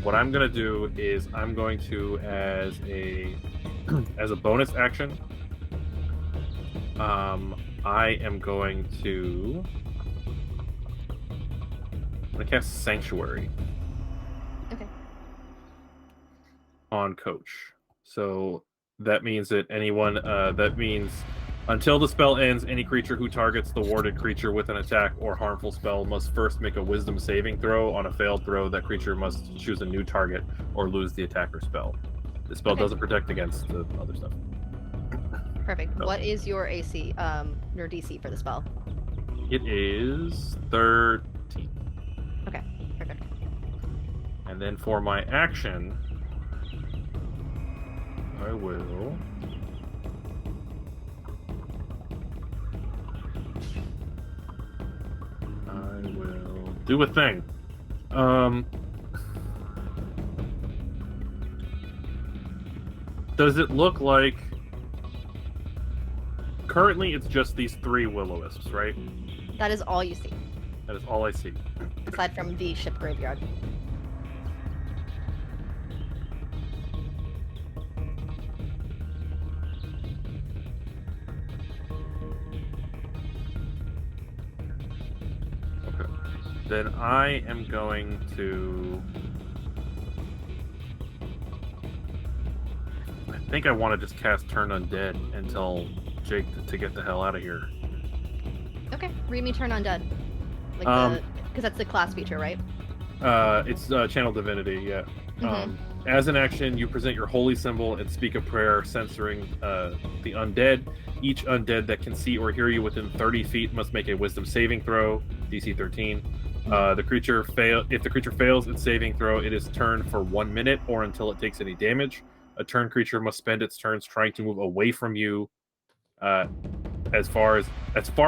what I'm gonna do is I'm going to, as a bonus action, I am going to cast Sanctuary. Okay. On Coach. So that means that until the spell ends, any creature who targets the warded creature with an attack or harmful spell must first make a wisdom saving throw. On a failed throw, that creature must choose a new target or lose the attack or spell. The spell Okay. doesn't protect against the other stuff. Perfect. Oh. What is your AC, your DC for the spell? It is 13. Okay, perfect. And then for my action, I will do a thing. Does it look like currently it's just these 3 will-o-wisps, right? That is all you see, That is all I see. aside from the ship graveyard. Okay. then I am going to. I think I want to just cast Turn Undead and tell Jake to get the hell out of here. Okay, read me Turn Undead. Because that's the class feature, right? It's Channel Divinity, yeah. Mhm. As an action, you present your holy symbol and speak a prayer censoring the undead. Each undead that can see or hear you within 30 feet must make a Wisdom saving throw, DC 13. If the creature fails its saving throw, it is turned for 1 minute or until it takes any damage. A turn creature must spend its turns trying to move away from you, as far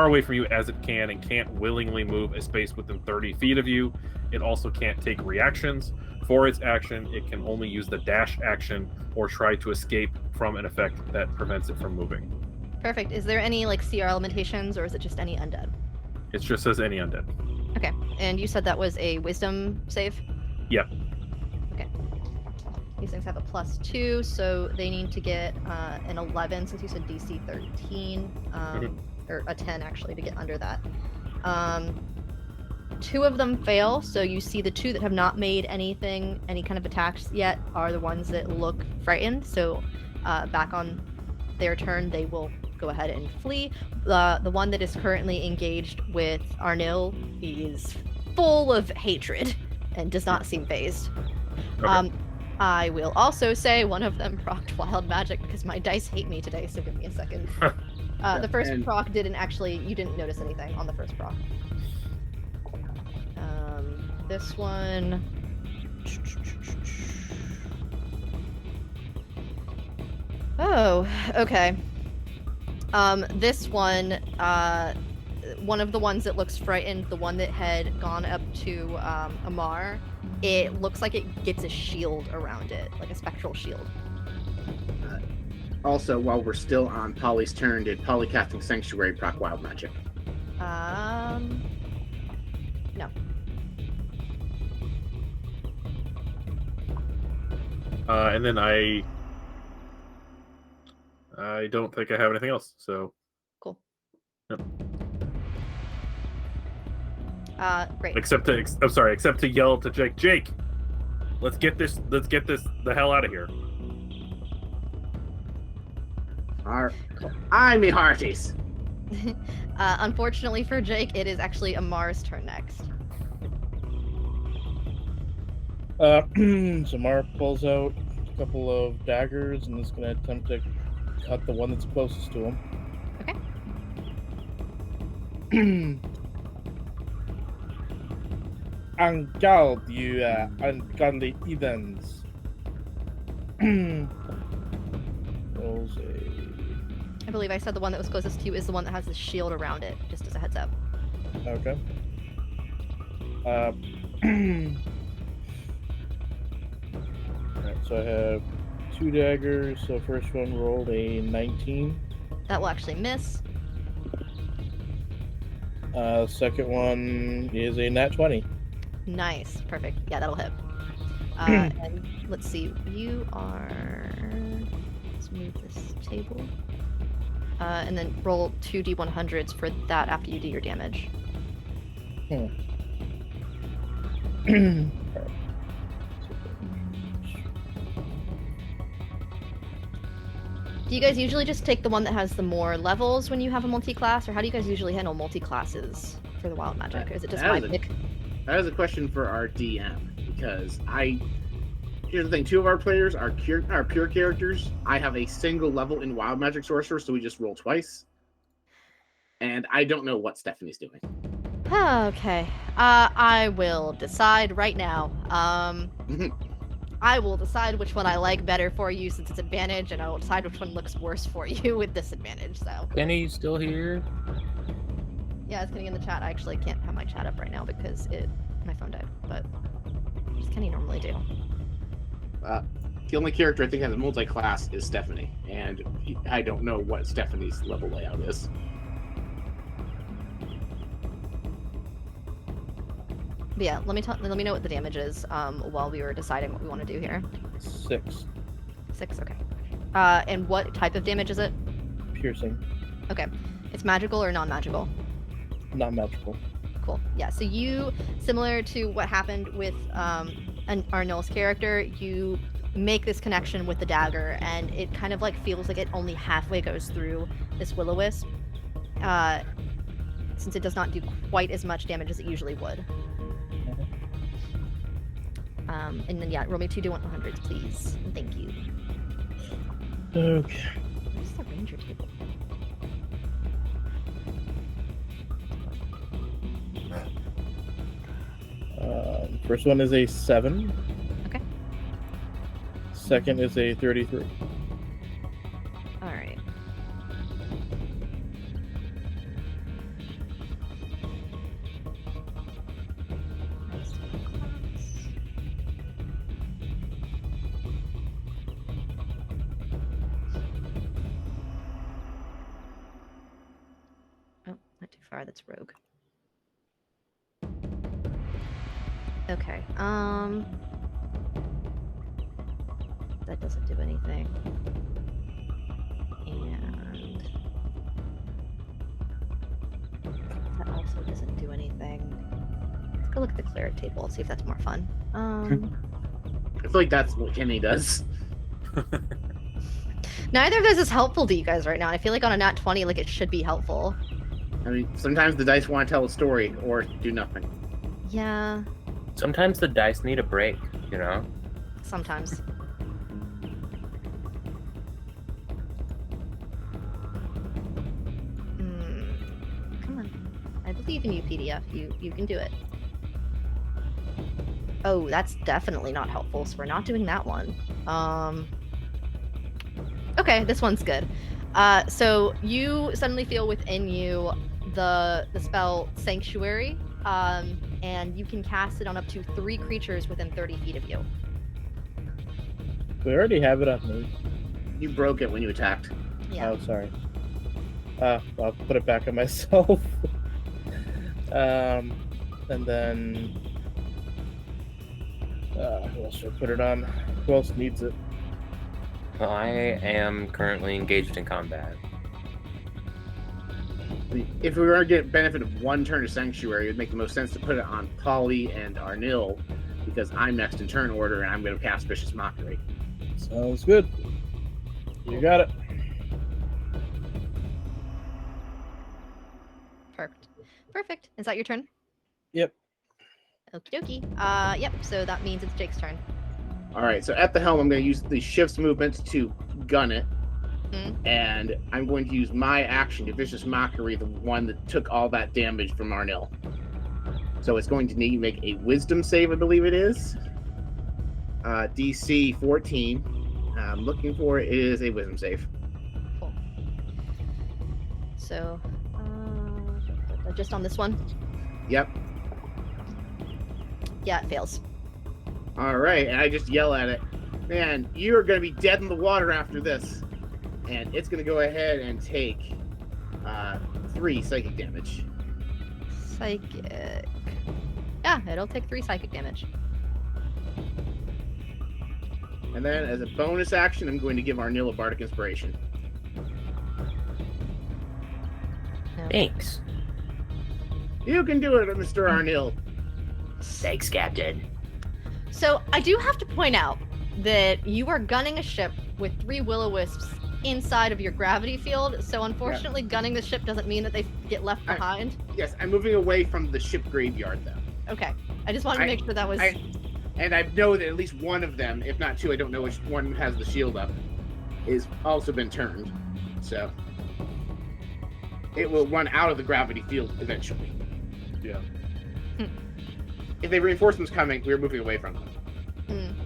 away from you as it can, and can't willingly move a space within 30 feet of you. It also can't take reactions. For its action, it can only use the dash action or try to escape from an effect that prevents it from moving. Perfect. Is there any like CR limitations, or is it just any undead? It just says any undead. Okay. And you said that was a Wisdom save? Yep. Okay. These things have a +2, so they need to get an 11, since you said DC 13, or a 10 actually to get under that. 2 of them fail, so you see the 2 that have not made any kind of attacks yet are the ones that look frightened. So back on their turn, they will go ahead and flee. The one that is currently engaged with Arnil is full of hatred and does not seem phased. Okay. I will also say one of them procced wild magic because my dice hate me today, so give me a second. The first proc you didn't notice anything on the first proc. This one. Oh, okay. This one, one of the ones that looks frightened, the one that had gone up to Amar, it looks like it gets a shield around it, like a spectral shield. Also, while we're still on Polly's turn, did Polly casting Sanctuary proc wild magic? No. And then I don't think I have anything else. So Cool. Yep. Great. Except to yell to Jake, let's get this the hell out of here. I me hearties. Unfortunately for Jake, it is actually Amar's turn next. So Amar pulls out a couple of daggers and is going to attempt to cut the one that's closest to him. Okay. En garde, you ungodly heathens. Rolls a... I believe I said the one that was closest to you is the one that has the shield around it, just as a heads up. Okay. Alright, so I have 2 daggers. So first one rolled a 19. That will actually miss. Second one is a nat 20. Nice. Perfect. Yeah, that'll hit. And let's see. You are... Let's move this table. And then roll 2 D100s for that after you do your damage. Do you guys usually just take the one that has the more levels when you have a multi-class, or how do you guys usually handle multi-classes for the wild magic? Or is it just my pick? That is a question for our DM, because here's the thing, 2 of our players are pure characters. I have a single level in wild magic sorcerer, so we just roll twice. And I don't know what Stephanie's doing. Okay. I will decide right now. I will decide which one I like better for you since it's advantage, and I will decide which one looks worse for you with disadvantage. So. Kenny still here? Yeah, it's getting in the chat. I actually can't have my chat up right now because my phone died. But what does Kenny normally do? The only character I think has a multi-class is Stephanie, and I don't know what Stephanie's level layout is. But yeah, let me know what the damage is while we were deciding what we want to do here. 6. 6, okay. And what type of damage is it? Piercing. Okay. It's magical or non-magical? Not magical. Cool. Yeah. So you, similar to what happened with Arnil's character, you make this connection with the dagger, and it kind of like feels like it only halfway goes through this will-o-wisp, since it does not do quite as much damage as it usually would. And then roll me 2d100s, please. And thank you. Okay. Where's the ranger table? First one is a 7. Okay. Second is a 33. All right. Oh, not too far. That's rogue. Okay. That doesn't do anything. And that also doesn't do anything. Let's go look at the cleric table and see if that's more fun. I feel like that's what Kenny does. Neither of those is helpful to you guys right now. I feel like on a nat 20, like it should be helpful. I mean, sometimes the dice want to tell a story or do nothing. Yeah, Sometimes the dice need a break, you know? sometimes. Come on. I believe in you, PDF. You can do it. Oh, that's definitely not helpful, so we're not doing that one. Okay, this one's good. So you suddenly feel within you the spell Sanctuary, and you can cast it on up to 3 creatures within 30 feet of you. We already have it on me. You broke it when you attacked. Yeah. Oh, sorry. I'll put it back on myself. And then who else should I put it on? Who else needs it? I am currently engaged in combat. If we were to get benefit of one turn of Sanctuary, it would make the most sense to put it on Polly and Arnil, because I'm next in turn order and I'm going to cast Vicious Mockery. Sounds good. You got it. Perfect. Is that your turn? Yep. Okie dokie. Yep, so that means it's Jake's turn. All right, so at the helm, I'm going to use the shift's movement to gun it. And I'm going to use my action to Vicious Mockery, the one that took all that damage from Arnil. So it's going to need to make a Wisdom save, I believe it is. DC 14. I'm looking for it is a Wisdom save. Cool. So, just on this one? Yep. Yeah, it fails. All right, and I just yell at it, man, you're going to be dead in the water after this. And it's going to go ahead and take 3 psychic damage. Psychic. Yeah, it'll take 3 psychic damage. And then as a bonus action, I'm going to give Arnil a Bardic Inspiration. Thanks. You can do it, Mr. Arnil. Thanks, Captain. So I do have to point out that you are gunning a ship with 3 will-o-wisps inside of your gravity field. So unfortunately, gunning the ship doesn't mean that they get left behind. Yes, I'm moving away from the ship graveyard, though. Okay. I just wanted to make sure that was... And I know that at least one of them, if not 2, I don't know which one has the shield up, is also been turned. So it will run out of the gravity field eventually. Yeah. If a reinforcement's coming, we're moving away from them.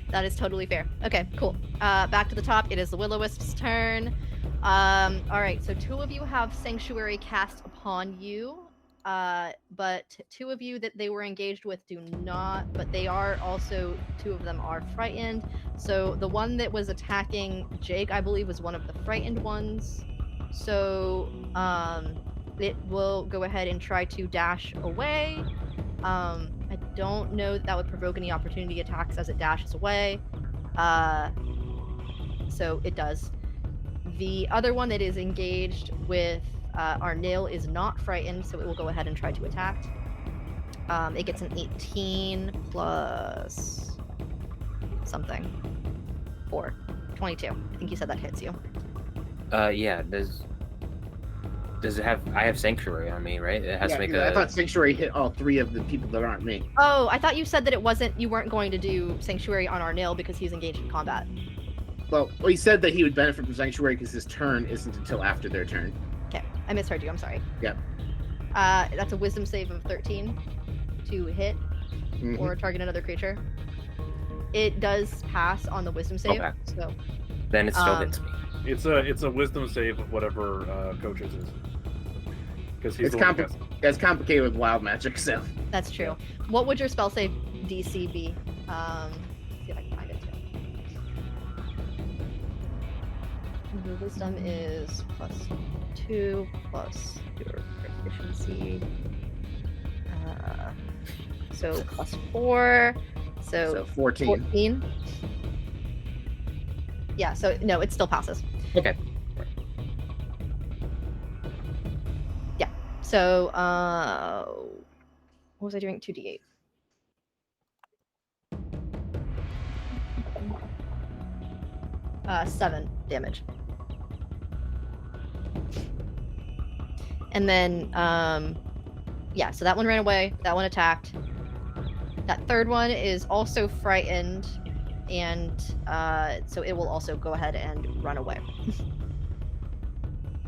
That is totally fair. Okay, cool. Back to the top. It is the will-o-wisp's turn. All right, so 2 of you have Sanctuary cast upon you, but 2 of you that they were engaged with do not, but they are also, 2 of them are frightened. So the one that was attacking Jake, I believe, was one of the frightened ones. So it will go ahead and try to dash away. I don't know that would provoke any opportunity attacks as it dashes away. So it does. The other one that is engaged with Arnil is not frightened, so it will go ahead and try to attack. It gets an 18 plus something. 4. 22. I think you said that hits you. Yeah. Does it have? I have sanctuary on me, right? It has to make I thought Sanctuary hit all 3 of the people that aren't me. Oh, I thought you said that you weren't going to do Sanctuary on Arnil because he's engaged in combat. Well, he said that he would benefit from Sanctuary because his turn isn't until after their turn. Okay, I misheard you. I'm sorry. Yep. That's a Wisdom save of 13 to hit or target another creature. It does pass on the Wisdom save, Okay. so Then it still hits me. It's a Wisdom save of whatever Coach's is. Because he's It's, the one who it's complicated with wild magic, so. that's true. What would your spell save DC be? Let's see if I can find it too. Your Wisdom is +2 plus your proficiency. So +4. So 14. 14. Yeah, so no, it still passes. Okay. Yeah. So what was I doing? 2d8. Uh, 7 damage. And then yeah, so that one ran away, that one attacked. That third one is also frightened, and so it will also go ahead and run away.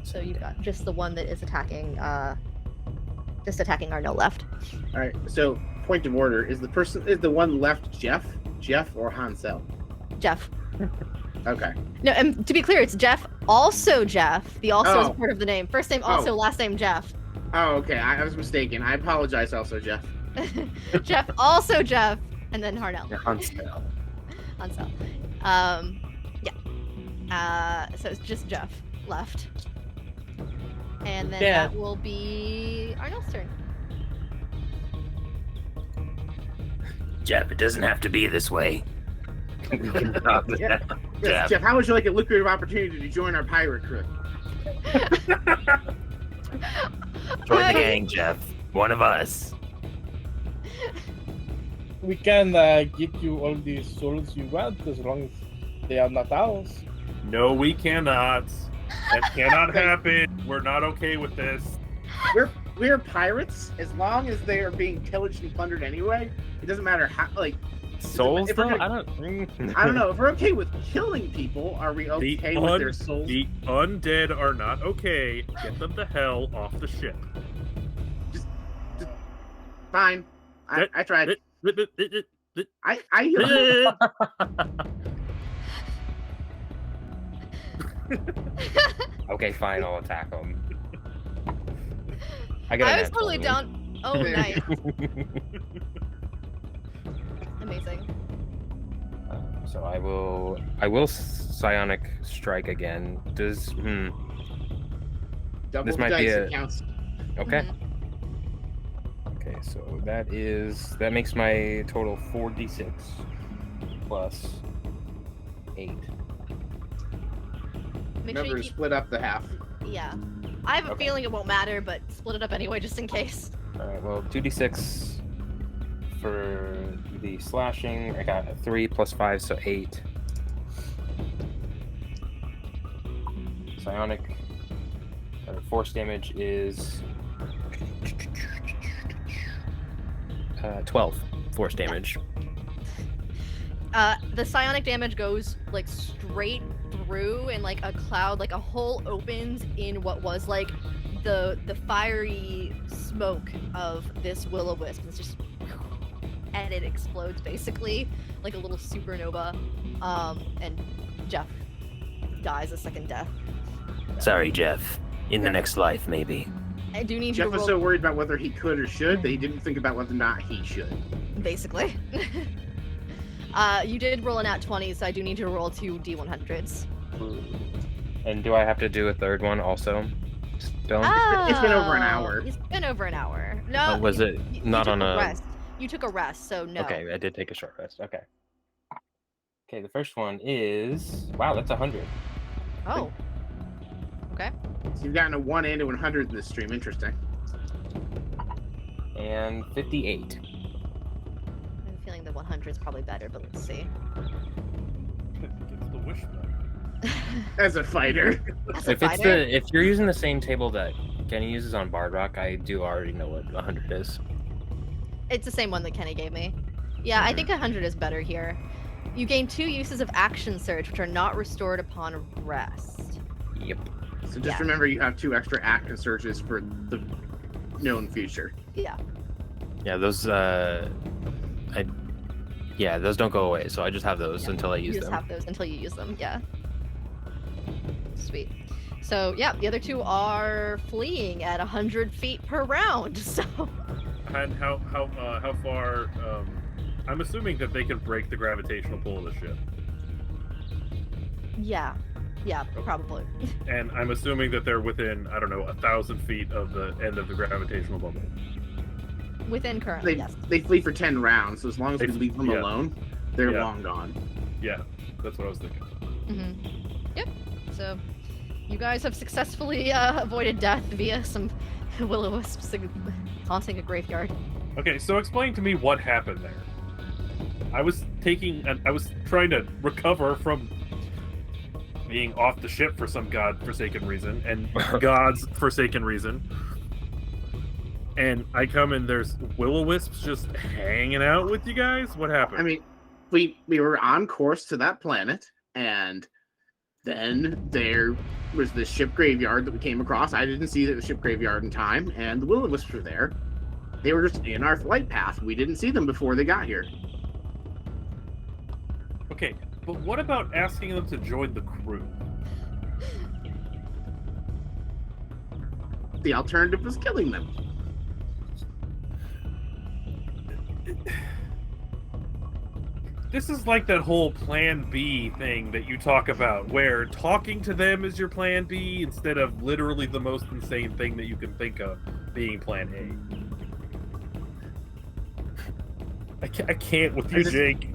So you've got just the one that is attacking Arnil left. All right. So point of order: is the one left Jeff or Hansel? Jeff. Okay. No, and to be clear, it's Jeff. Also Jeff. The also Oh. is part of the name. First name also, last name Jeff. Oh, okay. I was mistaken. I apologize, also, Jeff. Jeff, also Jeff, and then Arnil. Yeah, Hansel. Hansel. Yeah. So it's just Jeff left. And then Yeah. that will be Arnil's turn. Jeff, it doesn't have to be this way. We can stop Yeah. that. Yes, Jeff, how would you like a lucrative opportunity to join our pirate crew? Join the gang, Jeff. One of us. We can get you all the souls you want as long as they are not ours. No, we cannot. That cannot happen. We're not okay with this. We're pirates as long as they are being pillaged and plundered anyway. It doesn't matter how. Like, Souls if we're though? gonna- I I don't know if we're okay with killing people. Are we okay with their souls? The undead are not okay. Get them the hell off the ship. Just fine. I tried. I Okay, fine. I'll attack him. I got. I was totally down. Oh, nice. Amazing. So I will psionic strike again. Does double This the might be dice, a- it counts. okay. Mhm. Okay, so that makes my total 4d6 plus 8. Make sure Remember you to keep. split up the half. Yeah. I have a Okay. feeling it won't matter, but split it up anyway, just in case. All right, well, 2d6 for the slashing. I got a 3 plus 5, so 8. Psionic force damage is 12 force damage. The psionic damage goes like straight through, and like a cloud, like a hole opens in what was like the fiery smoke of this will-o-wisp. It's just, and it explodes basically like a little supernova. And Jeff dies a second death. Sorry, Jeff. In the next life, maybe. I do need you Jeff to was roll, so worried about whether he could or should that he didn't think about whether or not he should. basically. You did roll an at 20, so I do need you to roll 2 D100s. And do I have to do a third one also? Still? It's been over an Oh, hour. It's been over an hour. No, Was it you not took on a a? rest. You took a rest, so no. Okay, I did take a short rest. Okay. Okay, the first one is wow. That's 100. Oh. Okay. So you've gotten a 1 and a 100 in this stream. Interesting. And 58. I have a feeling the 100 is probably better, but let's see. Gets the wish button. As a fighter. As a If it's fighter, if you're using the same table that Kenny uses on Bard Rock, I do already know what 100 is. it's the same one that Kenny gave me. Yeah, I think 100 is better here. You gain 2 uses of action surge, which are not restored upon rest. Yep. So just Yeah. remember you have 2 extra action surges for the known future. Yeah. Yeah, those those don't go away, so I just have those until I You use just them. have those until you use them. Yeah. Sweet. So yeah, the other 2 are fleeing at 100 feet per round. So And how far? I'm assuming that they can break the gravitational pull of the ship, yeah, probably. and I'm assuming that they're within 1,000 feet of the end of the gravitational bubble. Within currently, yes. They flee for 10 rounds, so as long as we leave them yeah. alone, they're Yeah. long gone. Yeah, that's what I was thinking. Yep. So you guys have successfully avoided death via some will-o-wisps haunting a graveyard. Okay, so explain to me what happened there. I was trying to recover from being off the ship for some god-forsaken reason, and God's forsaken reason. And I come and there's will-o-wisps just hanging out with you guys? What happened? I mean, we were on course to that planet, and then there was the ship graveyard that we came across. I didn't see the ship graveyard in time, and the will-o-wisps were there. They were just in our flight path. We didn't see them before they got here. Okay, but what about asking them to join the crew? The alternative was killing them. This is like that whole plan B thing that you talk about, where talking to them is your plan B instead of literally the most insane thing that you can think of being plan A. I can't with you, Jake.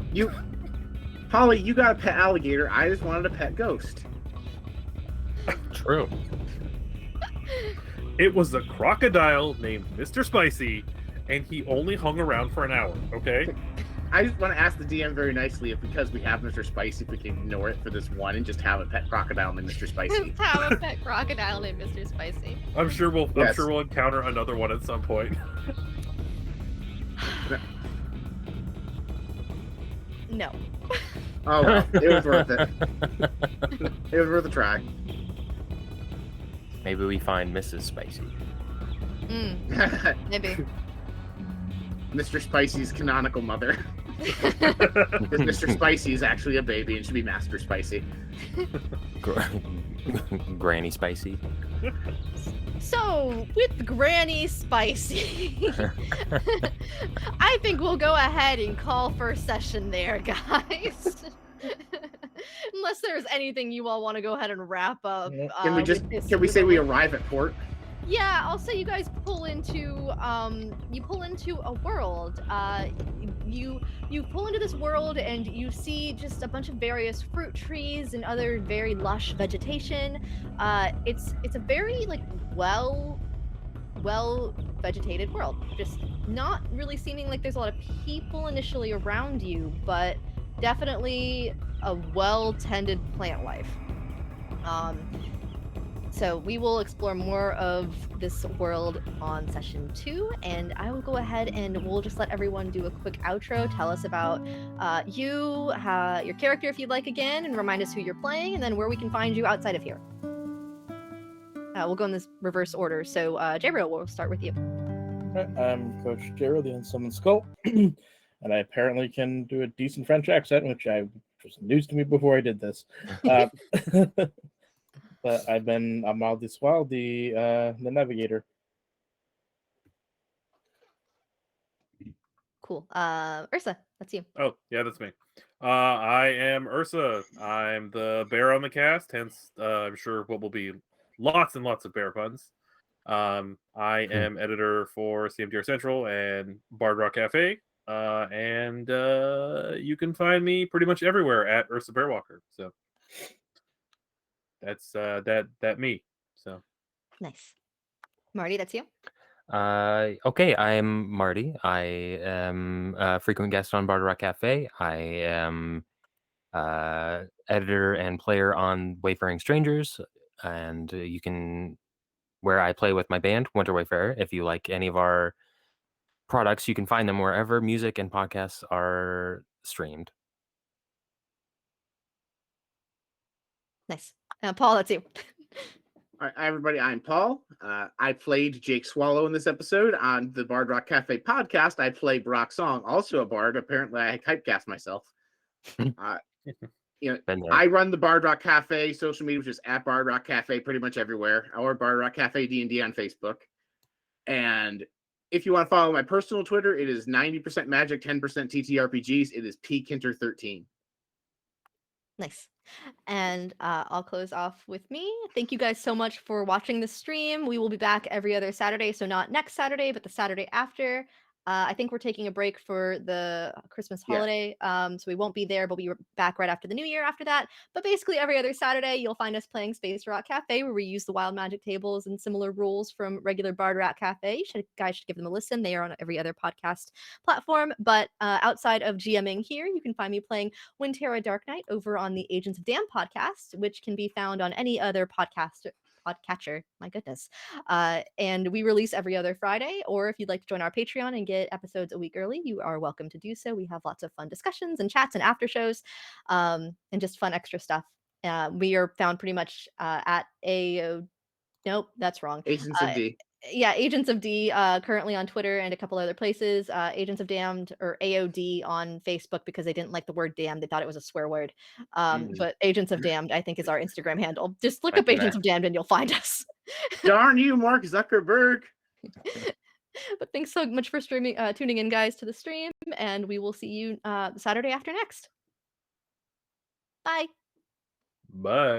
Holly, you got a pet alligator. I just wanted a pet ghost. True. It was a crocodile named Mr. Spicy, and he only hung around for an hour, okay? I just want to ask the DM very nicely if, because we have Mr. Spicy, if we can ignore it for this one and just have a pet crocodile named Mr. Spicy. Have a pet crocodile named Mr. Spicy. I'm sure we'll encounter another one at some point. No. Oh, well, it was worth it. It was worth a try. Maybe we find Mrs. Spicy. Maybe. Mr. Spicy's canonical mother. Because Mr. Spicy is actually a baby and should be Master Spicy. Granny Spicy. So, with Granny Spicy, I think we'll go ahead and call for a session there, guys. Unless there's anything you all want to go ahead and wrap up. Can we say we arrive at port? Yeah, I'll say you guys pull into a world. You pull into this world and you see just a bunch of various fruit trees and other very lush vegetation. It's a very well vegetated world. Just not really seeming like there's a lot of people initially around you, but definitely a well-tended plant life. So we will explore more of this world on session 2, and I will go ahead and we'll just let everyone do a quick outro. Tell us about your character if you'd like again, and remind us who you're playing, and then where we can find you outside of here. We'll go in this reverse order. So Jabriel, we'll start with you. I'm Coach Jero, the Unsummoned Skull, and I apparently can do a decent French accent, which was news to me before I did this. But I'm Amar this while the navigator. Cool. Ursa, that's you. Oh, yeah, that's me. I am Ursa. I'm the bear on the cast, hence I'm sure what will be lots and lots of bear puns. I am editor for CMDR Central and Bard Rock Cafe. And you can find me pretty much everywhere at Ursa Bearwalker. So that's that me. So Nice. Marty, that's you. Okay, I'm Marty. I am a frequent guest on Barter Rock Cafe. I am editor and player on Wayfaring Strangers, and you can where I play with my band Winter Wayfarer. If you like any of our products, you can find them wherever music and podcasts are streamed. Nice. Paul, that's you. All right, hi everybody, I'm Paul. I played Jake Swallow in this episode on the Bard Rock Cafe podcast. I play Brock Song, also a bard. Apparently, I typecast myself. You know, Been there. I run the Bard Rock Cafe social media, which is at Bard Rock Cafe, pretty much everywhere. Or Bard Rock Cafe D&D on Facebook. And if you want to follow my personal Twitter, it is 90% Magic, 10% TTRPGs. It is pkinter13. Nice. And I'll close off with me. Thank you guys so much for watching the stream. We will be back every other Saturday, so not next Saturday, but the Saturday after. I think we're taking a break for the Christmas Yeah. holiday, so we won't be there, but we'll be back right after the New Year after that. But basically, every other Saturday, you'll find us playing Space Rock Cafe, where we use the Wild Magic tables and similar rules from regular Bard Rock Cafe. Guys should give them a listen. They are on every other podcast platform. But outside of GMing here, you can find me playing Windterra Dark Knight over on the Agents of Damn podcast, which can be found on any other podcatcher. My goodness. And we release every other Friday, or if you'd like to join our Patreon and get episodes a week early, you are welcome to do so. We have lots of fun discussions and chats and after shows, and just fun extra stuff. We are found pretty much at nope, that's wrong. Agents of D. Yeah, Agents of D, currently on Twitter and a couple other places. Agents of Damned, or AOD, on Facebook, because they didn't like the word damned. They thought it was a swear word. But Agents of Damned, I think, is our Instagram handle. Just look up Agents of Damned and you'll find us. Darn you, Mark Zuckerberg. But thanks so much for tuning in, guys, to the stream, and we will see you Saturday after next. Bye. bye.